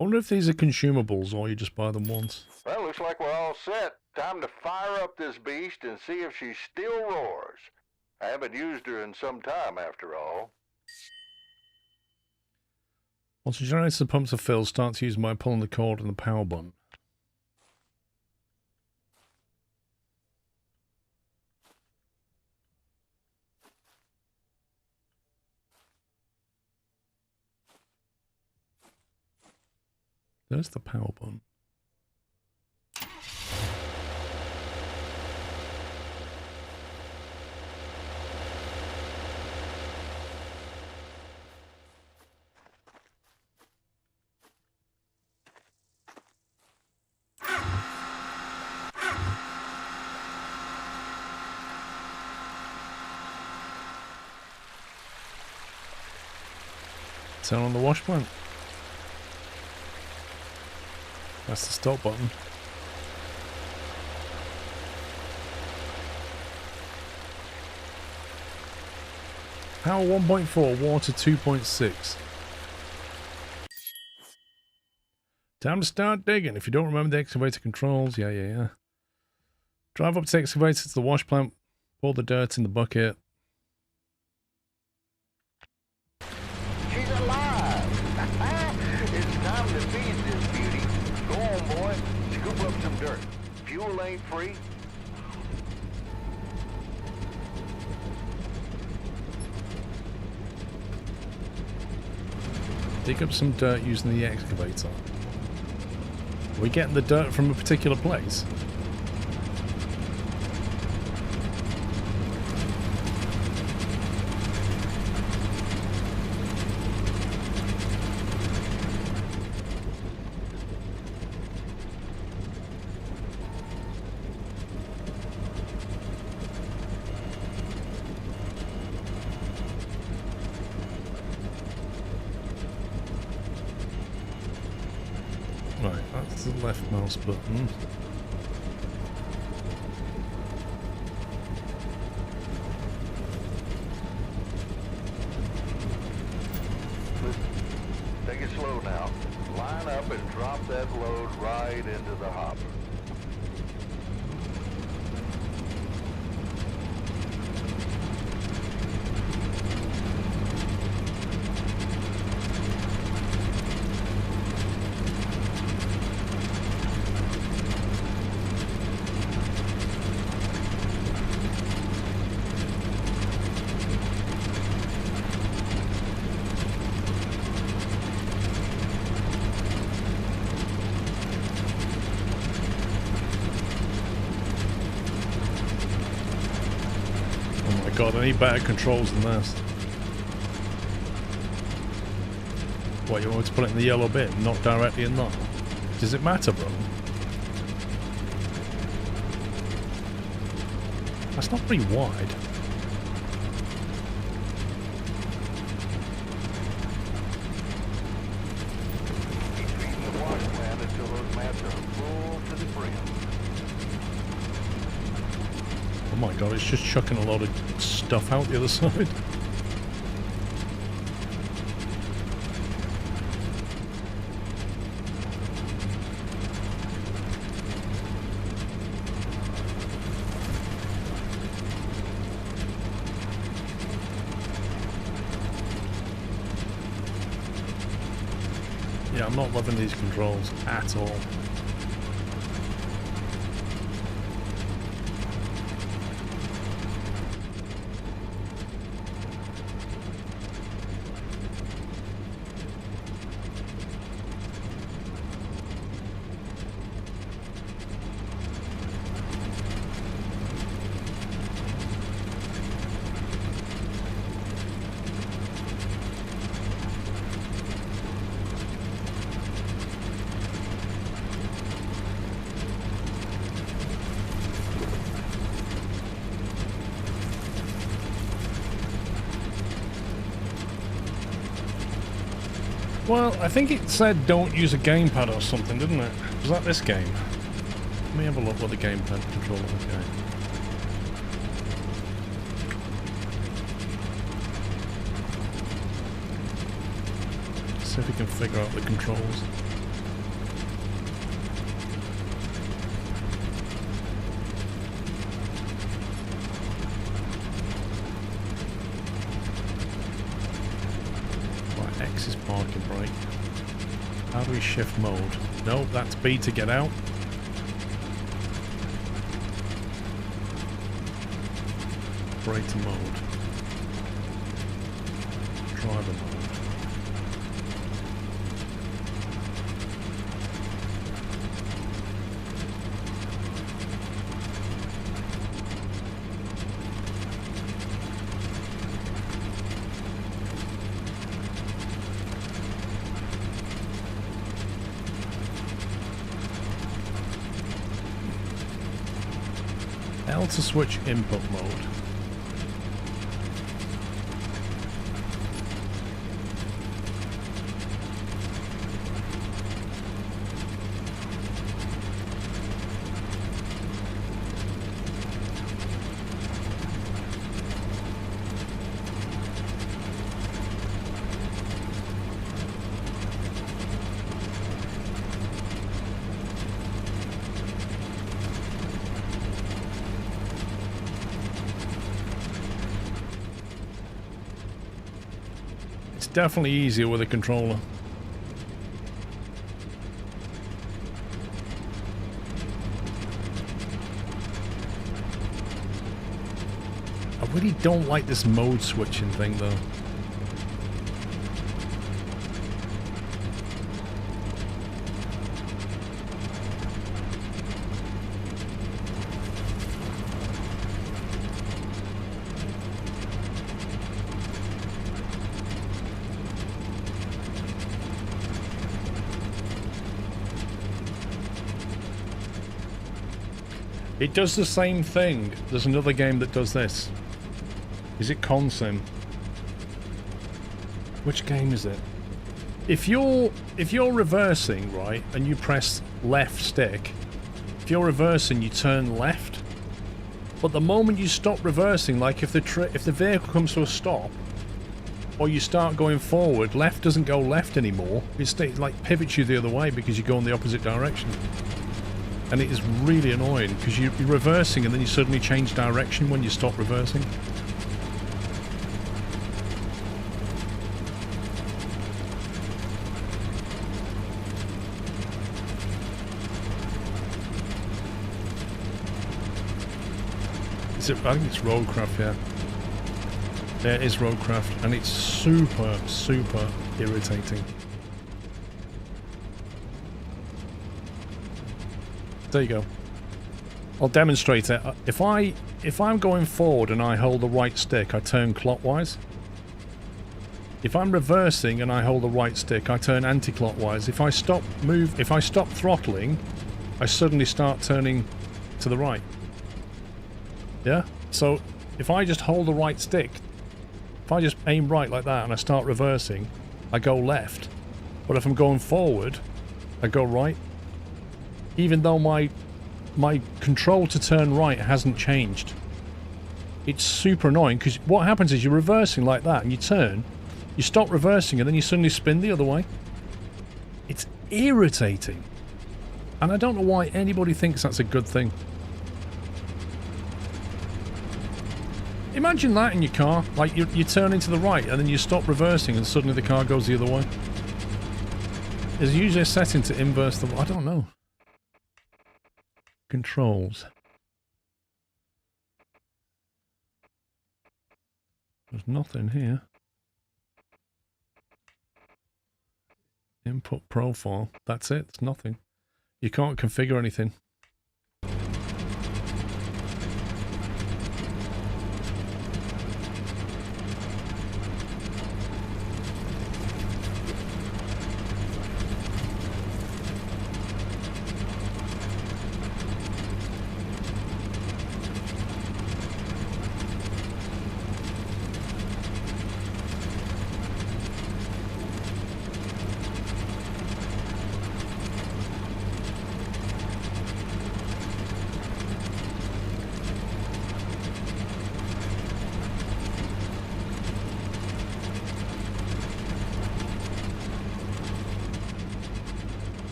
I wonder if these are consumables or you just buy them once. Well, looks like we're all set. Time to fire up this beast and see if she still roars. I haven't used her in some time, after all. Once the generator pumps are filled, start to use by pulling the cord and the power button. There's the power button. Turn on the wash plant. That's the stop button. Power 1.4, water 2.6. Time to start digging. If you don't remember the excavator controls, yeah. Drive up to the excavator to the wash plant, pour the dirt in the bucket. She's alive! It's time to feed this beauty. Go on, boy. Scoop up some dirt. Fuel ain't free. Dig up some dirt using the excavator. Are we getting the dirt from a particular place? Right, that's the left mouse button. Take it slow now. Line up and drop that load right into the hopper. God, I need better controls than this. What, you want me to put it in the yellow bit and not directly in that? Does it matter, bro? That's not pretty wide. The wash plant until those mats are full to the brim. Oh my god, it's just chucking a lot of stuff out the other side. Yeah, I'm not loving these controls at all. Well, I think it said don't use a gamepad or something, didn't it? Was that this game? Let me have a look what the gamepad controller is. Okay. See if we can figure out the controls. X is parking brake. How do we shift mode? No, that's B to get out. Operator mode. Driver mode. L to switch input mode. Definitely easier with a controller. I really don't like this mode switching thing though. It does the same thing. There's another game that does this. Is it Consim? Which game is it? If you're reversing, right, and you press left stick, if you're reversing, you turn left. But the moment you stop reversing, like if the vehicle comes to a stop, or you start going forward, left doesn't go left anymore. It like pivots you the other way because you go in the opposite direction. And it is really annoying because you're reversing and then you suddenly change direction when you stop reversing. I think it's roadcraft, yeah. Yeah, it is roadcraft, and it's super, super irritating. There you go. I'll demonstrate it. If I'm going forward and I hold the right stick, I turn clockwise. If I'm reversing and I hold the right stick, I turn anti-clockwise. If I stop throttling, I suddenly start turning to the right. Yeah? So, if I just hold the right stick, if I just aim right like that and I start reversing, I go left. But if I'm going forward, I go right. Even though my control to turn right hasn't changed. It's super annoying because what happens is you're reversing like that and you turn, you stop reversing and then you suddenly spin the other way. It's irritating. And I don't know why anybody thinks that's a good thing. Imagine that in your car, like you turn into the right and then you stop reversing and suddenly the car goes the other way. There's usually a setting to inverse the... I don't know. Controls. There's nothing here. Input profile. That's it. It's nothing. You can't configure anything.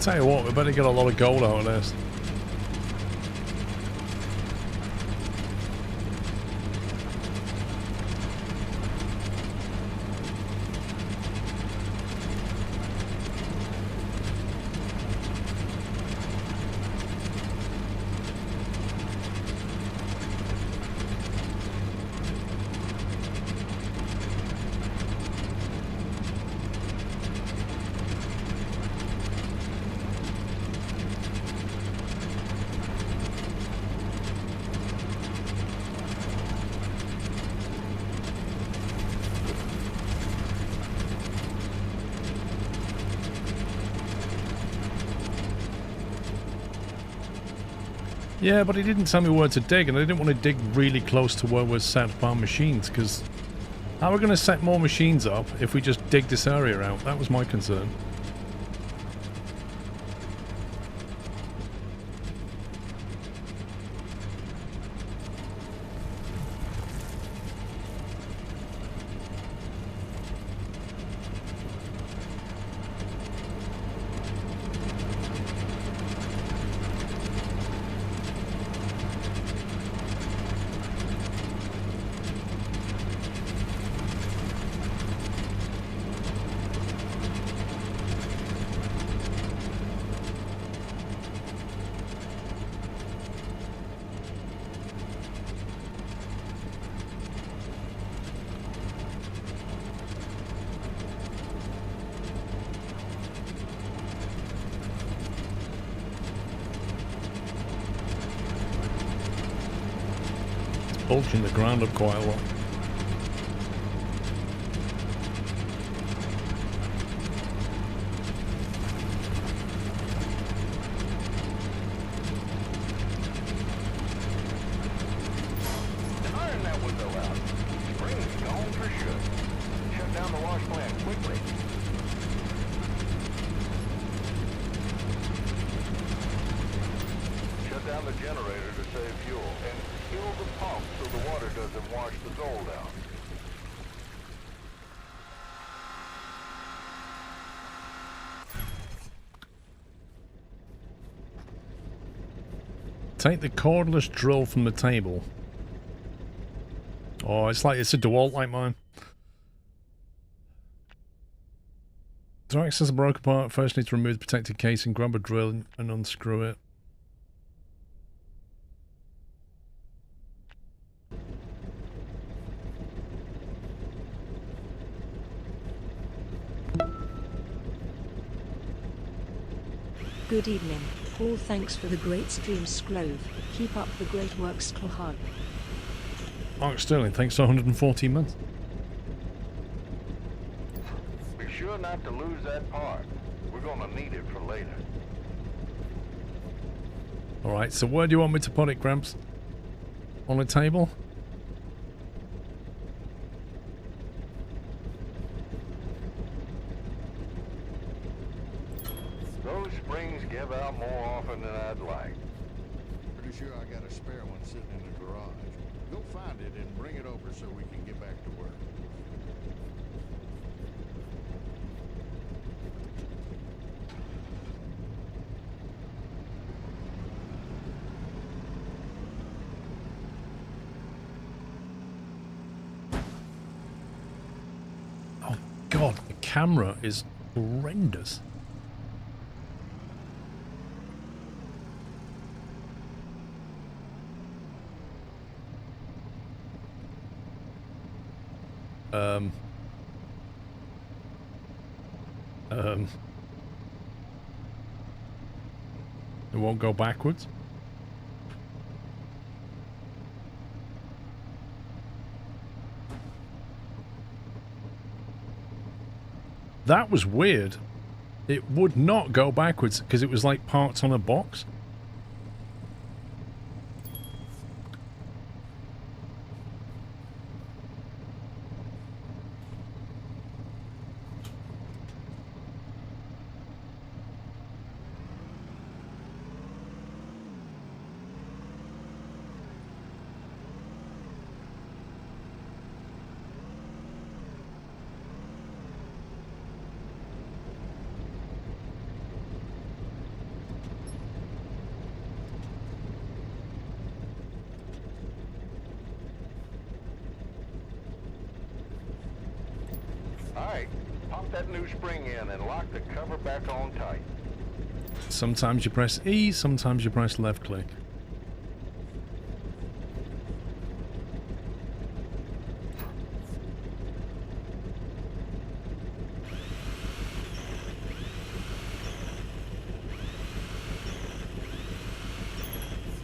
Tell you what, we better get a lot of gold out of this. Yeah, but he didn't tell me where to dig, and I didn't want to dig really close to where we're set up our machines, because how are we going to set more machines up if we just dig this area out? That was my concern. bulging the ground up quite a lot. Iron that window out. Spring's gone for sure. Shut down the wash plant quickly. Shut down the generator to save fuel, and kill the pump so the water doesn't wash the gold out. Take the cordless drill from the table. Oh, it's a DeWalt like mine. To access a broken part, first need to remove the protected casing, grab a drill and unscrew it. Good evening. All thanks for the great stream, Sclove. Keep up the great work, Sklohad. Mark Sterling, thanks for 114 months. Be sure not to lose that part. We're gonna need it for later. Alright, so where do you want me to put it, Gramps? On a table? Those springs give out more often than I'd like. Pretty sure I got a spare one sitting in the garage. Go find it and bring it over so we can get back to work. Oh god, the camera is horrendous. It won't go backwards. That was weird. It would not go backwards because it was like parts on a box. Alright, pop that new spring in and lock the cover back on tight. Sometimes you press E, sometimes you press left click.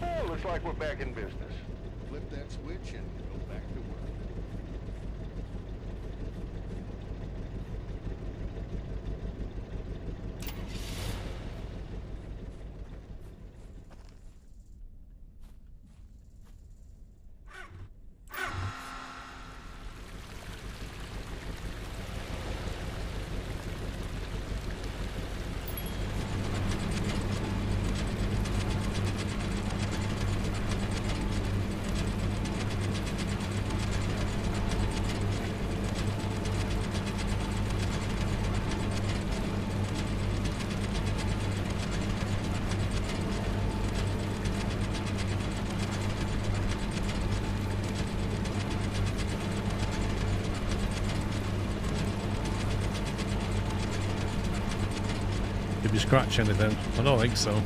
Well, looks like we're back in business. Flip that switch and go back to work. Did you scratch anything? I don't think so.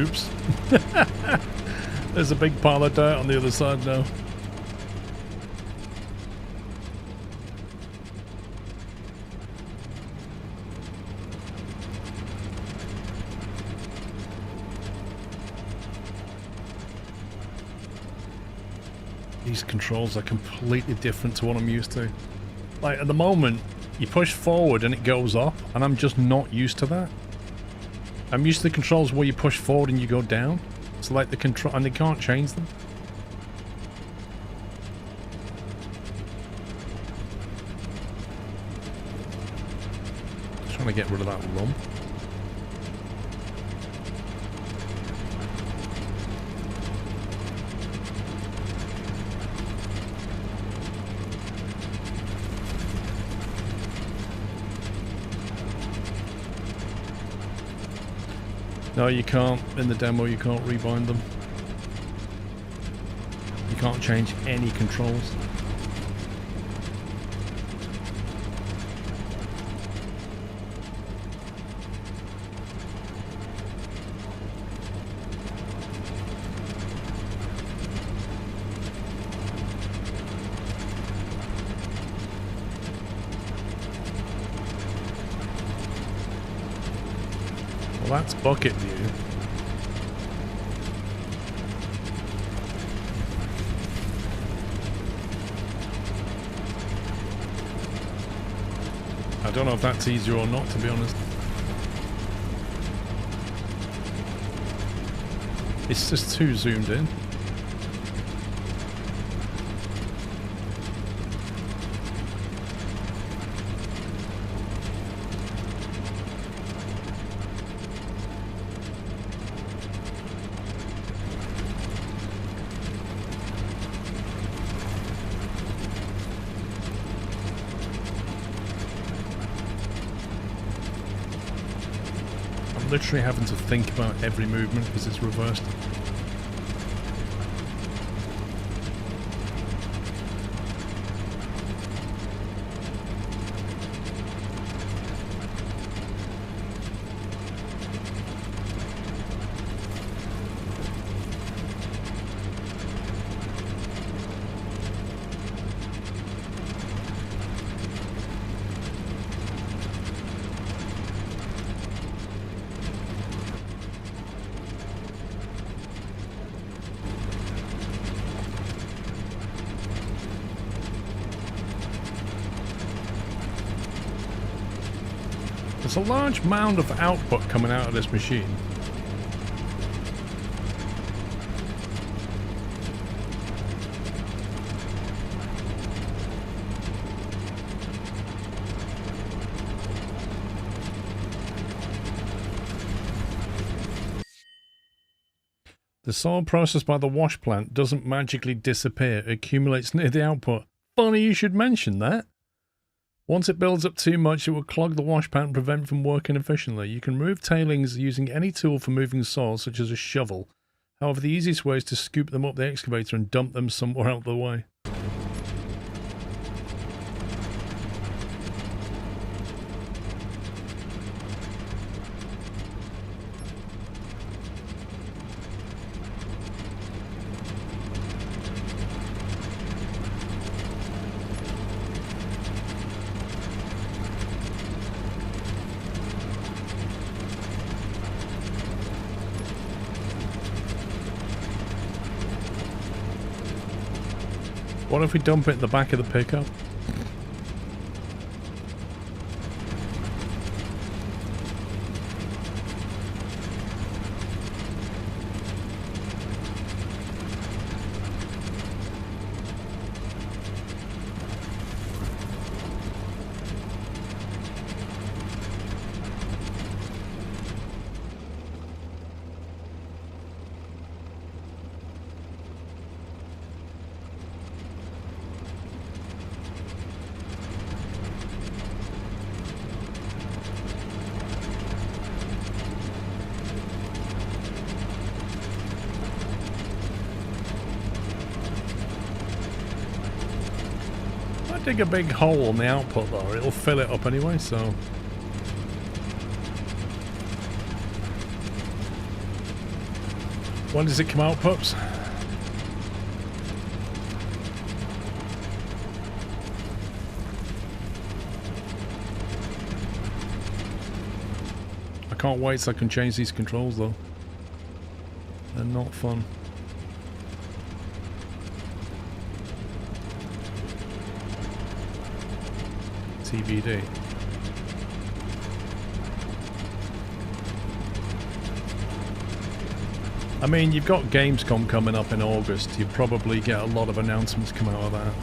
Oops. There's a big pile of dirt on the other side now. These controls are completely different to what I'm used to. Like, at the moment, you push forward and it goes up, and I'm just not used to that. I'm used to the controls where you push forward and you go down. So like the control, and they can't change them. Just trying to get rid of that lump. No, you can't. In the demo, you can't rebind them. You can't change any controls. That's bucket view. I don't know if that's easier or not, to be honest. It's just too zoomed in. Literally having to think about every movement because it's reversed. There's a large mound of output coming out of this machine. The soil processed by the wash plant doesn't magically disappear, it accumulates near the output. Funny you should mention that. Once it builds up too much, it will clog the wash plant and prevent it from working efficiently. You can remove tailings using any tool for moving soil, such as a shovel. However, the easiest way is to scoop them up the excavator and dump them somewhere out of the way. What if we dump it in the back of the pickup? Dig a big hole on the output though, it'll fill it up anyway, so... When does it come out, pups? I can't wait so I can change these controls though. They're not fun. TBD. I mean, you've got Gamescom coming up in August. You'll probably get a lot of announcements come out of that.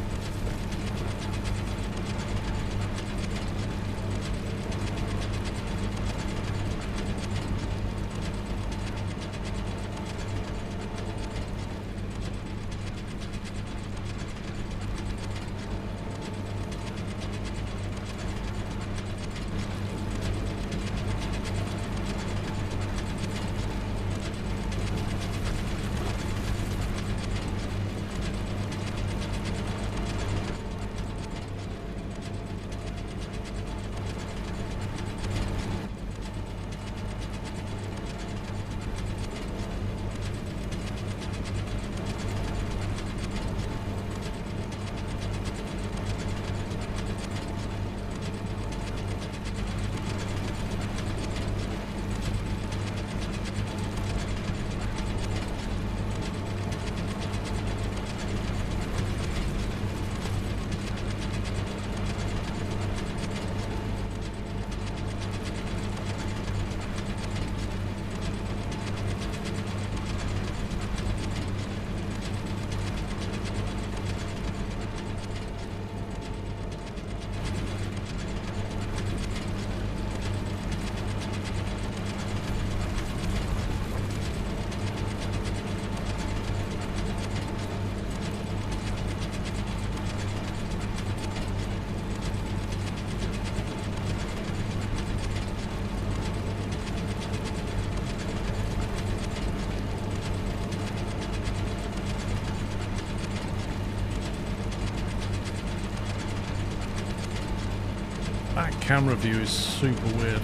That camera view is super weird.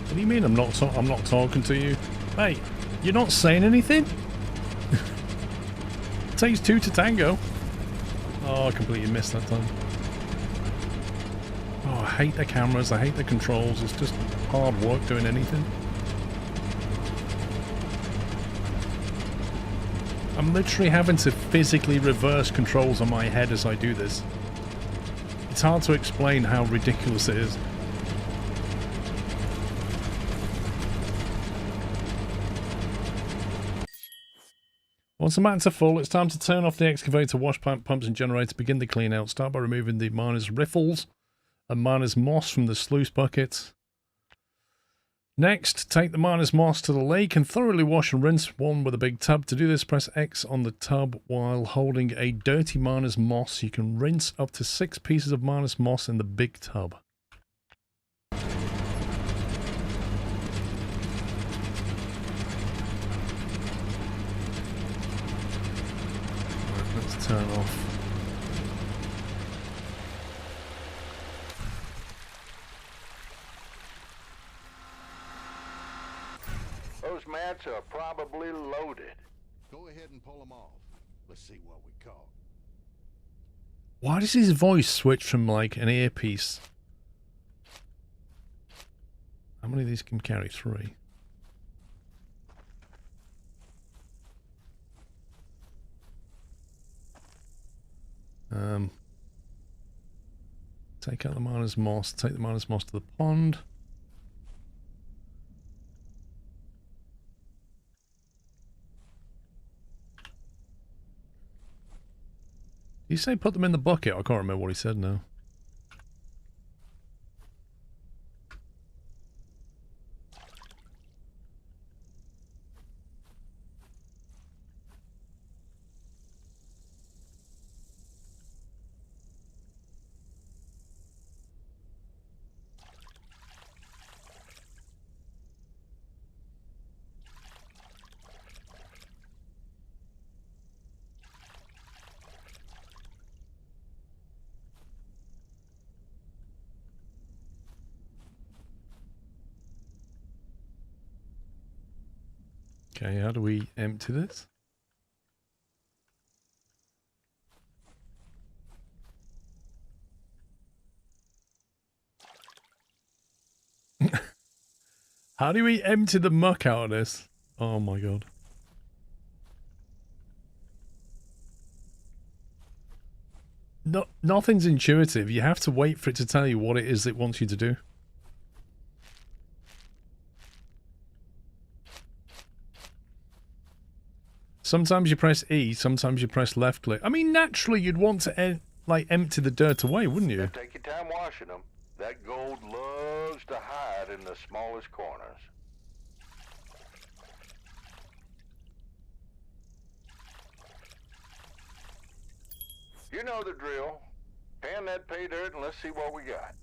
What do you mean I'm not talking to you? Hey, you're not saying anything? It takes two to tango. Oh, I completely missed that time. Oh, I hate the cameras, I hate the controls, it's just hard work doing anything. I'm literally having to physically reverse controls on my head as I do this. It's hard to explain how ridiculous it is. Once the mats are full, it's time to turn off the excavator, wash plant, pumps and generator, begin the clean out. Start by removing the miner's riffles and miner's moss from the sluice bucket. Next, take the miner's moss to the lake and thoroughly wash and rinse one with a big tub. To do this, press X on the tub while holding a dirty miner's moss. You can rinse up to 6 pieces of miner's moss in the big tub. Let's turn off. Those mats are probably loaded. Go ahead and pull them off. Let's see what we caught. Why does his voice switch from like an earpiece? How many of these can carry? 3. Take out the miner's moss, take the miner's moss to the pond. Did he say put them in the bucket? I can't remember what he said now. Okay, how do we empty this? How do we empty the muck out of this? Oh my god. No, nothing's intuitive. You have to wait for it to tell you what it is it wants you to do. Sometimes you press E, sometimes you press left click. I mean, naturally you'd want to like empty the dirt away, wouldn't you? Take your time washing them. That gold loves to hide in the smallest corners. You know the drill. Pan that pay dirt and let's see what we got.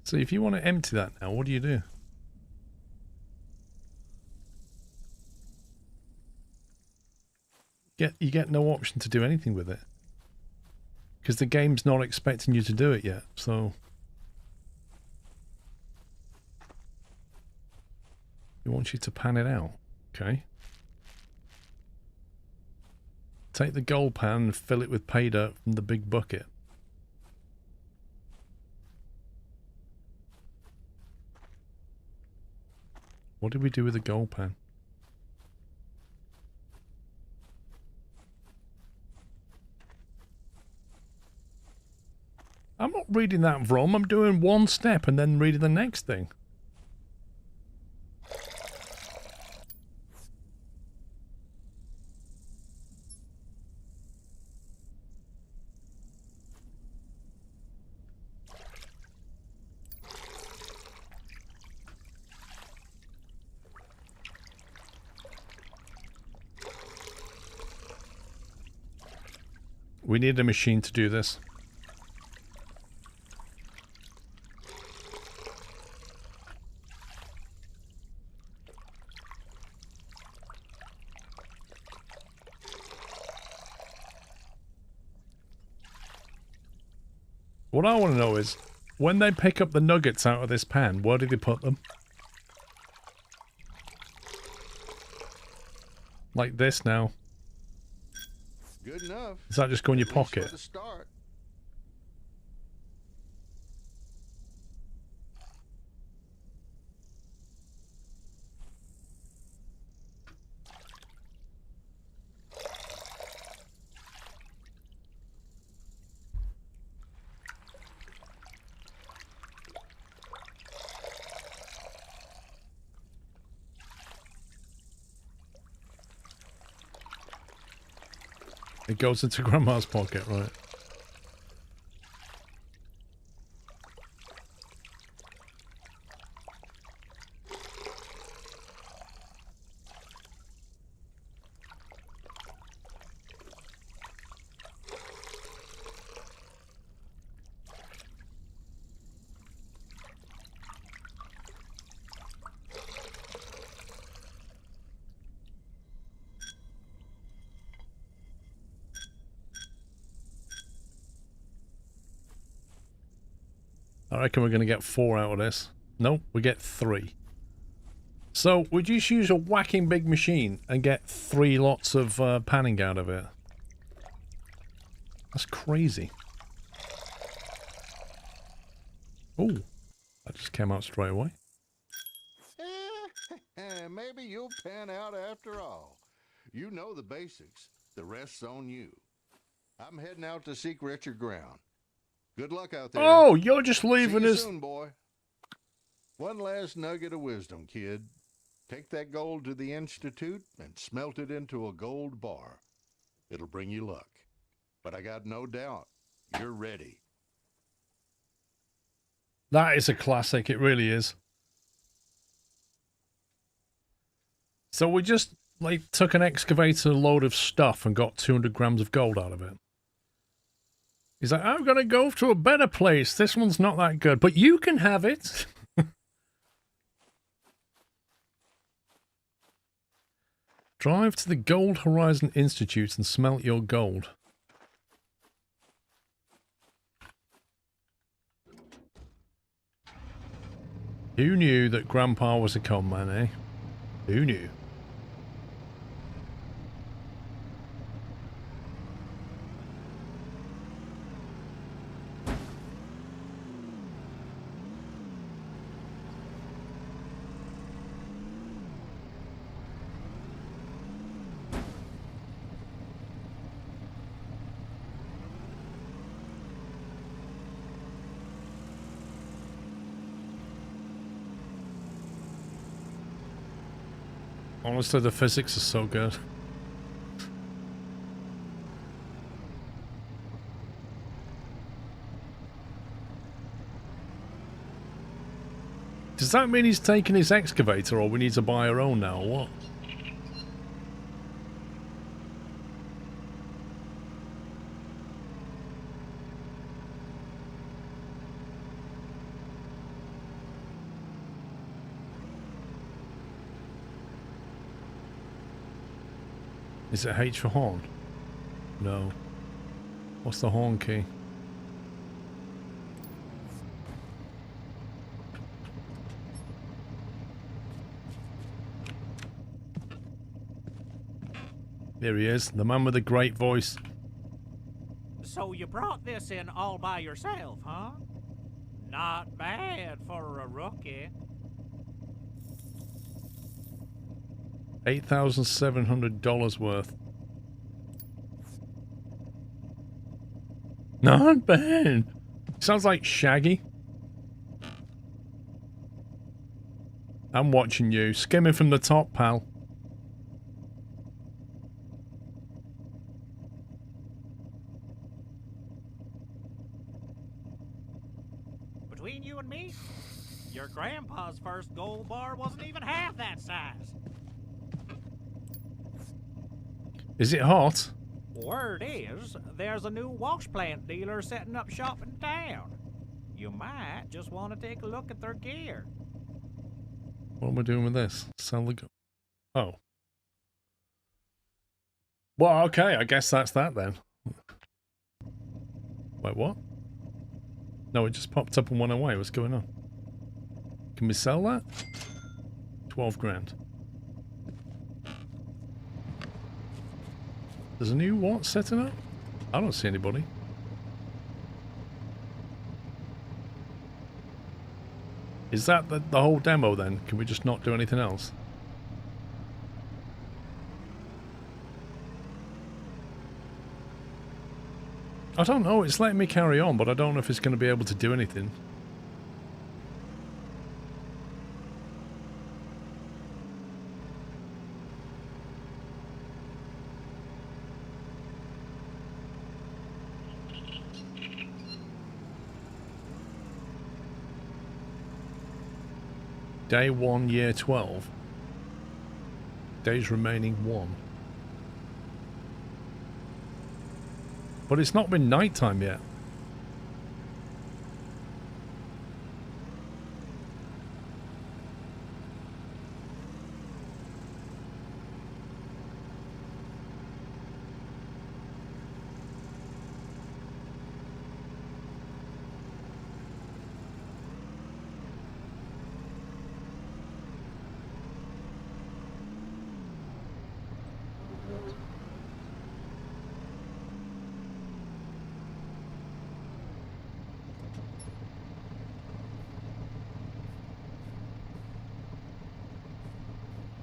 So if you want to empty that now, what do you do? You get no option to do anything with it. Because the game's not expecting you to do it yet, so... It wants you to pan it out. Okay. Take the gold pan and fill it with pay dirt from the big bucket. What did we do with the gold pan? I'm not reading that, Vrom. I'm doing one step and then reading the next thing. We need a machine to do this. What I want to know is, when they pick up the nuggets out of this pan, where do they put them? Like this now. Good enough. Does that just go in your pocket? For the start. It goes into Grandma's pocket, right? I reckon we're going to get 4 out of this. Nope, we get 3. So, we just use a whacking big machine and get 3 lots of panning out of it. That's crazy. Oh, that just came out straight away. Maybe you'll pan out after all. You know the basics. The rest's on you. I'm heading out to seek richer ground. Good luck out there. Oh, you're just leaving See you us. soon, boy. One last nugget of wisdom, kid. Take that gold to the Institute and smelt it into a gold bar. It'll bring you luck. But I got no doubt you're ready. That is a classic, it really is. So we just, like, took an excavator load of stuff and got 200 grams of gold out of it. He's like, I'm going to go to a better place. This one's not that good, but you can have it. Drive to the Gold Horizon Institute and smelt your gold. Who knew that Grandpa was a con man, eh? Who knew? Honestly, the physics are so good. Does that mean he's taking his excavator, or we need to buy our own now, or what? Is it H for horn? No. What's the horn key? There he is, the man with the great voice. So you brought this in all by yourself, huh? Not bad for a rookie. $8,700 worth. Not bad. Sounds like Shaggy. I'm watching you. Skimming from the top, pal. Between you and me, your grandpa's first gold bar wasn't even half that size. Is it hot? Word is, there's a new wash plant dealer setting up shop in town. You might just want to take a look at their gear. What am I doing with this? Sell the... Oh. Well, okay, I guess that's that then. Wait, what? No, it just popped up and went away. What's going on? Can we sell that? 12 grand. There's a new what setting up? I don't see anybody. Is that the whole demo then? Can we just not do anything else? I don't know, it's letting me carry on, but I don't know if it's going to be able to do anything. Day 1, year 12. Days remaining 1. But it's not been nighttime yet.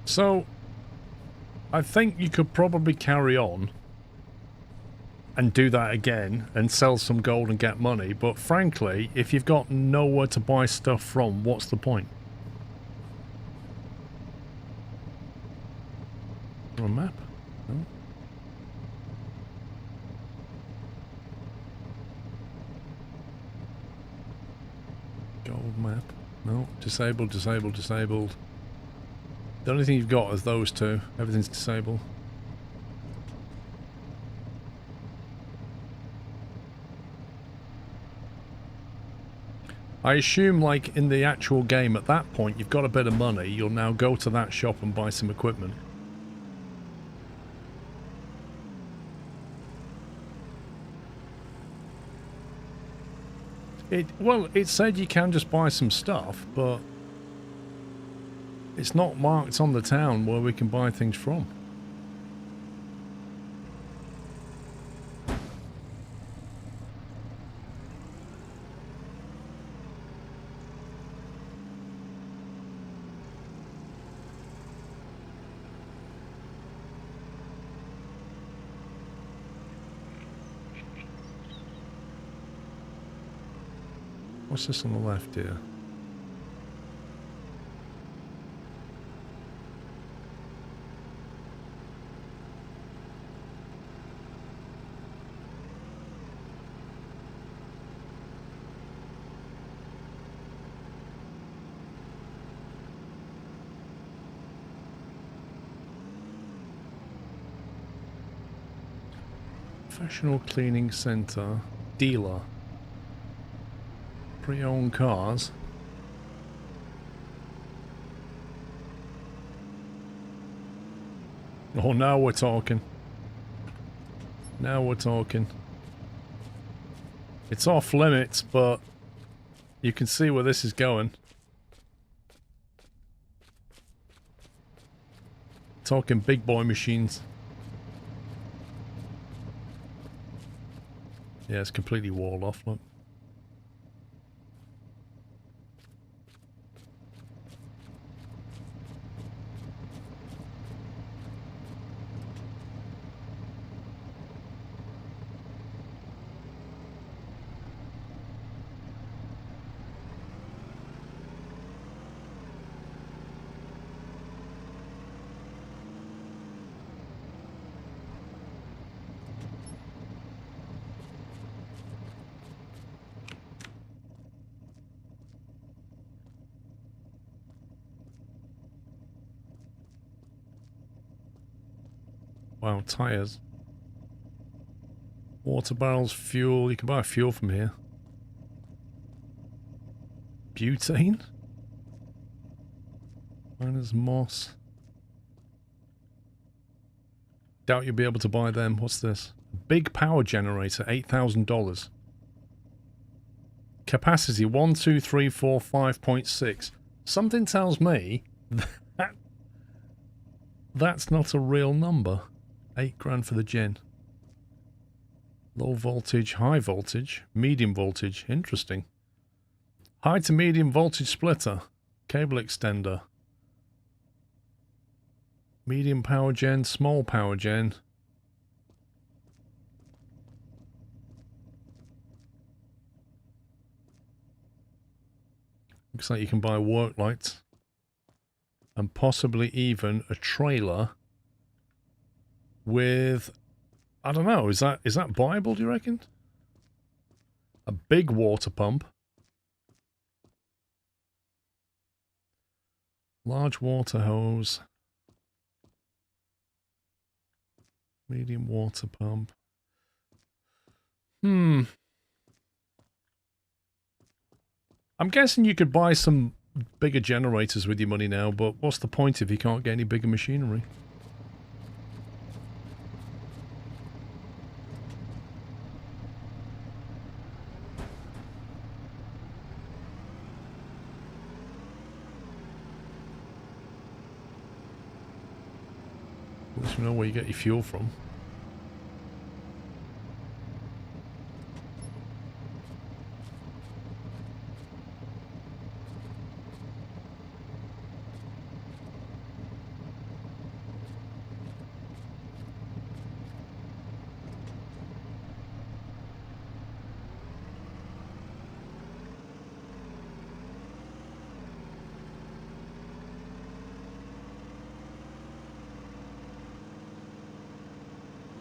So, I think you could probably carry on and do that again and sell some gold and get money, but frankly, if you've got nowhere to buy stuff from, what's the point? A map? No? Gold map? No. Disabled, disabled, disabled. The only thing you've got is those two. Everything's disabled. I assume, like, in the actual game at that point, you've got a bit of money, you'll now go to that shop and buy some equipment. Well, it said you can just buy some stuff, but... It's not marked on the town where we can buy things from. What's this on the left here? Professional cleaning center, dealer, pre-owned cars. Oh, now we're talking. Now we're talking. It's off limits, but you can see where this is going. Talking big boy machines. Yeah, it's completely walled off, look. Wow, tires. Water barrels, fuel. You can buy fuel from here. Butane? Miners moss. Doubt you'll be able to buy them. What's this? Big power generator, $8,000. Capacity 1, 2, 3, 4, 5.6. Something tells me that that's not a real number. 8 grand for the gen. Low voltage, high voltage, medium voltage. Interesting. High to medium voltage splitter. Cable extender. Medium power gen, small power gen. Looks like you can buy work lights. And possibly even a trailer with, I don't know, is that buyable, do you reckon? A big water pump. Large water hose. Medium water pump. I'm guessing you could buy some bigger generators with your money now, but what's the point if you can't get any bigger machinery? At least you know where you get your fuel from.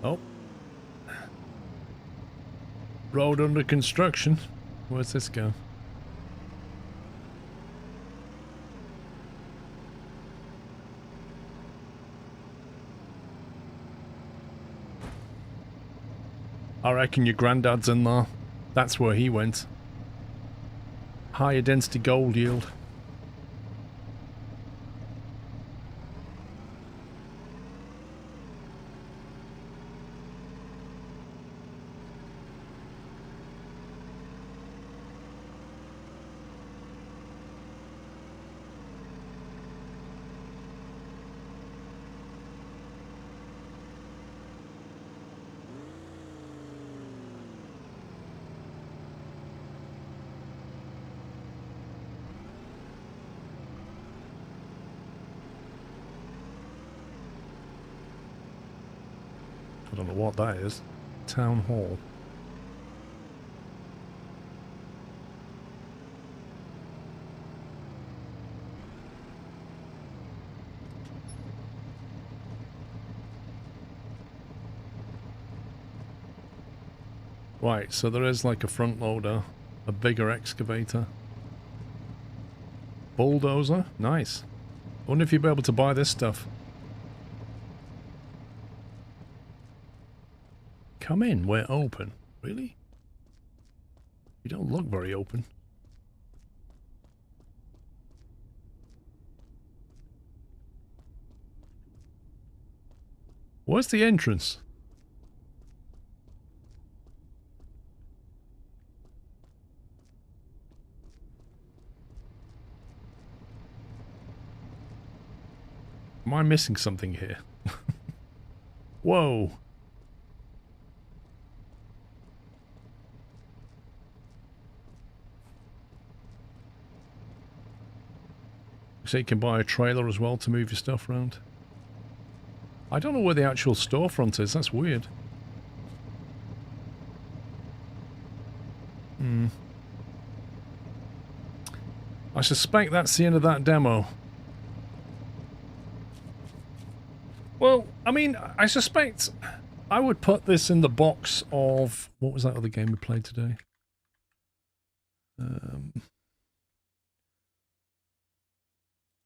Oh. Road under construction. Where's this go? I reckon your granddad's in there. That's where he went. Higher density gold yield. know what that is. Town Hall. Right, so there is like a front loader, a bigger excavator. Bulldozer, nice. I wonder if you'd be able to buy this stuff. Come in, we're open. Really? You don't look very open. Where's the entrance? Am I missing something here? Whoa. So you can buy a trailer as well to move your stuff around. I don't know where the actual storefront is. That's weird. I suspect that's the end of that demo. Well, I mean, I suspect I would put this in the box of... What was that other game we played today?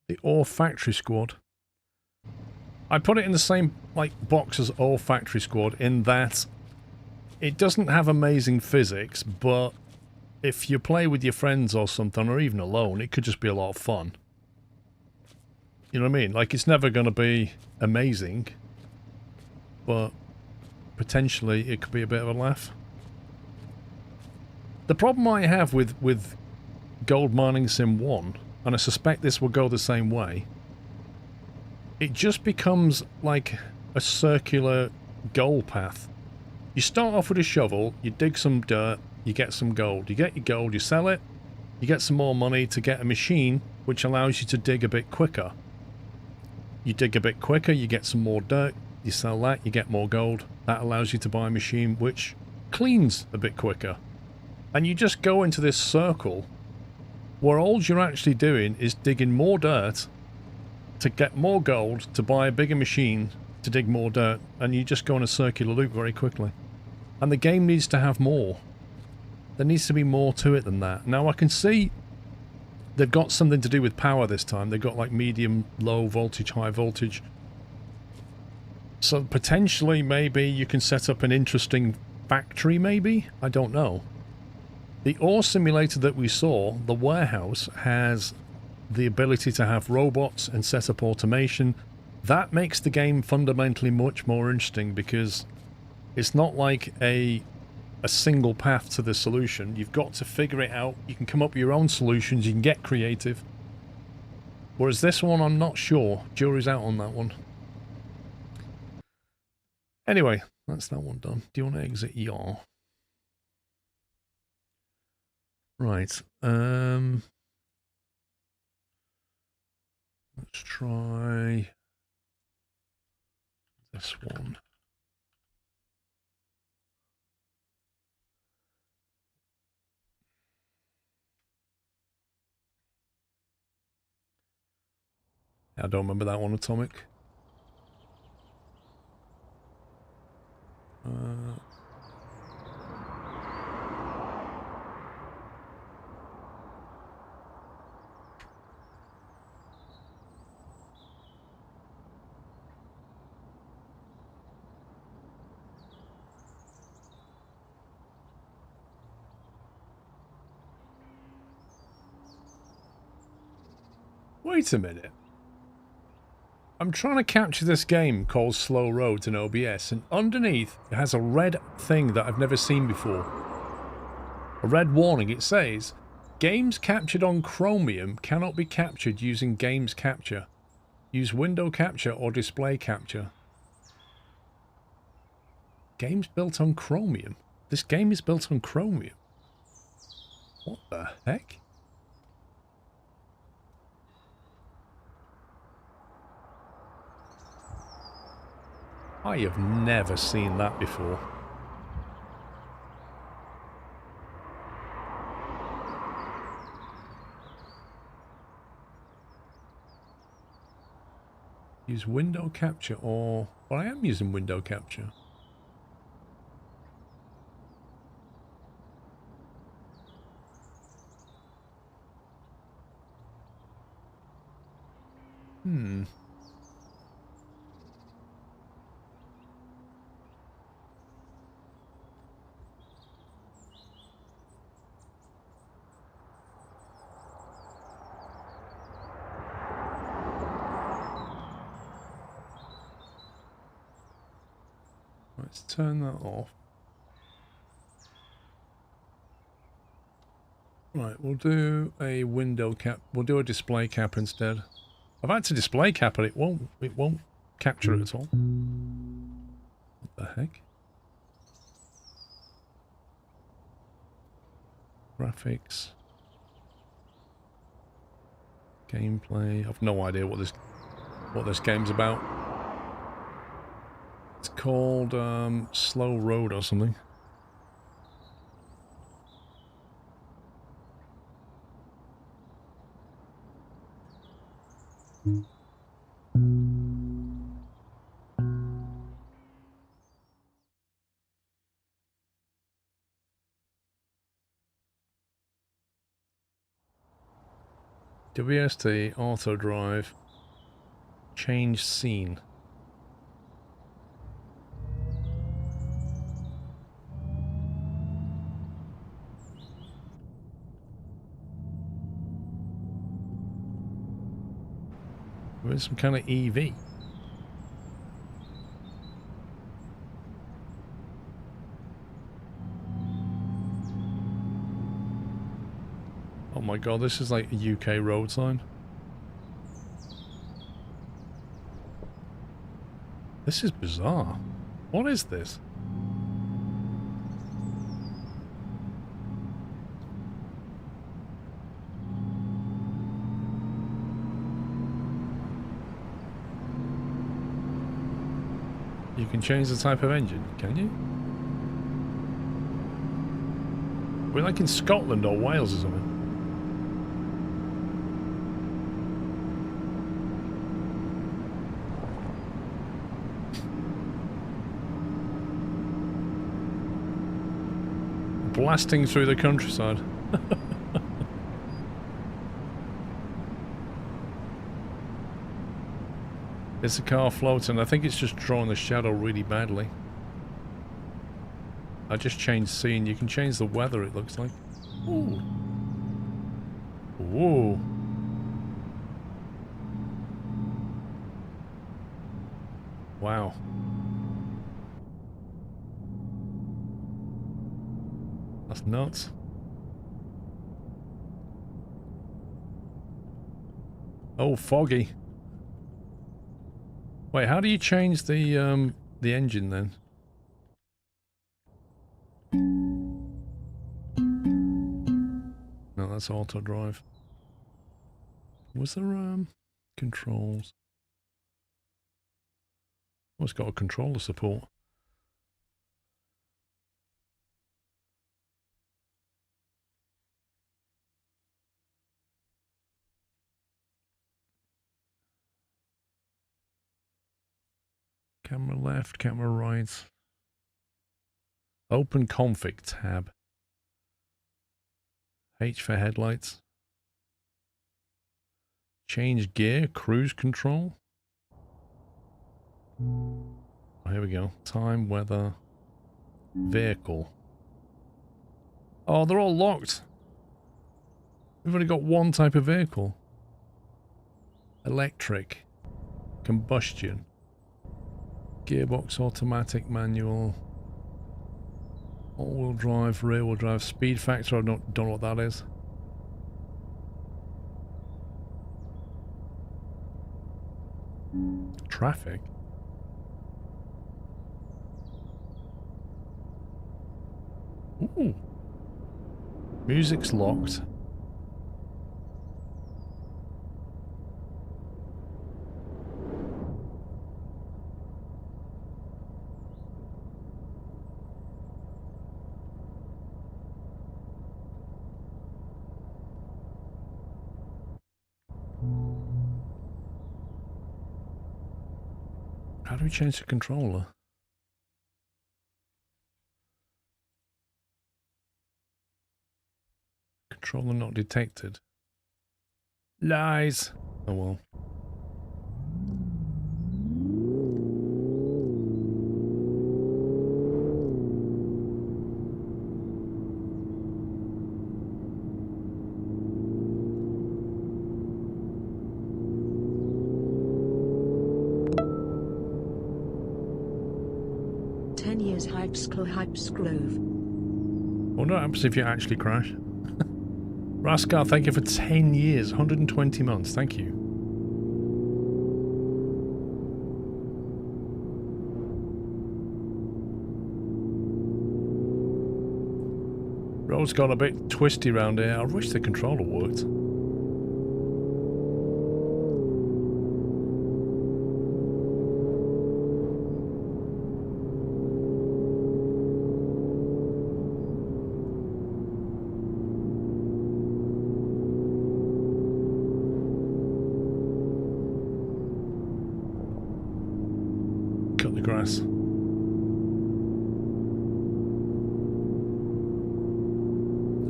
The Ore Factory Squad. I put it in the same box as Ore Factory Squad in that it doesn't have amazing physics, but if you play with your friends or something, or even alone, it could just be a lot of fun. You know what I mean? Like, it's never going to be amazing, but potentially it could be a bit of a laugh. The problem I have with Gold Mining Sim 1, and I suspect this will go the same way, it just becomes like a circular goal path. You start off with a shovel, you dig some dirt, you get some gold. You get your gold, you sell it, you get some more money to get a machine which allows you to dig a bit quicker. You dig a bit quicker, you get some more dirt, you sell that, you get more gold. That allows you to buy a machine which cleans a bit quicker. And you just go into this circle where all you're actually doing is digging more dirt to get more gold, to buy a bigger machine to dig more dirt, and you just go in a circular loop very quickly. And the game needs to have more. There needs to be more to it than that. Now I can see they've got something to do with power this time. They've got like medium, low voltage, high voltage. So potentially maybe you can set up an interesting factory maybe? I don't know. The ore simulator that we saw, the warehouse, has the ability to have robots and set up automation. That makes the game fundamentally much more interesting because it's not like a single path to the solution. You've got to figure it out. You can come up with your own solutions. You can get creative. Whereas this one, I'm not sure. Jury's out on that one. Anyway, that's that one done. Do you want to exit y'all? Right. Let's try this one. I don't remember that one, Atomic. Wait a minute. I'm trying to capture this game called Slow Roads in OBS, and underneath it has a red thing that I've never seen before. A red warning. It says, games captured on Chromium cannot be captured using Games Capture. Use window capture or display capture. Games built on Chromium? This game is built on Chromium. What the heck? I have never seen that before. Use window capture or... Well, I am using window capture. Let's turn that off. Right, we'll do a window cap. We'll do a display cap instead. I've had to display cap it. It won't capture it at all. What the heck? Graphics. Gameplay. I've no idea what this game's about. It's called Slow Road or something. WSD auto drive. Change scene. With some kind of EV. Oh my god, this is like a UK road sign. This is bizarre. What is this? You can change the type of engine, can you? We're like in Scotland or Wales or something. Blasting through the countryside. Is the car floating? I think it's just drawing the shadow really badly. I just changed scene. You can change the weather, it looks like. Ooh. Whoa. Wow. That's nuts. Oh, foggy. Wait, how do you change the engine then? No, that's auto drive. Was there controls? Oh, it's got a controller support. Camera left, camera right. Open config tab. H for headlights. Change gear, cruise control. Oh, here we go. Time, weather, vehicle. Oh, they're all locked. We've only got one type of vehicle. Electric. Combustion. Gearbox, automatic, manual. All-wheel drive, rear-wheel drive, speed factor. I don't know what that is. Traffic. Ooh. Music's locked. do we change the controller? Controller not detected. Lies. Oh well. Hypes Grove. Wonder what happens if you actually crash. Raskar, thank you for 10 years, 120 months. Thank you. Road's got a bit twisty round here. I wish the controller worked. Cut the grass. I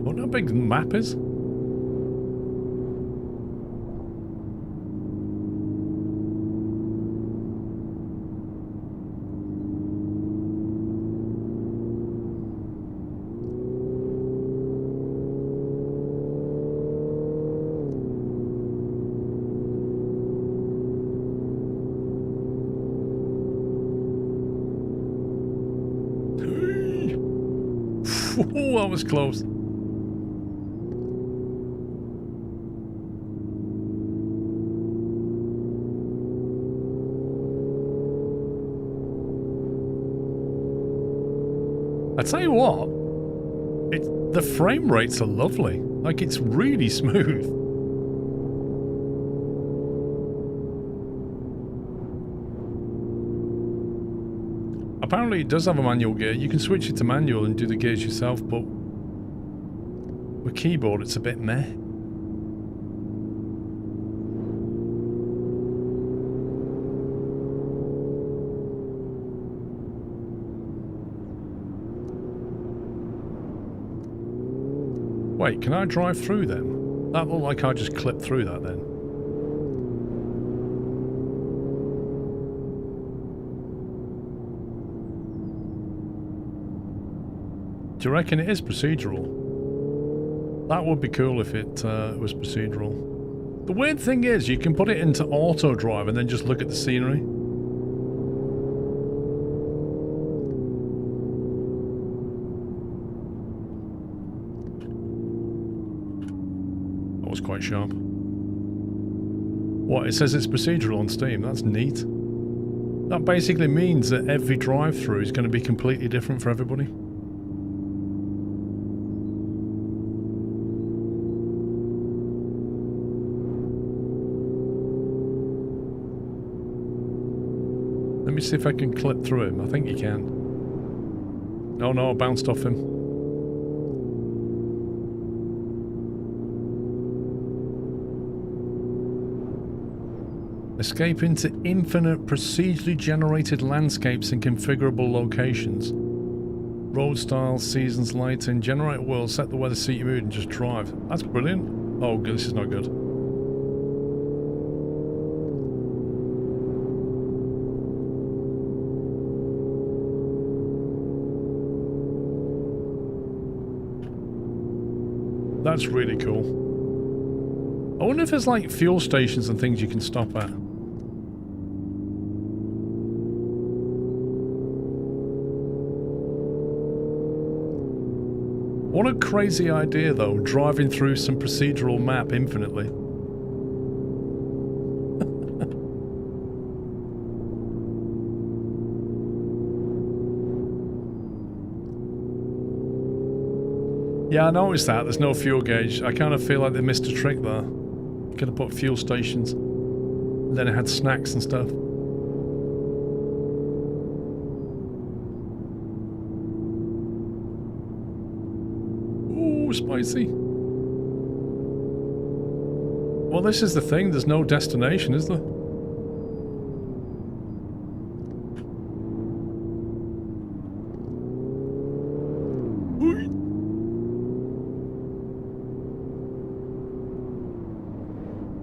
wonder how big the map is. Ooh, that was close. I tell you what, the frame rates are lovely. Like, it's really smooth. Apparently it does have a manual gear. You can switch it to manual and do the gears yourself, but with keyboard it's a bit meh. Wait, can I drive through them? That looked like I just clipped through that then. Do you reckon it is procedural? That would be cool if it was procedural. The weird thing is, you can put it into auto drive and then just look at the scenery. That was quite sharp. What, it says it's procedural on Steam? That's neat. That basically means that every drive-through is going to be completely different for everybody. Let me see if I can clip through him. I think you can. Oh no, I bounced off him. Escape into infinite procedurally generated landscapes in configurable locations. Road styles, seasons, lighting, generate world, set the weather, suit your mood, and just drive. That's brilliant. Oh, this is not good. That's really cool. I wonder if there's like fuel stations and things you can stop at. What a crazy idea though, driving through some procedural map infinitely. Yeah, I noticed that. There's no fuel gauge. I kind of feel like they missed a trick there. Could have put fuel stations. And then it had snacks and stuff. Ooh, spicy. Well, this is the thing. There's no destination, is there?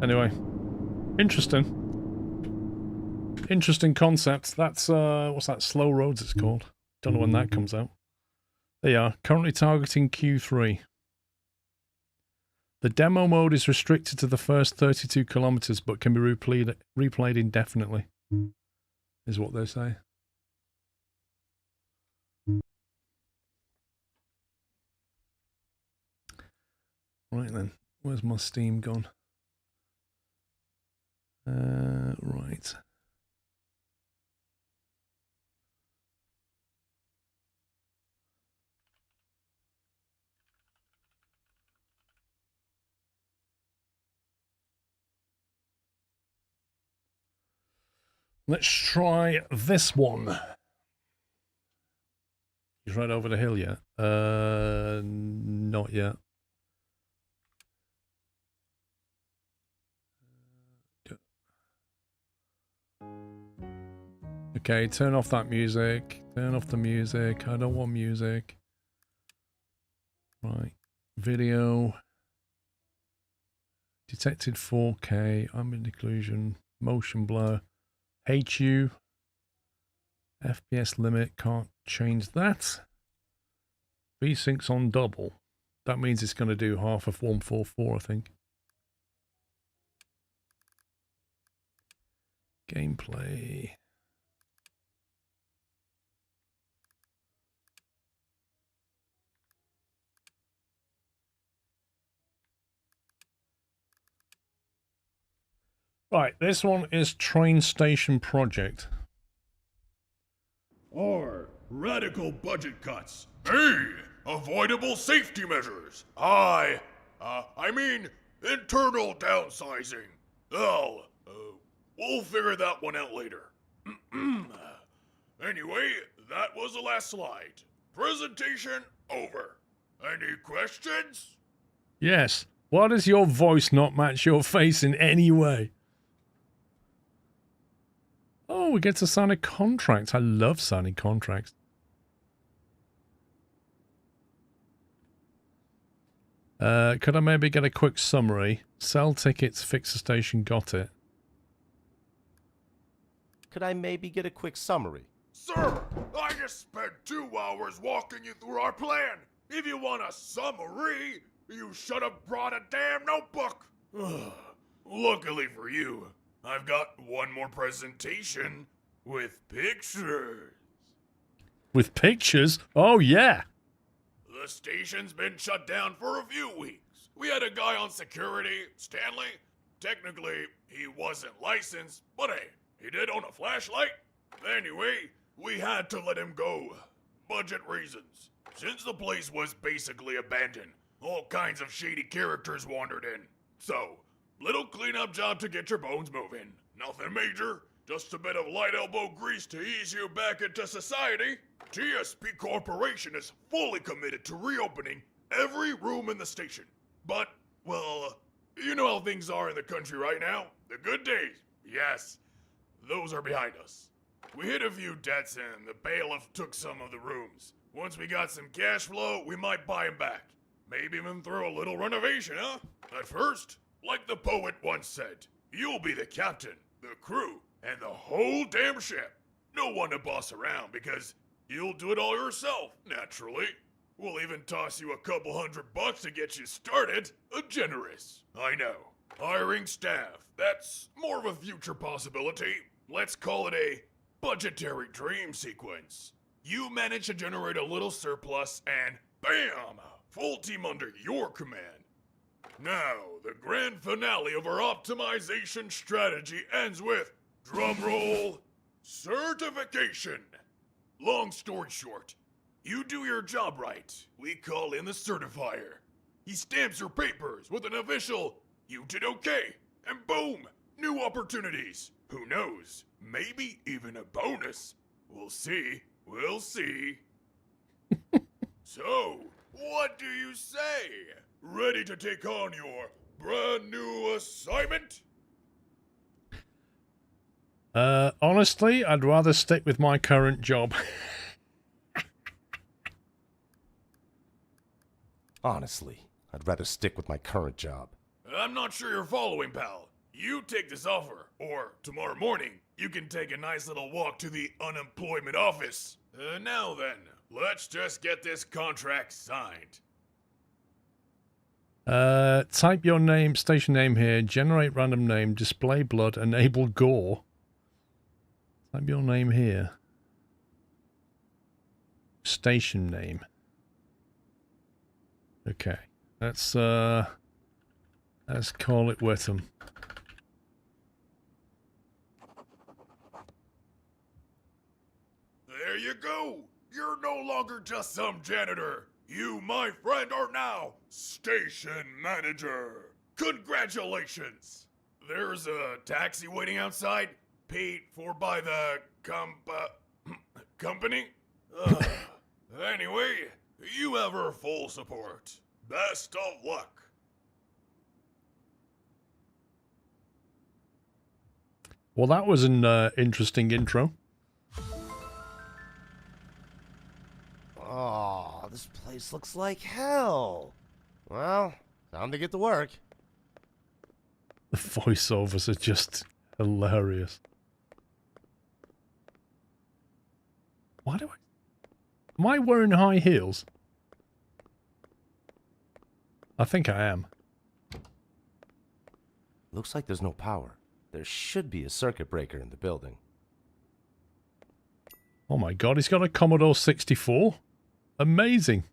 Anyway, interesting. Interesting concept. That's, what's that? Slow Roads it's called. Don't know when that comes out. There you are. Currently targeting Q3. The demo mode is restricted to the first 32 kilometers, but can be replayed indefinitely, is what they say. Right then, where's my Steam gone? Right. Let's try this one. He's right over the hill yet? Not yet. Okay, turn off that music. Turn off the music. I don't want music. Right. Video. Detected 4K. Ambient occlusion. Motion blur. HU. FPS limit. Can't change that. VSync's on double. That means it's going to do half of 144, I think. Gameplay. Right, this one is Train Station Project. Or radical budget cuts. A, avoidable safety measures. I mean internal downsizing. Oh, we'll figure that one out later. Anyway, that was the last slide. Presentation over. Any questions? Yes. Why does your voice not match your face in any way? Oh, we get to sign a contract. I love signing contracts. Could I maybe get a quick summary? Sell tickets, fix the station, got it. Could I maybe get a quick summary? Sir, I just spent 2 hours walking you through our plan. If you want a summary, you should have brought a damn notebook. Luckily for you, I've got one more presentation with pictures. With pictures? Oh, yeah. The station's been shut down for a few weeks. We had a guy on security, Stanley. Technically, he wasn't licensed, but hey, he did own a flashlight. Anyway, we had to let him go. Budget reasons. Since the place was basically abandoned, all kinds of shady characters wandered in. So, little cleanup job to get your bones moving. Nothing major, just a bit of light elbow grease to ease you back into society. TSP Corporation is fully committed to reopening every room in the station. But, well, you know how things are in the country right now. The good days, yes, those are behind us. We hit a few debts and the bailiff took some of the rooms. Once we got some cash flow, we might buy them back. Maybe even throw a little renovation, huh? At first, like the poet once said, you'll be the captain, the crew, and the whole damn ship. No one to boss around because you'll do it all yourself, naturally. We'll even toss you a couple $100 to get you started. Generous, I know. Hiring staff, that's more of a future possibility. Let's call it a budgetary dream sequence. You manage to generate a little surplus and bam! Full team under your command. Now, the grand finale of our optimization strategy ends with, drumroll, certification. Long story short, you do your job right. We call in the certifier. He stamps your papers with an official, you did okay, and boom, new opportunities. Who knows, maybe even a bonus. We'll see, we'll see. So, what do you say? Ready to take on your brand new assignment? Honestly, I'd rather stick with my current job. Honestly, I'd rather stick with my current job. I'm not sure you're following, pal. You take this offer, or tomorrow morning, you can take a nice little walk to the unemployment office. Now then, let's just get this contract signed. Type your name, station name here, generate random name, display blood, enable gore. Type your name here. Station name. Okay. Let's call it Witham. There you go. You're no longer just some janitor. You, my friend, are now station manager. Congratulations. There's a taxi waiting outside, paid for by the company. Anyway, you have her full support. Best of luck. Well, that was an interesting intro. Oh, this place looks like hell. Well, time to get to work. The voiceovers are just hilarious. Why do I... Am I wearing high heels? I think I am. Looks like there's no power. There should be a circuit breaker in the building. Oh my god, he's got a Commodore 64. Amazing.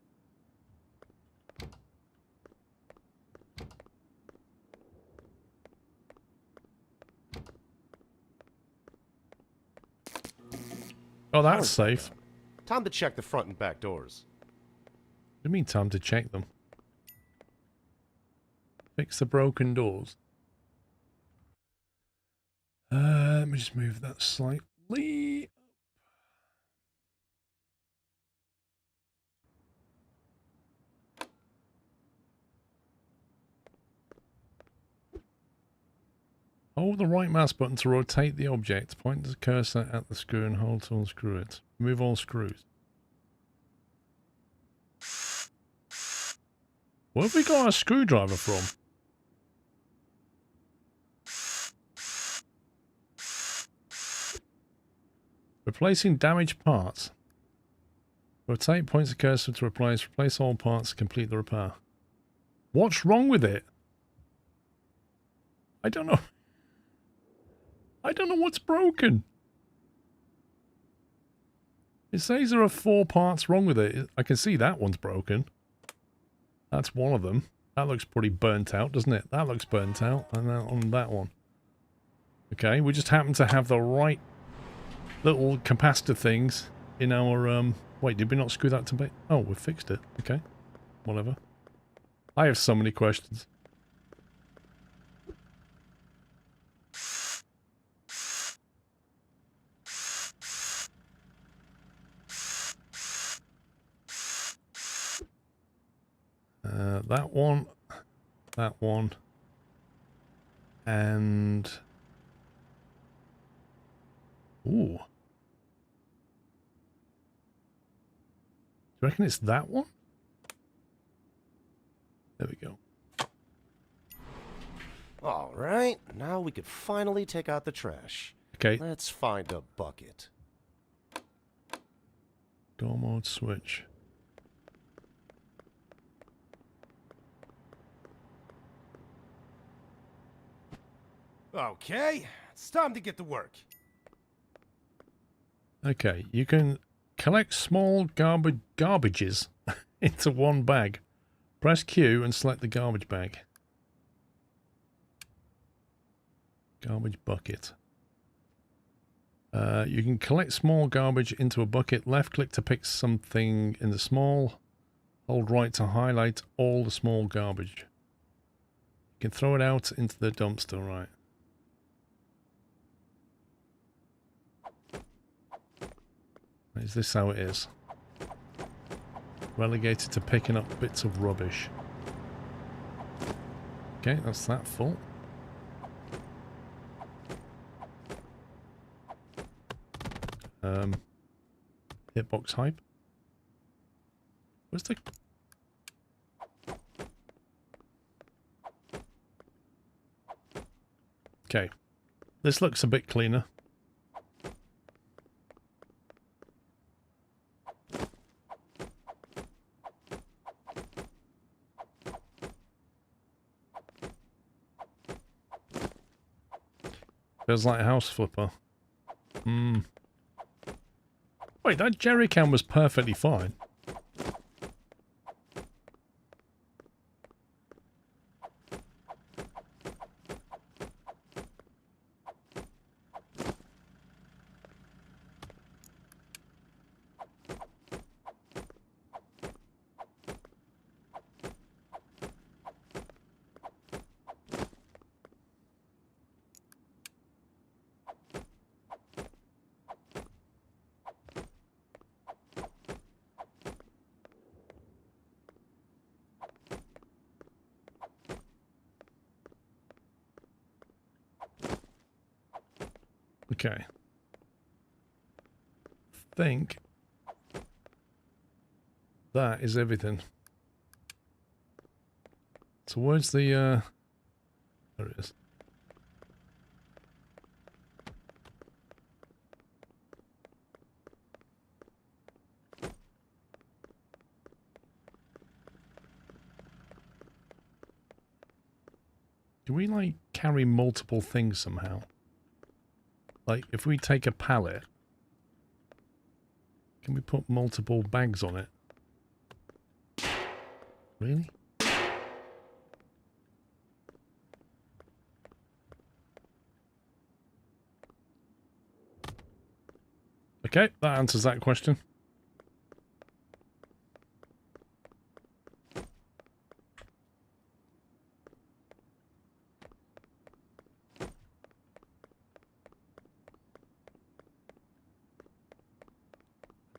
Oh, that's safe. Time to check the front and back doors. What do you mean time to check them? Fix the broken doors. Let me just move that slightly. Hold the right mouse button to rotate the object. Point the cursor at the screw and hold to unscrew it. Remove all screws. Where have we got our screwdriver from? Replacing damaged parts. Rotate, point the cursor to replace. Replace all parts, complete the repair. What's wrong with it? I don't know. I don't know what's broken. It says there are 4 parts wrong with it. I can see that one's broken. That's one of them. That looks pretty burnt out, doesn't it? That looks burnt out. And that on that one. Okay, we just happen to have the right little capacitor things in our... Wait, did we not screw that to bit? Oh, we fixed it. Okay. Whatever. I have so many questions. That one, and... Ooh. Do you reckon it's that one? There we go. Alright, now we could finally take out the trash. Okay. Let's find a bucket. Door mode switch. Okay, it's time to get to work. Okay, you can collect small garbages into one bag. Press Q and select the garbage bag. Garbage bucket. You can collect small garbage into a bucket. Left click to pick something in the small. Hold right to highlight all the small garbage. You can throw it out into the dumpster, right? Is this how it is? Relegated to picking up bits of rubbish. Okay, that's that full. Hitbox hype. Where's the... Okay. This looks a bit cleaner. Feels like a house flipper. Wait, that jerry can was perfectly fine. Okay. Think that is everything. So where's the there it is. Do we like carry multiple things somehow? Like, if we take a pallet, can we put multiple bags on it? Really? Okay, that answers that question.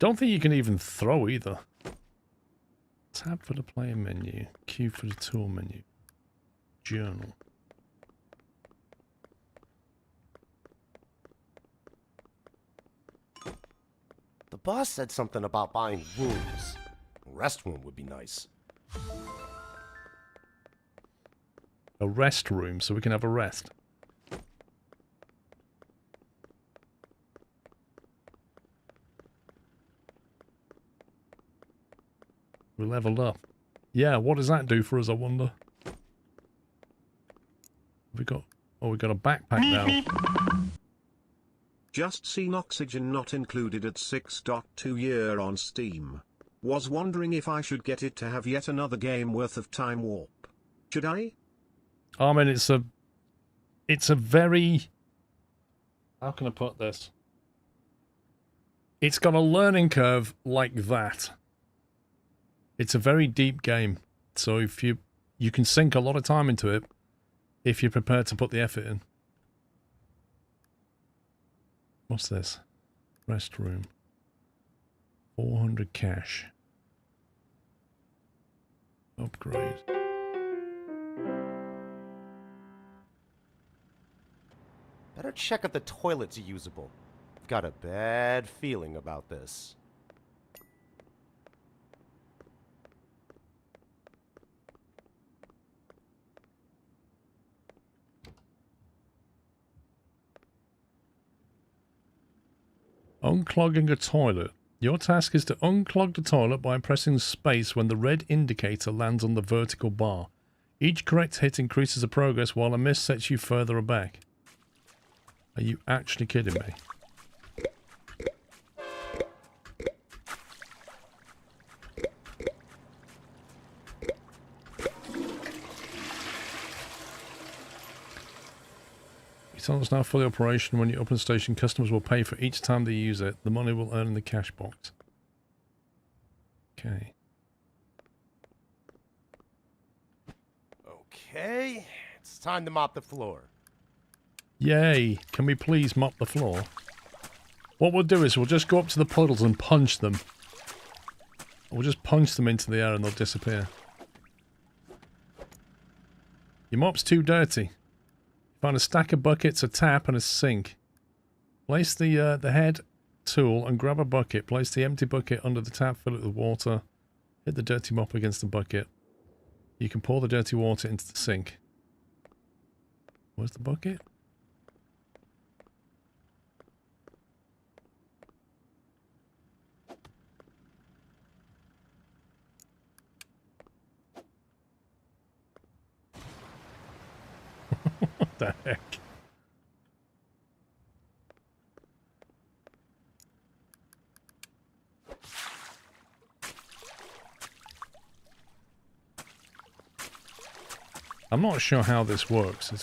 Don't think you can even throw either. Tab for the player menu. Q for the tool menu. Journal. The boss said something about buying rooms. A rest room would be nice. A rest room, so we can have a rest. We leveled up. Yeah, what does that do for us, I wonder? We got... Oh, we got a backpack now. Just seen Oxygen not included at 6.2 year on Steam. Was wondering if I should get it to have yet another game worth of time warp. Should I? I mean, it's a very... How can I put this? It's got a learning curve like that. It's a very deep game, so if you can sink a lot of time into it if you're prepared to put the effort in. What's this? Rest room. 400 cash. Upgrade. Better check if the toilets are usable. I've got a bad feeling about this. Unclogging a toilet. Your task is to unclog the toilet by pressing space when the red indicator lands on the vertical bar. Each correct hit increases the progress while a miss sets you further back. Are you actually kidding me? Tunnel's now fully operational. When you open the station, customers will pay for each time they use it. The money will earn in the cash box. Okay. Okay, it's time to mop the floor. Yay! Can we please mop the floor? What we'll do is we'll just go up to the puddles and punch them. We'll just punch them into the air and they'll disappear. Your mop's too dirty. Find a stack of buckets, a tap, and a sink. Place the head tool and grab a bucket. Place the empty bucket under the tap, fill it with water. Hit the dirty mop against the bucket. You can pour the dirty water into the sink. Where's the bucket? The heck? I'm not sure how this works. I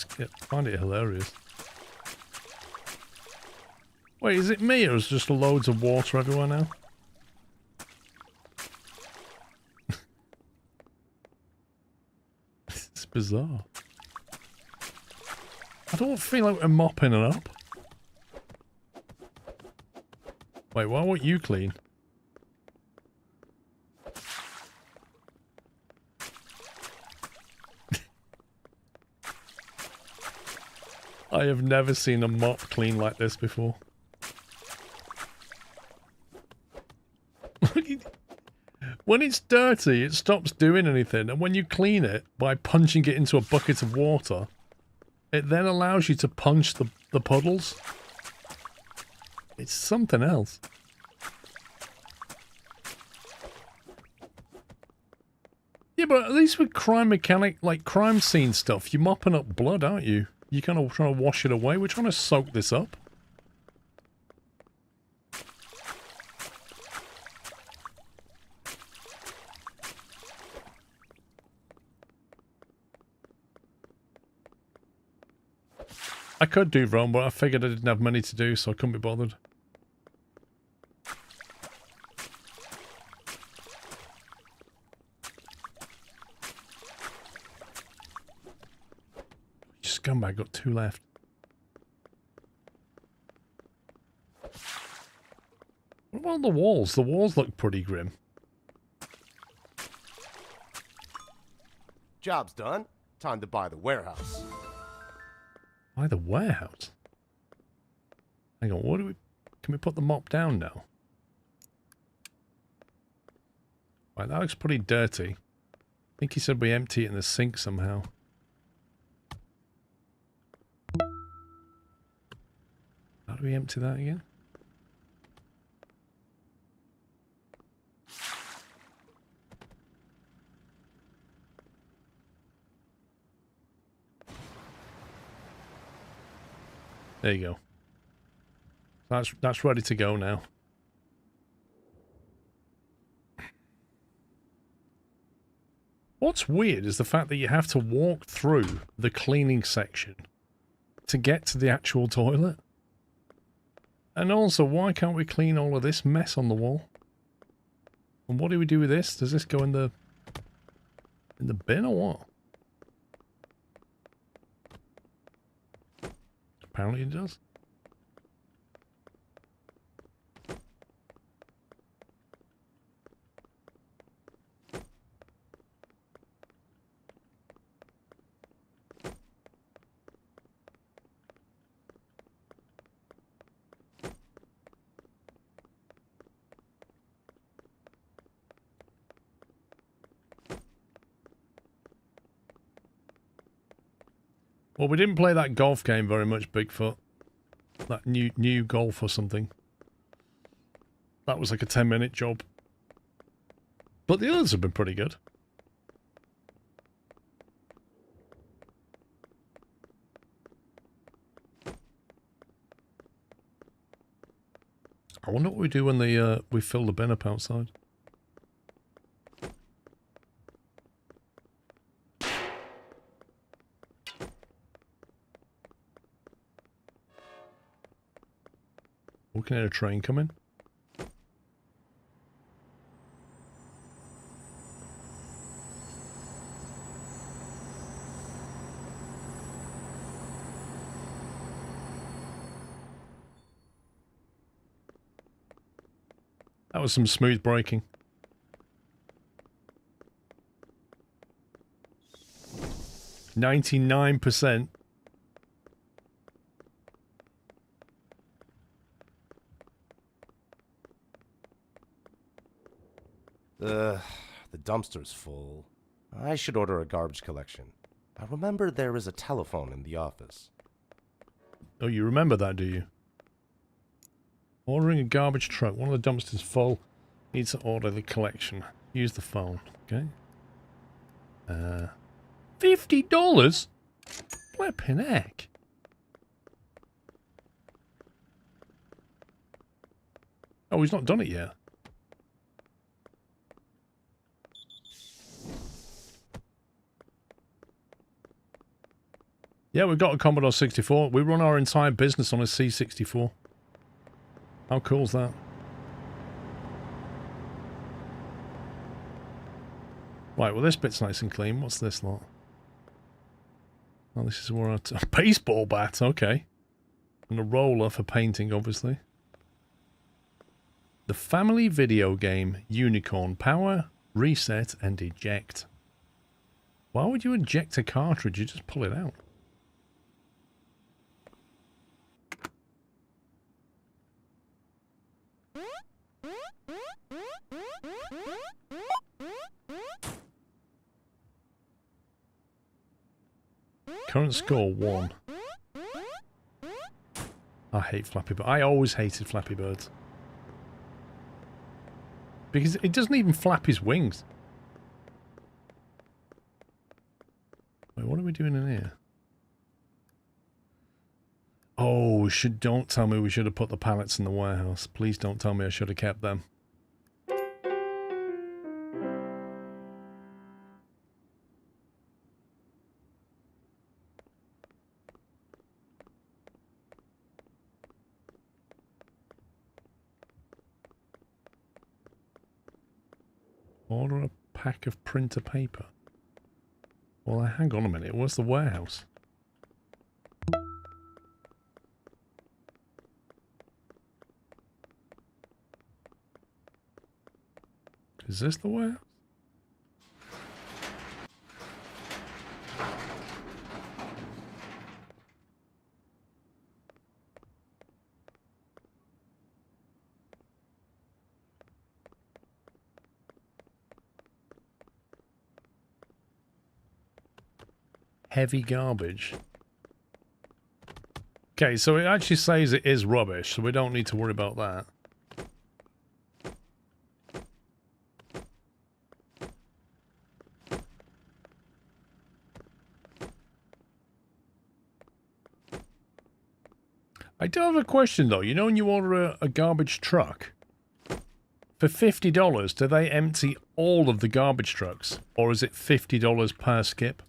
find it hilarious. Wait, is it me or is just loads of water everywhere now? It's bizarre. I don't feel like we're mopping it up. Wait, why won't you clean? I have never seen a mop clean like this before. When it's dirty, it stops doing anything, and when you clean it by punching it into a bucket of water, it then allows you to punch the puddles. It's something else. Yeah, but at least with crime mechanic, like crime scene stuff, you're mopping up blood, aren't you? You're kind of trying to wash it away. We're trying to soak this up. I could do Rome, but I figured I didn't have many to do, so I couldn't be bothered. You scumbag, got 2 left. What about the walls? The walls look pretty grim. Job's done. Time to buy the warehouse. Buy the warehouse? Hang on, what do we... Can we put the mop down now? Right, that looks pretty dirty. I think he said we empty it in the sink somehow. How do we empty that again? There you go. That's ready to go now. What's weird is the fact that you have to walk through the cleaning section to get to the actual toilet. And also, why can't we clean all of this mess on the wall? And what do we do with this? Does this go in the bin or what? Apparently it does. Well, we didn't play that golf game very much, Bigfoot. That new golf or something. That was like a 10-minute job. But the others have been pretty good. I wonder what we do when we fill the bin up outside. Looking at a train coming. That was some smooth braking. %99%. The dumpster's full. I should order a garbage collection. I remember there is a telephone in the office. Oh, you remember that, do you? Ordering a garbage truck. One of the dumpsters full. Needs to order the collection. Use the phone. Okay. $50? Flipping heck. Oh, he's not done it yet. Yeah, we've got a Commodore 64. We run our entire business on a C64. How cool is that? Right, well this bit's nice and clean. What's this lot? Oh, this is where a baseball bat, okay. And a roller for painting, obviously. The family video game Unicorn. Power, reset, and eject. Why would you eject a cartridge? You just pull it out. Current score 1. I hate Flappy Bird. I always hated Flappy Birds. Because it doesn't even flap his wings. Wait, what are we doing in here? Oh, don't tell me we should have put the pallets in the warehouse. Please don't tell me I should have kept them. Order a pack of printer paper. Well, hang on a minute. Where's the warehouse? Is this the warehouse? Heavy garbage. Okay, so it actually says it is rubbish, so we don't need to worry about that. I do have a question though. You know when you order a garbage truck, for $50, do they empty all of the garbage trucks? Or is it $50 per skip?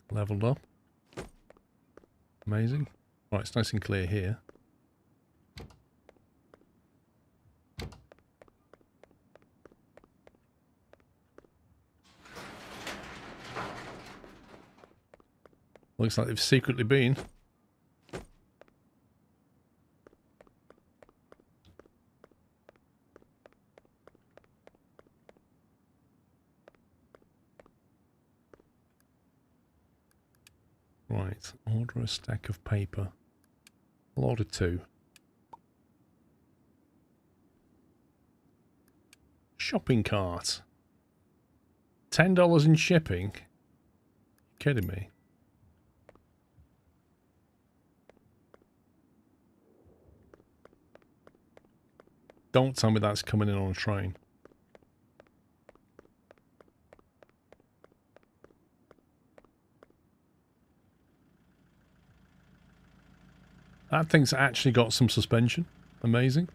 Leveled up. Amazing. Right, it's nice and clear here. Looks like they've secretly been. Right, order a stack of paper. I'll order 2. Shopping cart. $10 in shipping? You kidding me? Don't tell me that's coming in on a train. That thing's actually got some suspension. Amazing.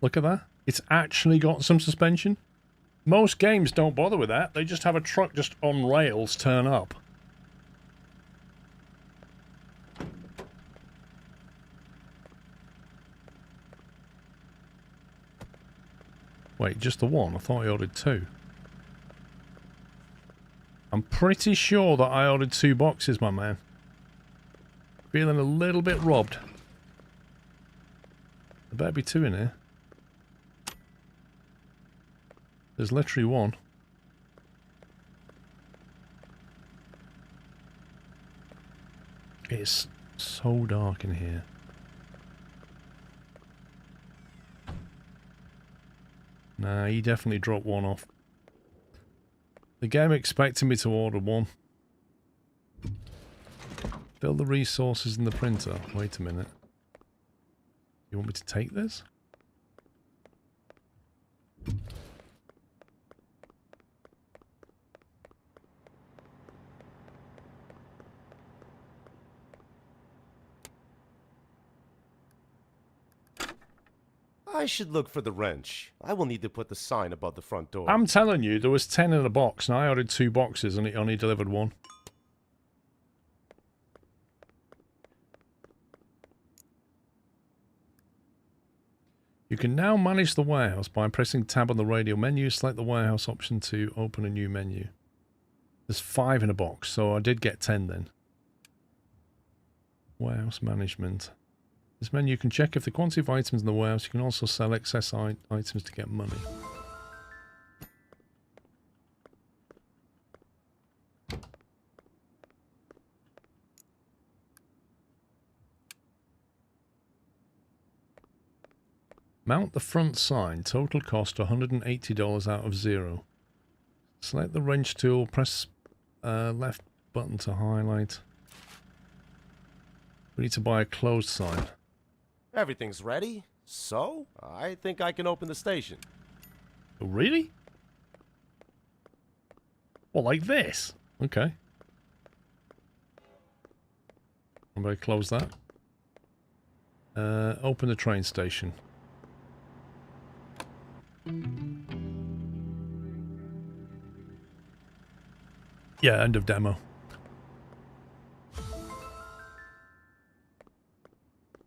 Look at that. It's actually got some suspension. Most games don't bother with that. They just have a truck just on rails turn up. Wait, just the one? I thought I ordered 2. I'm pretty sure that I ordered 2 boxes, my man. Feeling a little bit robbed. There better be 2 in here. There's literally 1. It's so dark in here. Nah, he definitely dropped 1 off. The game expected me to order 1. Fill the resources in the printer. Wait a minute. You want me to take this? I should look for the wrench. I will need to put the sign above the front door. I'm telling you, there was 10 in a box, and I ordered 2 boxes, and it only delivered 1. You can now manage the warehouse by pressing tab on the radio menu. Select the warehouse option to open a new menu. There's 5 in a box, so I did get 10 then. Warehouse management. This menu, you can check if the quantity of items in the warehouse. You can also sell excess items to get money. Mount the front sign. Total cost $180 out of 0. Select the wrench tool. Press left button to highlight. We need to buy a closed sign. Everything's ready, so I think I can open the station. Oh, really? Well, like this? Okay. I'm going to close that. Open the train station. Yeah, end of demo.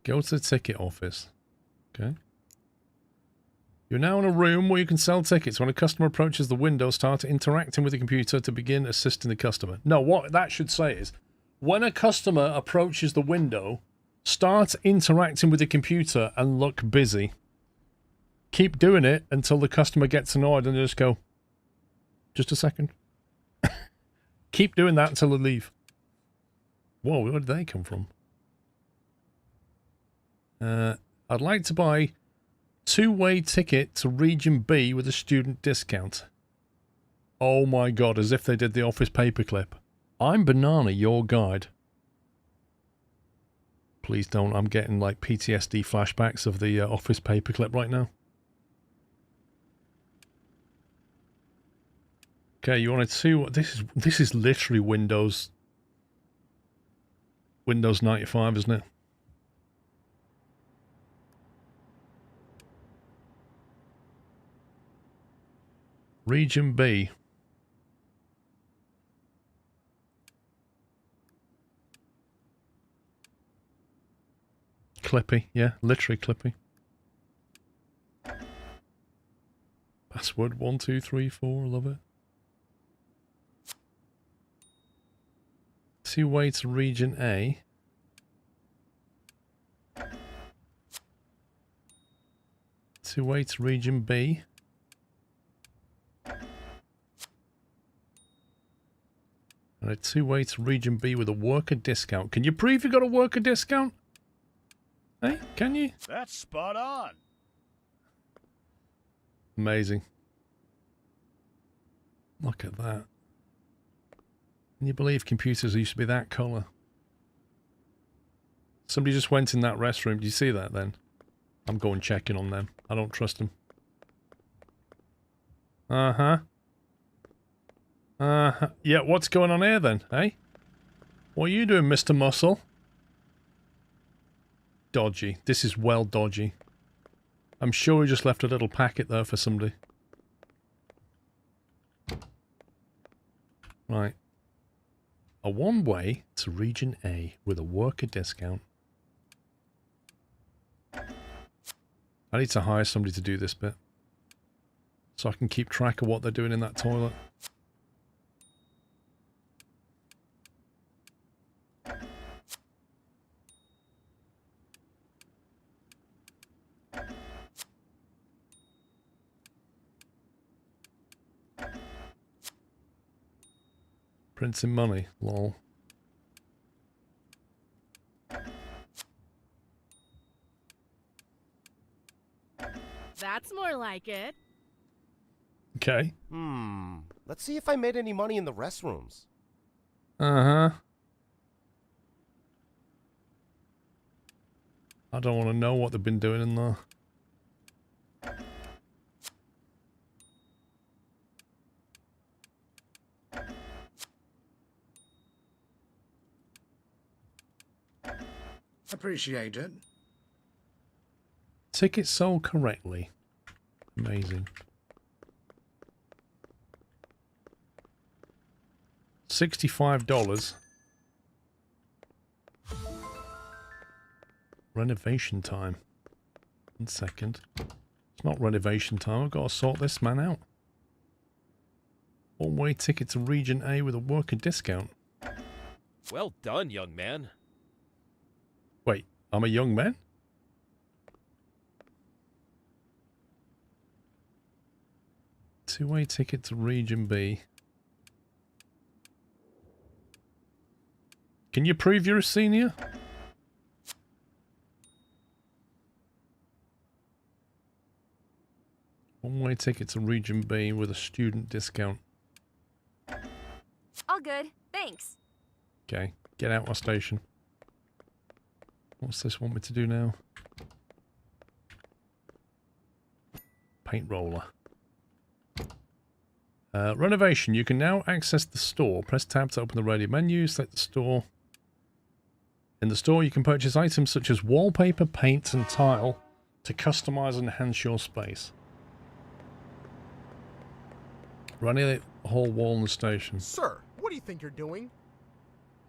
Go to the ticket office. Okay. You're now in a room where you can sell tickets. When a customer approaches the window, start interacting with the computer to begin assisting the customer. No, what that should say is, when a customer approaches the window, start interacting with the computer and look busy. Keep doing it until the customer gets annoyed and just go, just a second. Keep doing that until they leave. Whoa, where did they come from? I'd like to buy 2-way ticket to Region B with a student discount. Oh my god, as if they did the Office paperclip. I'm Banana, your guide. Please don't, I'm getting like PTSD flashbacks of the Office paperclip right now. Okay, you wanted to... This is literally Windows 95, isn't it? Region B. Clippy, yeah, literally Clippy. Password 1234, love it. 2-way to Region A. Two-way to Region B. And a 2-way to Region B with a worker discount. Can you prove you got a worker discount? Hey, can you? That's spot on. Amazing. Look at that. Can you believe computers used to be that colour? Somebody just went in that restroom. Did you see that then? I'm going checking on them. I don't trust them. Uh-huh. Yeah, what's going on here then, eh? What are you doing, Mr. Muscle? Dodgy. This is well dodgy. I'm sure he just left a little packet there for somebody. Right. A 1-way to Region A with a worker discount. I need to hire somebody to do this bit. So I can keep track of what they're doing in that toilet. Printing money, lol. That's more like it. Okay. Let's see if I made any money in the restrooms. Uh-huh. I don't want to know what they've been doing in there. Appreciate it. Ticket sold correctly. Amazing. $65. Renovation time. 1 second. It's not renovation time. I've got to sort this man out. One-way ticket to Region A with a worker discount. Well done, young man. Wait, I'm a young man? Two-way ticket to Region B. Can you prove you're a senior? One-way ticket to Region B with a student discount. All good, thanks. Okay, get out my station. What's this want me to do now? Paint roller. Renovation. You can now access the store. Press tab to open the radio menu. Select the store. In the store, you can purchase items such as wallpaper, paint, and tile to customize and enhance your space. Renovate the whole wall in the station. Sir, what do you think you're doing?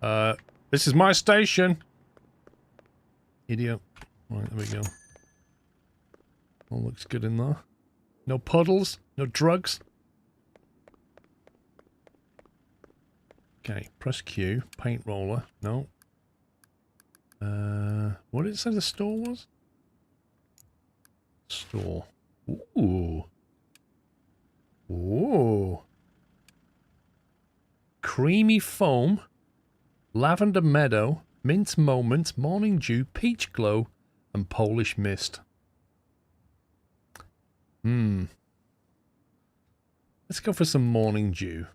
This is my station. Idiot. Right, there we go. All looks good in there. No puddles, no drugs. Okay, press Q. Paint roller. No. What did it say the store was? Store. Ooh. Ooh. Creamy foam. Lavender meadow. Mint moment. Morning dew. Peach glow. And Polish mist. Let's go for some morning dew.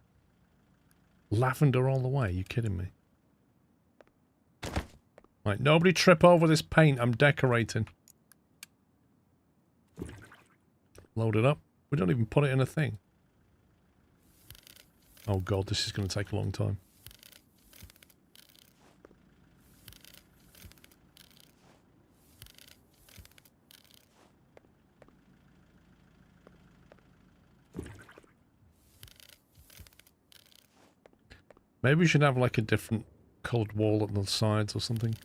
Lavender all the way. You kidding me? Right, nobody trip over this paint. I'm decorating. Load it up. We don't even put it in a thing. Oh god, this is going to take a long time. Maybe we should have like a different coloured wall on the sides or something.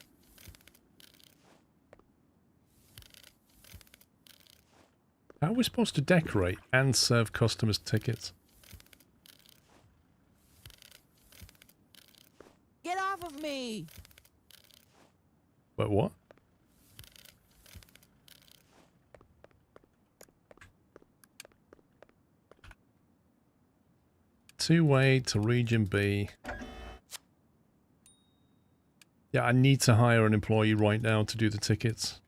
How are we supposed to decorate and serve customers tickets? Get off of me! Wait, what? Two-way to Region B. Yeah, I need to hire an employee right now to do the tickets.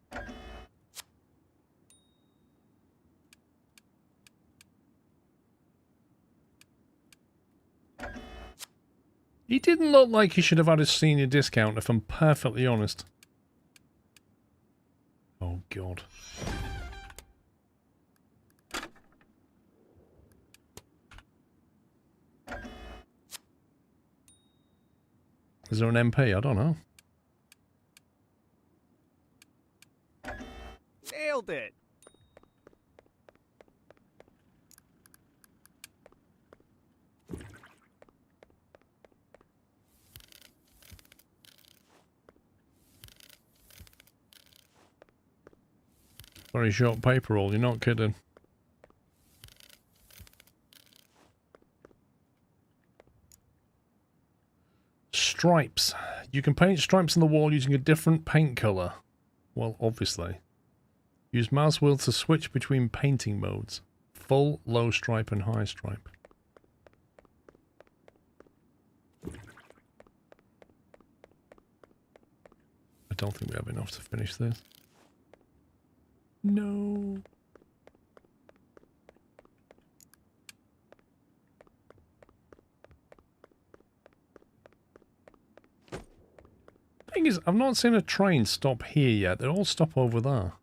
He didn't look like he should have had a senior discount, if I'm perfectly honest. Oh, God. Is there an MP? I don't know. Nailed it. Very short paper roll, you're not kidding. Stripes. You can paint stripes on the wall using a different paint colour. Well, obviously. Use mouse wheel to switch between painting modes. Full, low stripe and high stripe. I don't think we have enough to finish this. No. Thing is, I've not seen a train stop here yet. They all stop over there.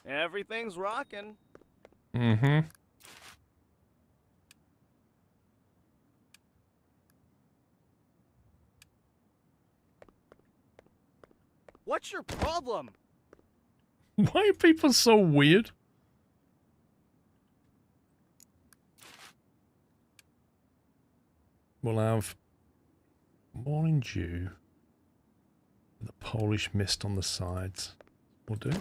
Everything's rocking. Mm-hmm. What's your problem? Why are people so weird? We'll have morning dew, the Polish mist on the sides. Will do.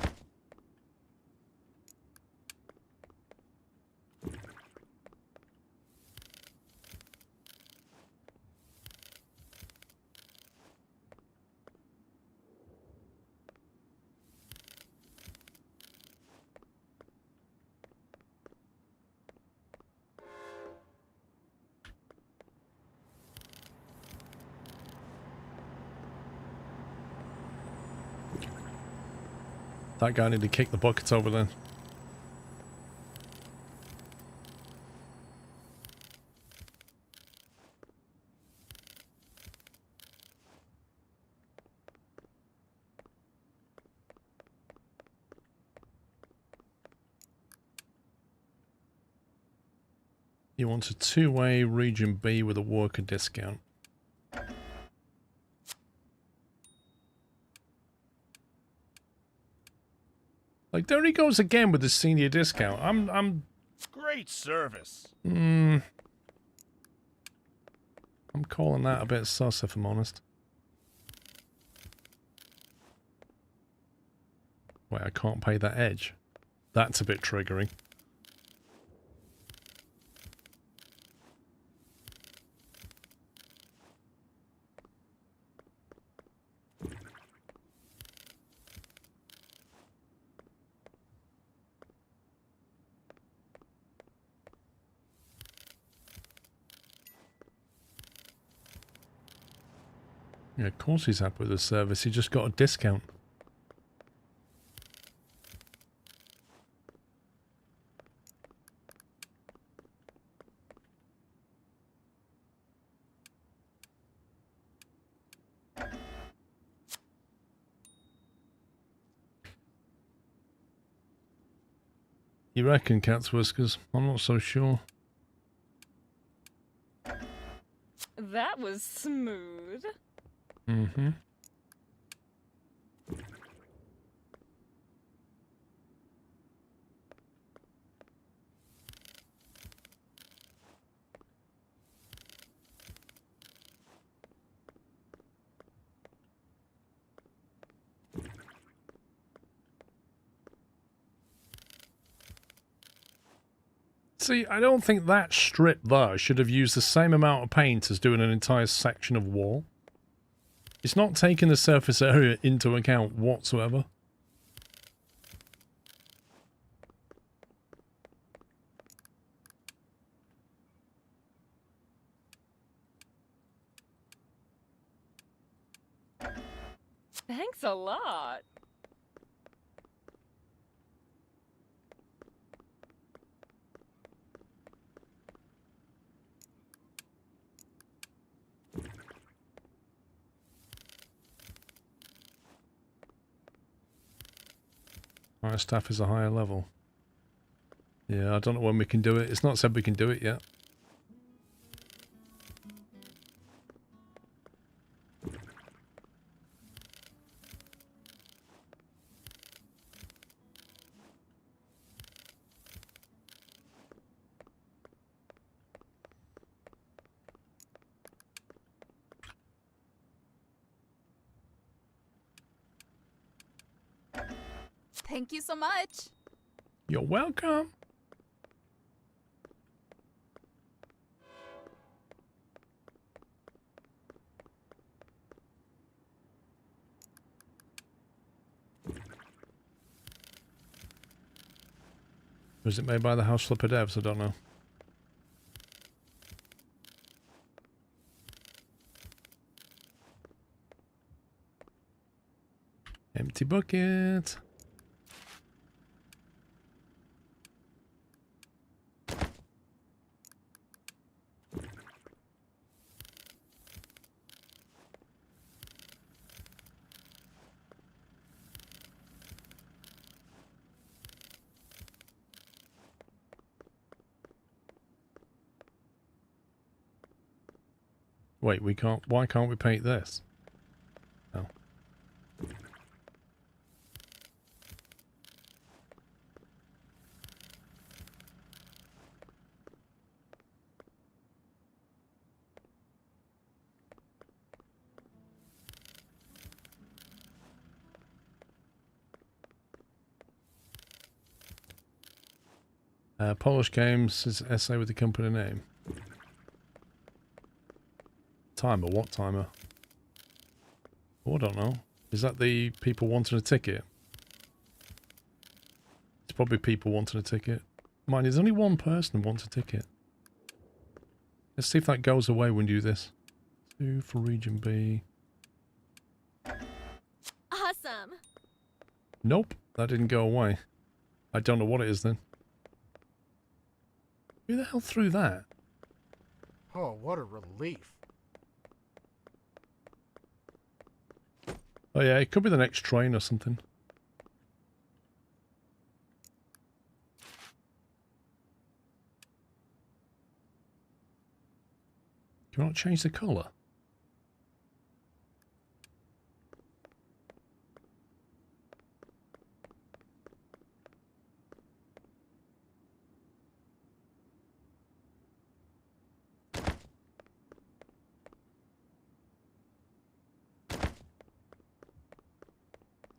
That guy needed to kick the bucket over then. You want a two-way region B with a worker discount. Like, there he goes again with the senior discount. I'm Great service. I'm calling that a bit sus, if I'm honest. Wait, I can't pay that edge. That's a bit triggering. Yeah, of course he's happy with the service. He just got a discount. You reckon, Cat's Whiskers? I'm not so sure. That was smooth. Mm-hmm. See, I don't think that strip there should have used the same amount of paint as doing an entire section of wall. It's not taking the surface area into account whatsoever. Thanks a lot. Our staff is a higher level. Yeah, I don't know when we can do it. It's not said we can do it yet. Thank you so much. You're welcome. Was it made by the House Flipper devs? I don't know. Empty bucket. Wait, we can't. Why can't we paint this? Oh. Polish Games is essay with the company name. Timer, what timer? Oh, I don't know. Is that the people wanting a ticket? It's probably people wanting a ticket. Mind, there's only one person who wants a ticket. Let's see if that goes away when you do this. 2 for region B. Awesome. Nope, that didn't go away. I don't know what it is then. Who the hell threw that? Oh, what a relief. Oh yeah, it could be the next train or something. Can you not change the colour?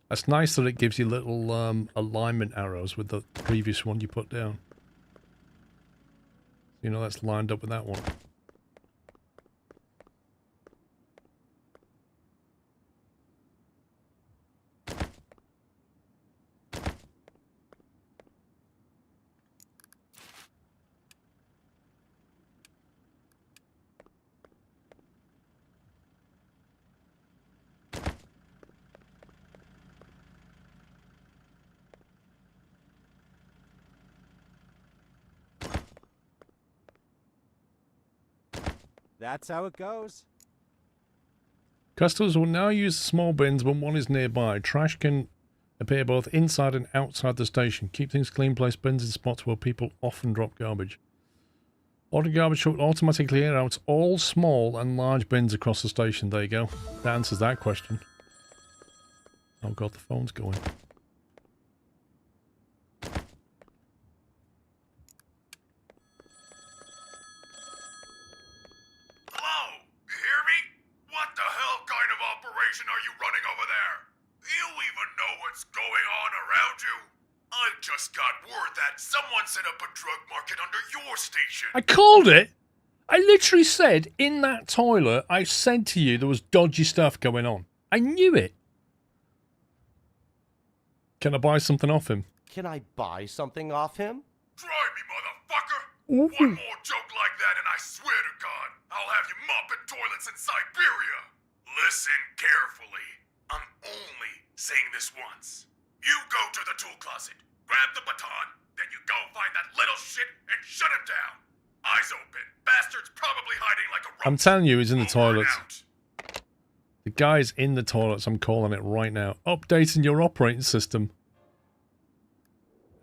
That's nice that it gives you little alignment arrows with the previous one you put down. You know that's lined up with that one. That's how it goes. Customers will now use small bins when one is nearby. Trash can appear both inside and outside the station. Keep things clean, place bins in spots where people often drop garbage. Order garbage will automatically clear out all small and large bins across the station. There you go. That answers that question. Oh god, the phone's going. Hello? You hear me? What the hell kind of operation are you running over there? You even know what's going on around you? I just got word that someone set up a drug market under your station. I called it! I literally said, in that toilet, I said to you there was dodgy stuff going on. I knew it. Can I buy something off him? Can I buy something off him? Try me, motherfucker! Ooh. One more joke like that and I swear to God, I'll have you mopping toilets in Siberia! Listen carefully. I'm only saying this once. You go to the tool closet, grab the baton, then you go find that little shit and shut him down. Eyes open. Bastard's probably hiding like a roach. I'm telling you, he's in the toilets. The guy's in the toilets, I'm calling it right now. Updating your operating system.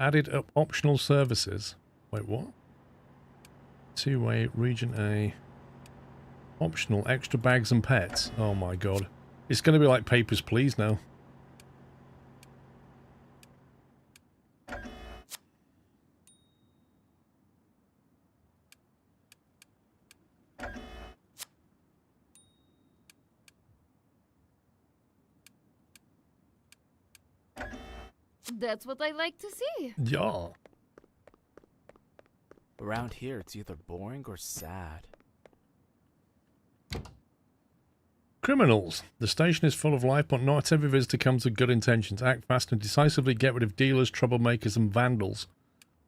Added up optional services. Wait, what? Two-way, region A. Optional, extra bags and pets. Oh my god. It's going to be like Papers, Please now. That's what I like to see. Yeah. Around here, it's either boring or sad. Criminals. The station is full of life, but not every visitor comes with good intentions. Act fast and decisively get rid of dealers, troublemakers, and vandals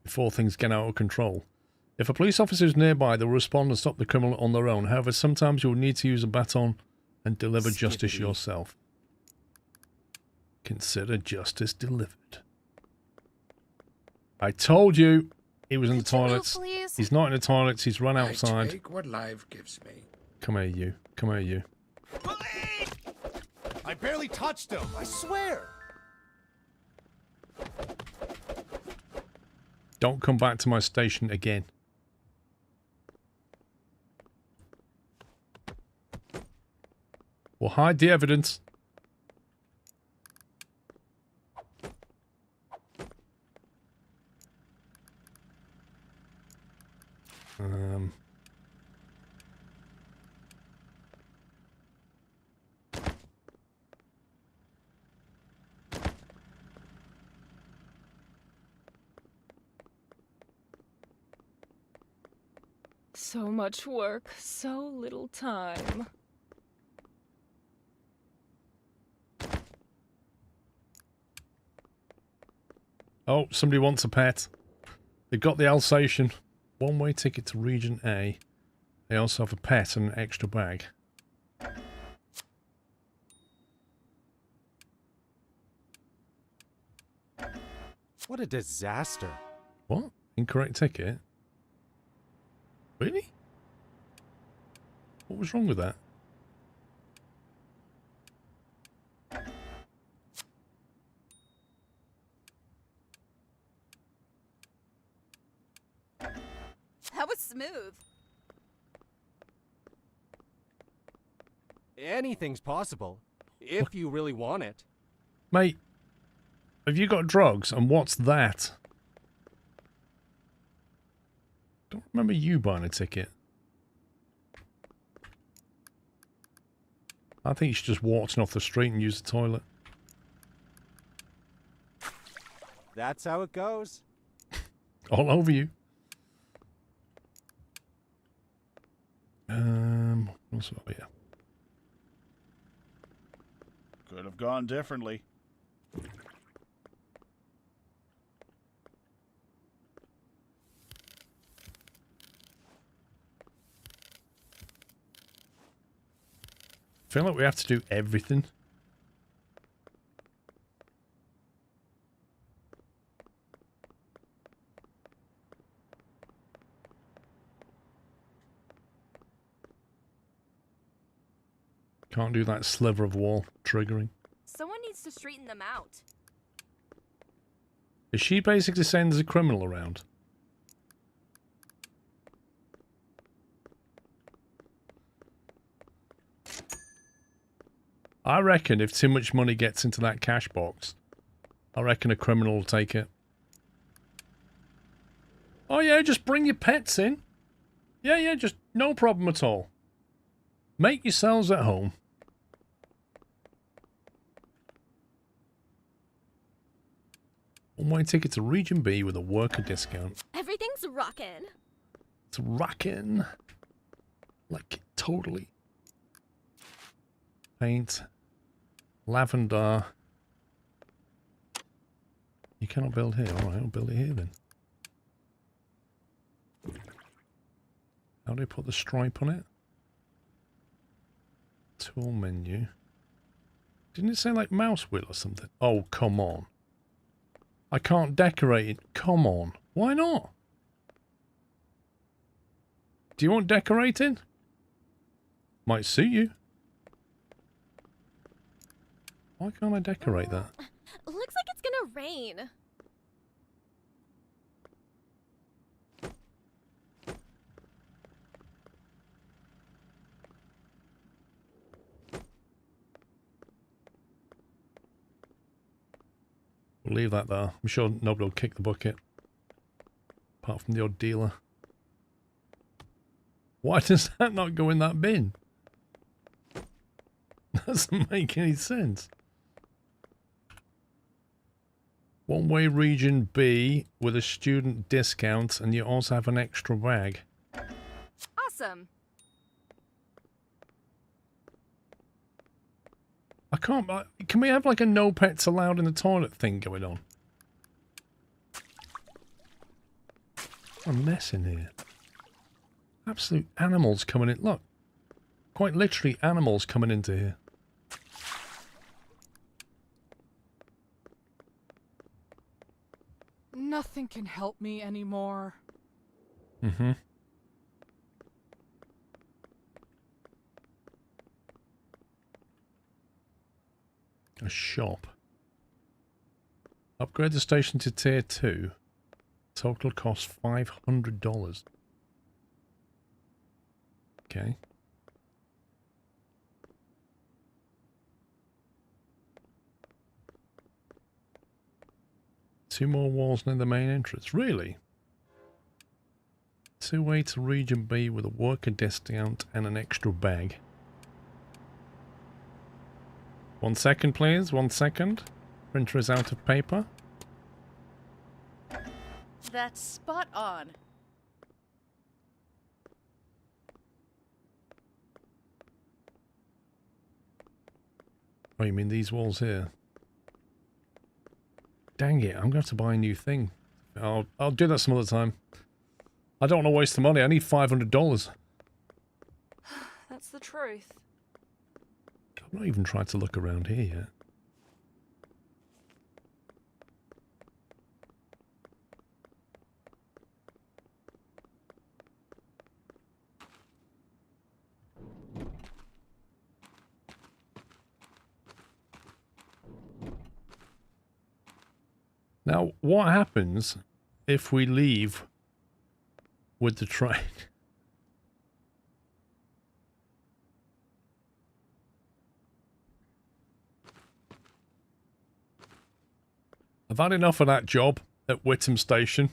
before things get out of control. If a police officer is nearby, they will respond and stop the criminal on their own. However, sometimes you will need to use a baton and deliver justice yourself. Consider justice delivered. I told you he was in the toilets. He's not in the toilets. He's run outside. I take what life gives me. Come here, you. Come here, you. I barely touched him, I swear. Don't come back to my station again. We'll hide the evidence. So much work, so little time. Oh, somebody wants a pet. They've got the Alsatian. One-way ticket to Region A. They also have a pet and an extra bag. What a disaster. What? Incorrect ticket? Really? What was wrong with that? That was smooth. Anything's possible. If you really want it. Mate, have you got drugs? And what's that? Don't remember you buying a ticket. I think you should just walk off the street and use the toilet. That's how it goes. All over you. What's over here? Could have gone differently. I feel like we have to do everything. Can't do that sliver of wall triggering. Someone needs to straighten them out. Is she basically saying there's a criminal around? I reckon if too much money gets into that cash box, I reckon a criminal will take it. Oh yeah, just bring your pets in. Yeah, just no problem at all. Make yourselves at home. One-way ticket to Region B with a worker discount. Everything's rockin'. It's rockin'. Like, totally. Paint. Lavender. You cannot build here. Alright, I'll build it here then. How do I put the stripe on it? Tool menu. Didn't it say like mouse wheel or something? Oh, come on. I can't decorate it. Come on. Why not? Do you want decorating? Might suit you. Why can't I decorate that? Looks like it's gonna rain. We'll leave that there. I'm sure nobody will kick the bucket. Apart from the odd dealer. Why does that not go in that bin? Doesn't make any sense. One-way Region B with a student discount, and you also have an extra bag. Awesome. I can't... Can we have like a no pets allowed in the toilet thing going on? A mess in here. Absolute animals coming in. Look. Quite literally animals coming into here. Nothing can help me anymore. Mm-hmm. A shop. Upgrade the station to tier 2. Total cost $500. Okay. Two more walls near the main entrance. Really? Two-way to Region B with a worker discount and an extra bag. 1 second, please. 1 second. Printer is out of paper. That's spot on. Oh, you mean these walls here? Dang it, I'm going to have to buy a new thing. I'll do that some other time. I don't want to waste the money. I need $500. That's the truth. I've not even tried to look around here yet. Now, what happens if we leave with the train? I've had enough of that job at Whittam Station.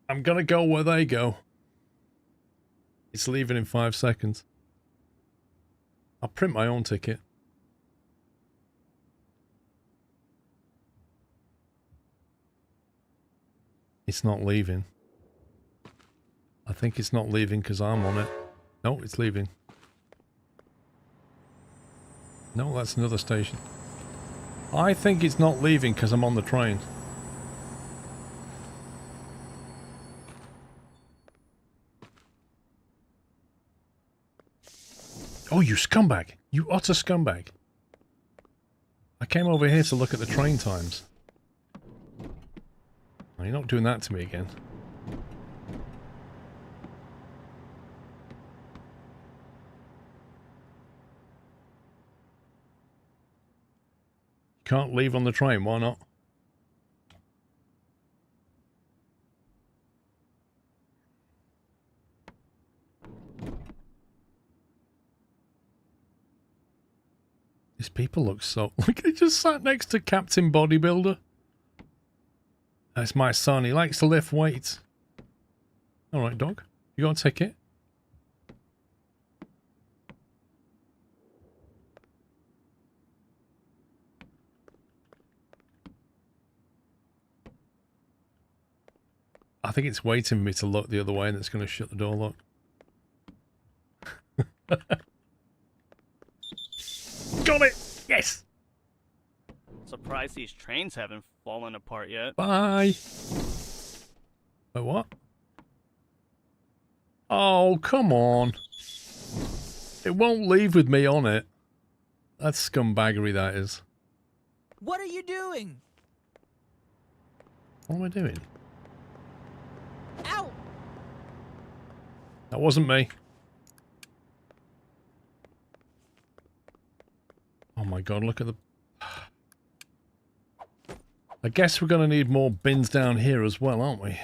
I'm gonna go where they go. It's leaving in 5 seconds. I'll print my own ticket. It's not leaving. I think it's not leaving because I'm on it. No, it's leaving. No, that's another station. I think it's not leaving because I'm on the train. Oh, you scumbag. You utter scumbag. I came over here to look at the train times. Oh, you're not doing that to me again. Can't leave on the train, why not? These people look so... Look, he just sat next to Captain Bodybuilder. That's my son, he likes to lift weights. Alright, dog. You got a ticket? I think it's waiting for me to look the other way and it's going to shut the door lock. Got it! Yes! Surprised these trains haven't fallen apart yet. Bye! Wait, what? Oh, come on. It won't leave with me on it. That's scumbaggery, that is. What are you doing? What am I doing? Ow! That wasn't me. Oh my god, look at the... I guess we're going to need more bins down here as well, aren't we?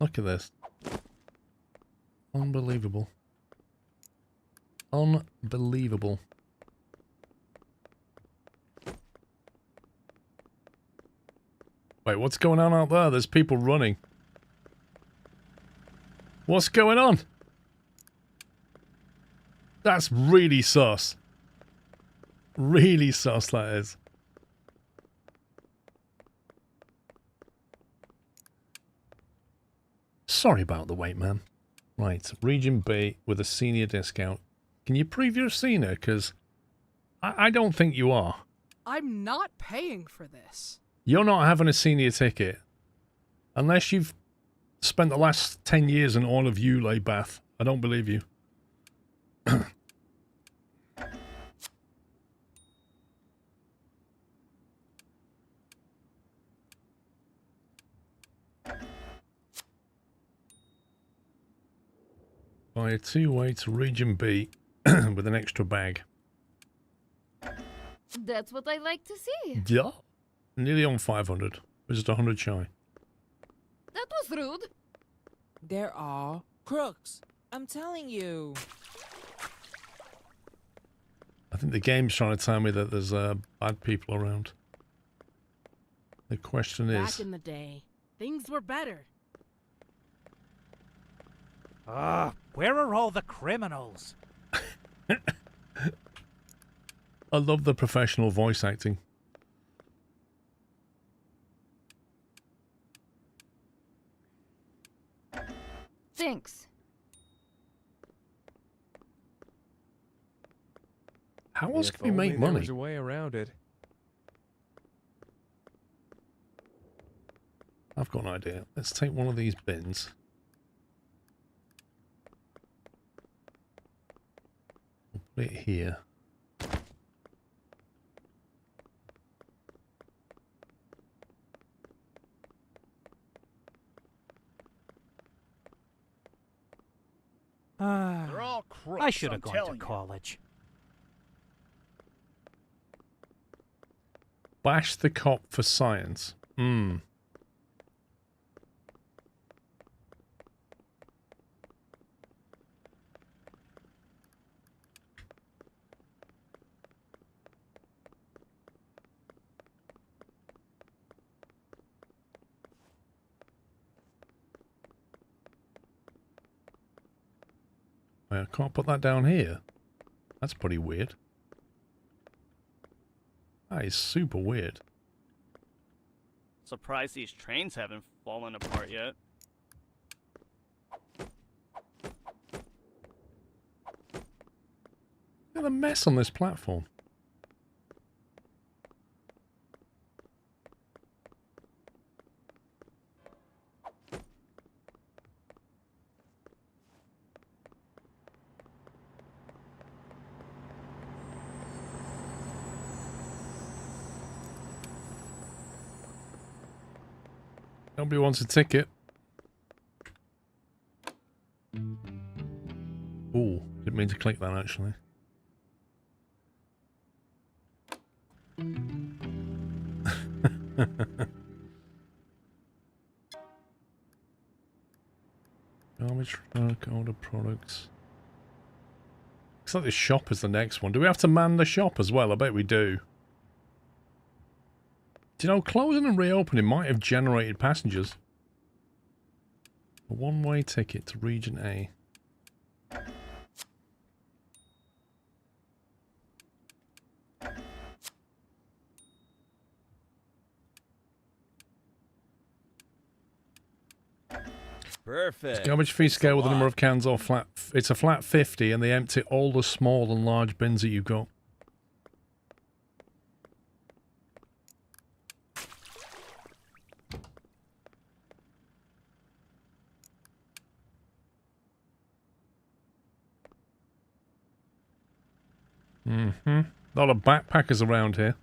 Look at this. Unbelievable. Unbelievable. Wait, what's going on out there? There's people running. What's going on? That's really sus. Really sus, that is. Sorry about the wait, man. Right, Region B with a senior discount. Can you prove you're a senior? Because I don't think you are. I'm not paying for this. You're not having a senior ticket. Unless you've spent the last 10 years in all of Ulay Bath. I don't believe you. Buy a two-way to Region B with an extra bag. That's what I like to see. Yeah. Nearly on 500. We're just 100 shy. That was rude. They're all crooks. I'm telling you. I think the game's trying to tell me that there's bad people around. The question is... Back in the day, things were better. Where are all the criminals? I love the professional voice acting. Thanks. How else If can we make only there money? was a way around it. I've got an idea. Let's take one of these bins. We'll put it here. They're all crooks. I should I'm have gone to telling you. college. Bash the cop for science. Hmm. I can't put that down here. That's pretty weird. That is super weird. Surprised these trains haven't fallen apart yet. Look at the mess on this platform. Nobody wants a ticket. Ooh, didn't mean to click that actually. Garbage truck, order products. Looks like the shop is the next one. Do we have to man the shop as well? I bet we do. Do you know, closing and reopening might have generated passengers. A one-way ticket to Region A. Perfect. Garbage fee scale with the number of cans or flat. It's a flat 50 and they empty all the small and large bins that you've got. Mm-hmm. A lot of backpackers around here.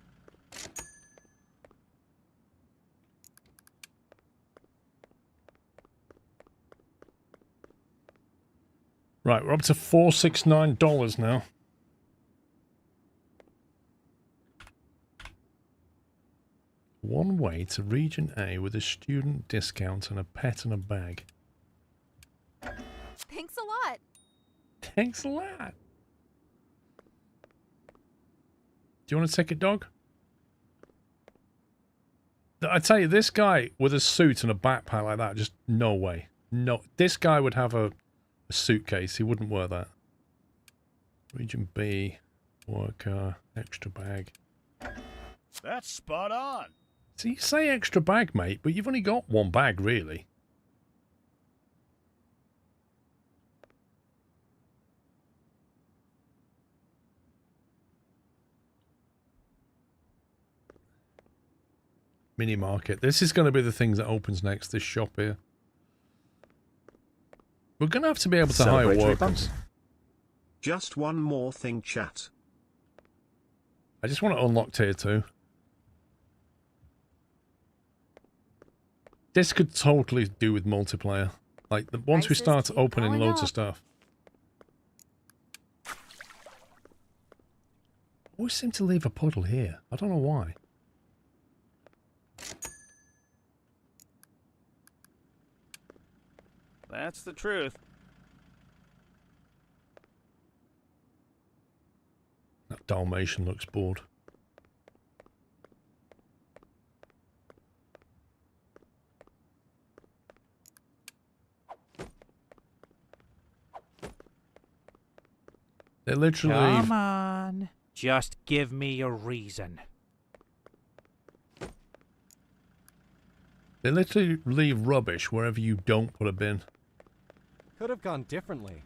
Right, we're up to $469 now. One way to Region A with a student discount and a pet and a bag. Thanks a lot. Thanks a lot. Do you want a ticket, dog? I tell you, this guy with a suit and a backpack like that, just no way. No, this guy would have a suitcase. He wouldn't wear that. Region B, worker, extra bag. That's spot on. So you say extra bag, mate, but you've only got one bag, really. Mini market. This is going to be the things that opens next, this shop here. We're going to have to be able to hire workers. Just one more thing, chat. I just want to unlock tier 2. This could totally do with multiplayer. Like, once we start opening loads of stuff. Always seem to leave a puddle here. I don't know why. That's the truth. That Dalmatian looks bored. They literally... Come on. Just give me a reason. They literally leave rubbish wherever you don't put a bin. Could have gone differently.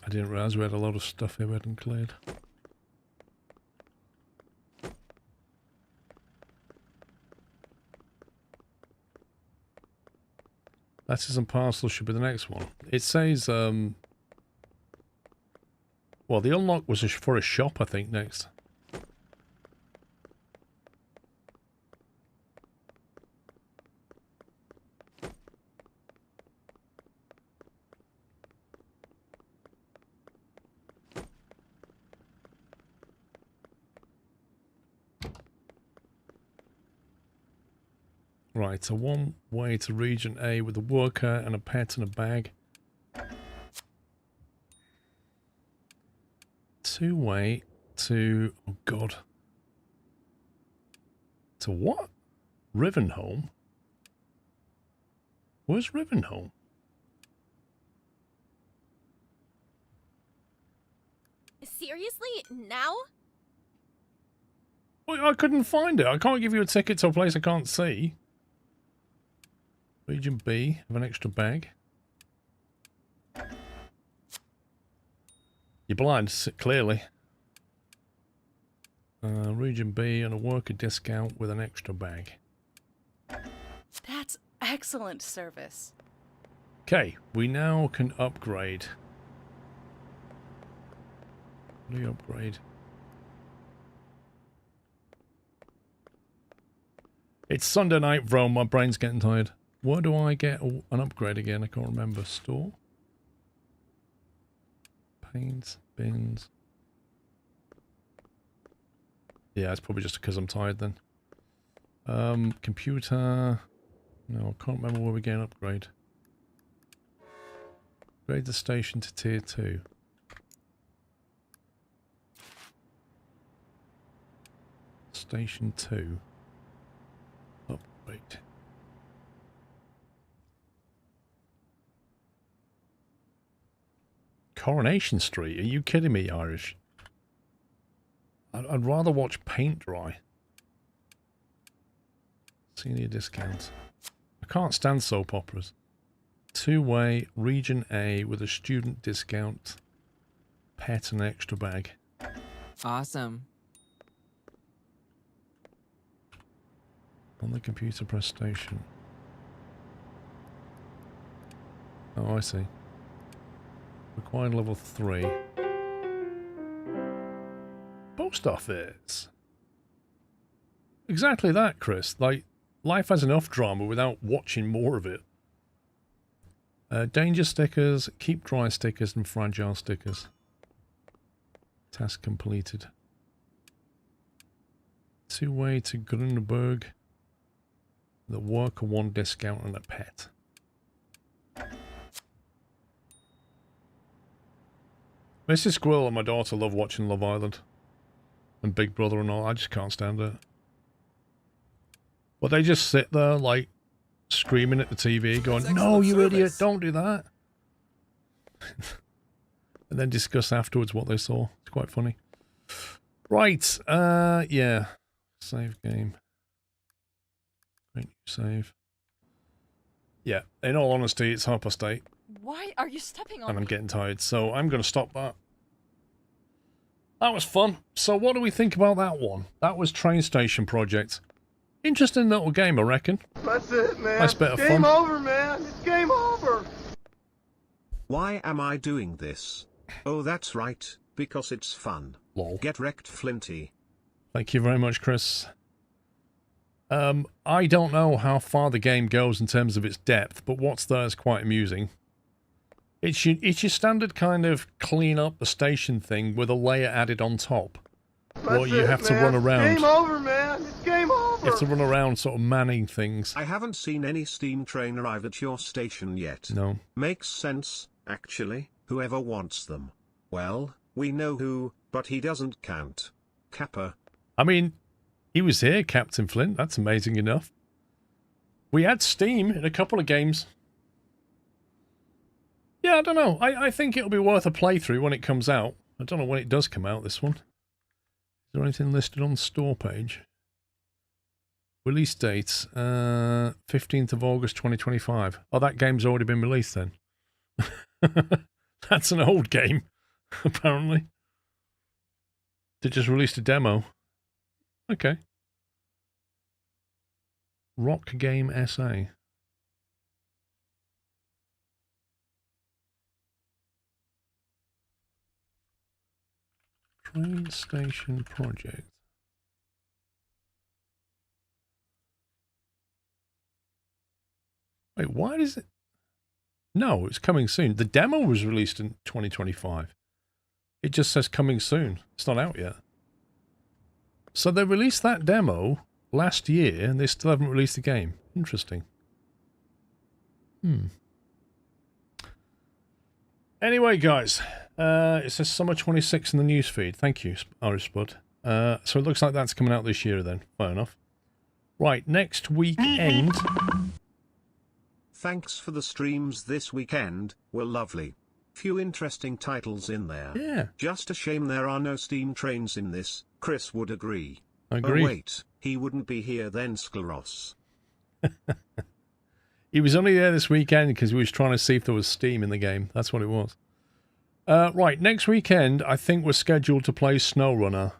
I didn't realise we had a lot of stuff here we hadn't cleared. Letters and parcels should be the next one. It says, well, the unlock was for a shop, I think, next. Right, so one way to region A with a worker and a pet and a bag. 2-way to, oh god. To what? Rivenholme? Where's Rivenholme? Seriously? Now? Well, I couldn't find it. I can't give you a ticket to a place I can't see. Region B, have an extra bag. You're blind, clearly. Region B and a worker discount with an extra bag. That's excellent service. Okay, we now can upgrade. What do you upgrade? It's Sunday night, bro. My brain's getting tired. Where do I get an upgrade again? I can't remember. Store? Paints, bins. Yeah, it's probably just because I'm tired then. Computer. No, I can't remember where we get an upgrade. Upgrade the station to tier 2. Station 2. Upgrade. Coronation Street? Are you kidding me, Irish? I'd rather watch paint dry. Senior discount. I can't stand soap operas. 2-way, region A with a student discount. Pet and extra bag. Awesome. On the computer, press station. Oh, I see. Required level 3. Post office. Exactly that, Chris. Like, life has enough drama without watching more of it. Danger stickers, keep dry stickers, and fragile stickers. Task completed. 2-way to Grunenberg. The worker 1 discount and a pet. Mrs. Squirrel and my daughter love watching Love Island. And Big Brother and all. I just can't stand it. But they just sit there, like, screaming at the TV, going, "No, you idiot, don't do that." And then discuss afterwards what they saw. It's quite funny. Right, yeah. Save game. Great new save. Yeah, in all honesty, it's 8:30. Why are you stepping on And I'm me? getting tired, so I'm going to stop that. That was fun. So what do we think about that one? That was Train Station Project. Interesting little game, I reckon. That's it, man. Nice bit of Game fun. over, man. It's game over. Why am I doing this? Oh, that's right, because it's fun. Lol. Get wrecked, Flinty. Thank you very much, Chris. I don't know how far the game goes in terms of its depth, but what's there is quite amusing. It's your standard kind of clean up the station thing with a layer added on top. Or you have to run around. Game over, man. It's game over. You have to run around sort of manning things. I haven't seen any steam train arrive at your station yet. No. Makes sense, actually. Whoever wants them. Well, we know who, but he doesn't count. Kappa. I mean, he was here, Captain Flint. That's amazing enough. We had Steam in a couple of games. Yeah, I don't know. I think it'll be worth a playthrough when it comes out. I don't know when it does come out, this one. Is there anything listed on the store page? Release dates, 15th of August 2025. Oh, that game's already been released then. That's an old game, apparently. They just released a demo. Okay. Rock Game SA. Train Station Project. Wait, why is it? No, it's coming soon. The demo was released in 2025. It just says coming soon. It's not out yet. So they released that demo last year and they still haven't released the game. Interesting. Anyway, guys, it says summer 26 in the newsfeed. Thank you, Irish Spud. So it looks like that's coming out this year then. Fair enough. Right, next weekend. Thanks for the streams this weekend, were lovely. Few interesting titles in there. Yeah. Just a shame there are no steam trains in this, Chris would agree. Agree. Oh wait, he wouldn't be here then, Scleros. He was only there this weekend because he was trying to see if there was Steam in the game. That's what it was. Right, next weekend, I think we're scheduled to play SnowRunner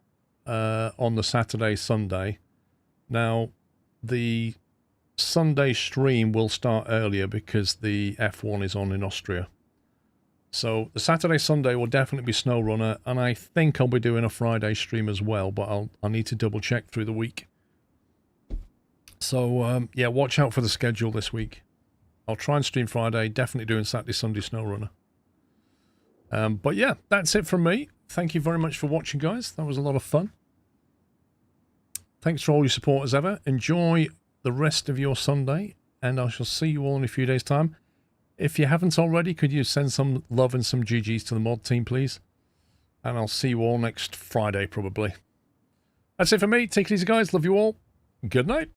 on the Saturday, Sunday. Now, the Sunday stream will start earlier because the F1 is on in Austria. So the Saturday, Sunday will definitely be SnowRunner, and I think I'll be doing a Friday stream as well, but I'll need to double check through the week. So, yeah, watch out for the schedule this week. I'll try and stream Friday, definitely doing Saturday, Sunday SnowRunner. But yeah, that's it from me. Thank you very much for watching, guys. That was a lot of fun. Thanks for all your support as ever. Enjoy the rest of your Sunday, and I shall see you all in a few days' time. If you haven't already, could you send some love and some GGs to the mod team, please? And I'll see you all next Friday, probably. That's it for me. Take it easy, guys. Love you all. Good night.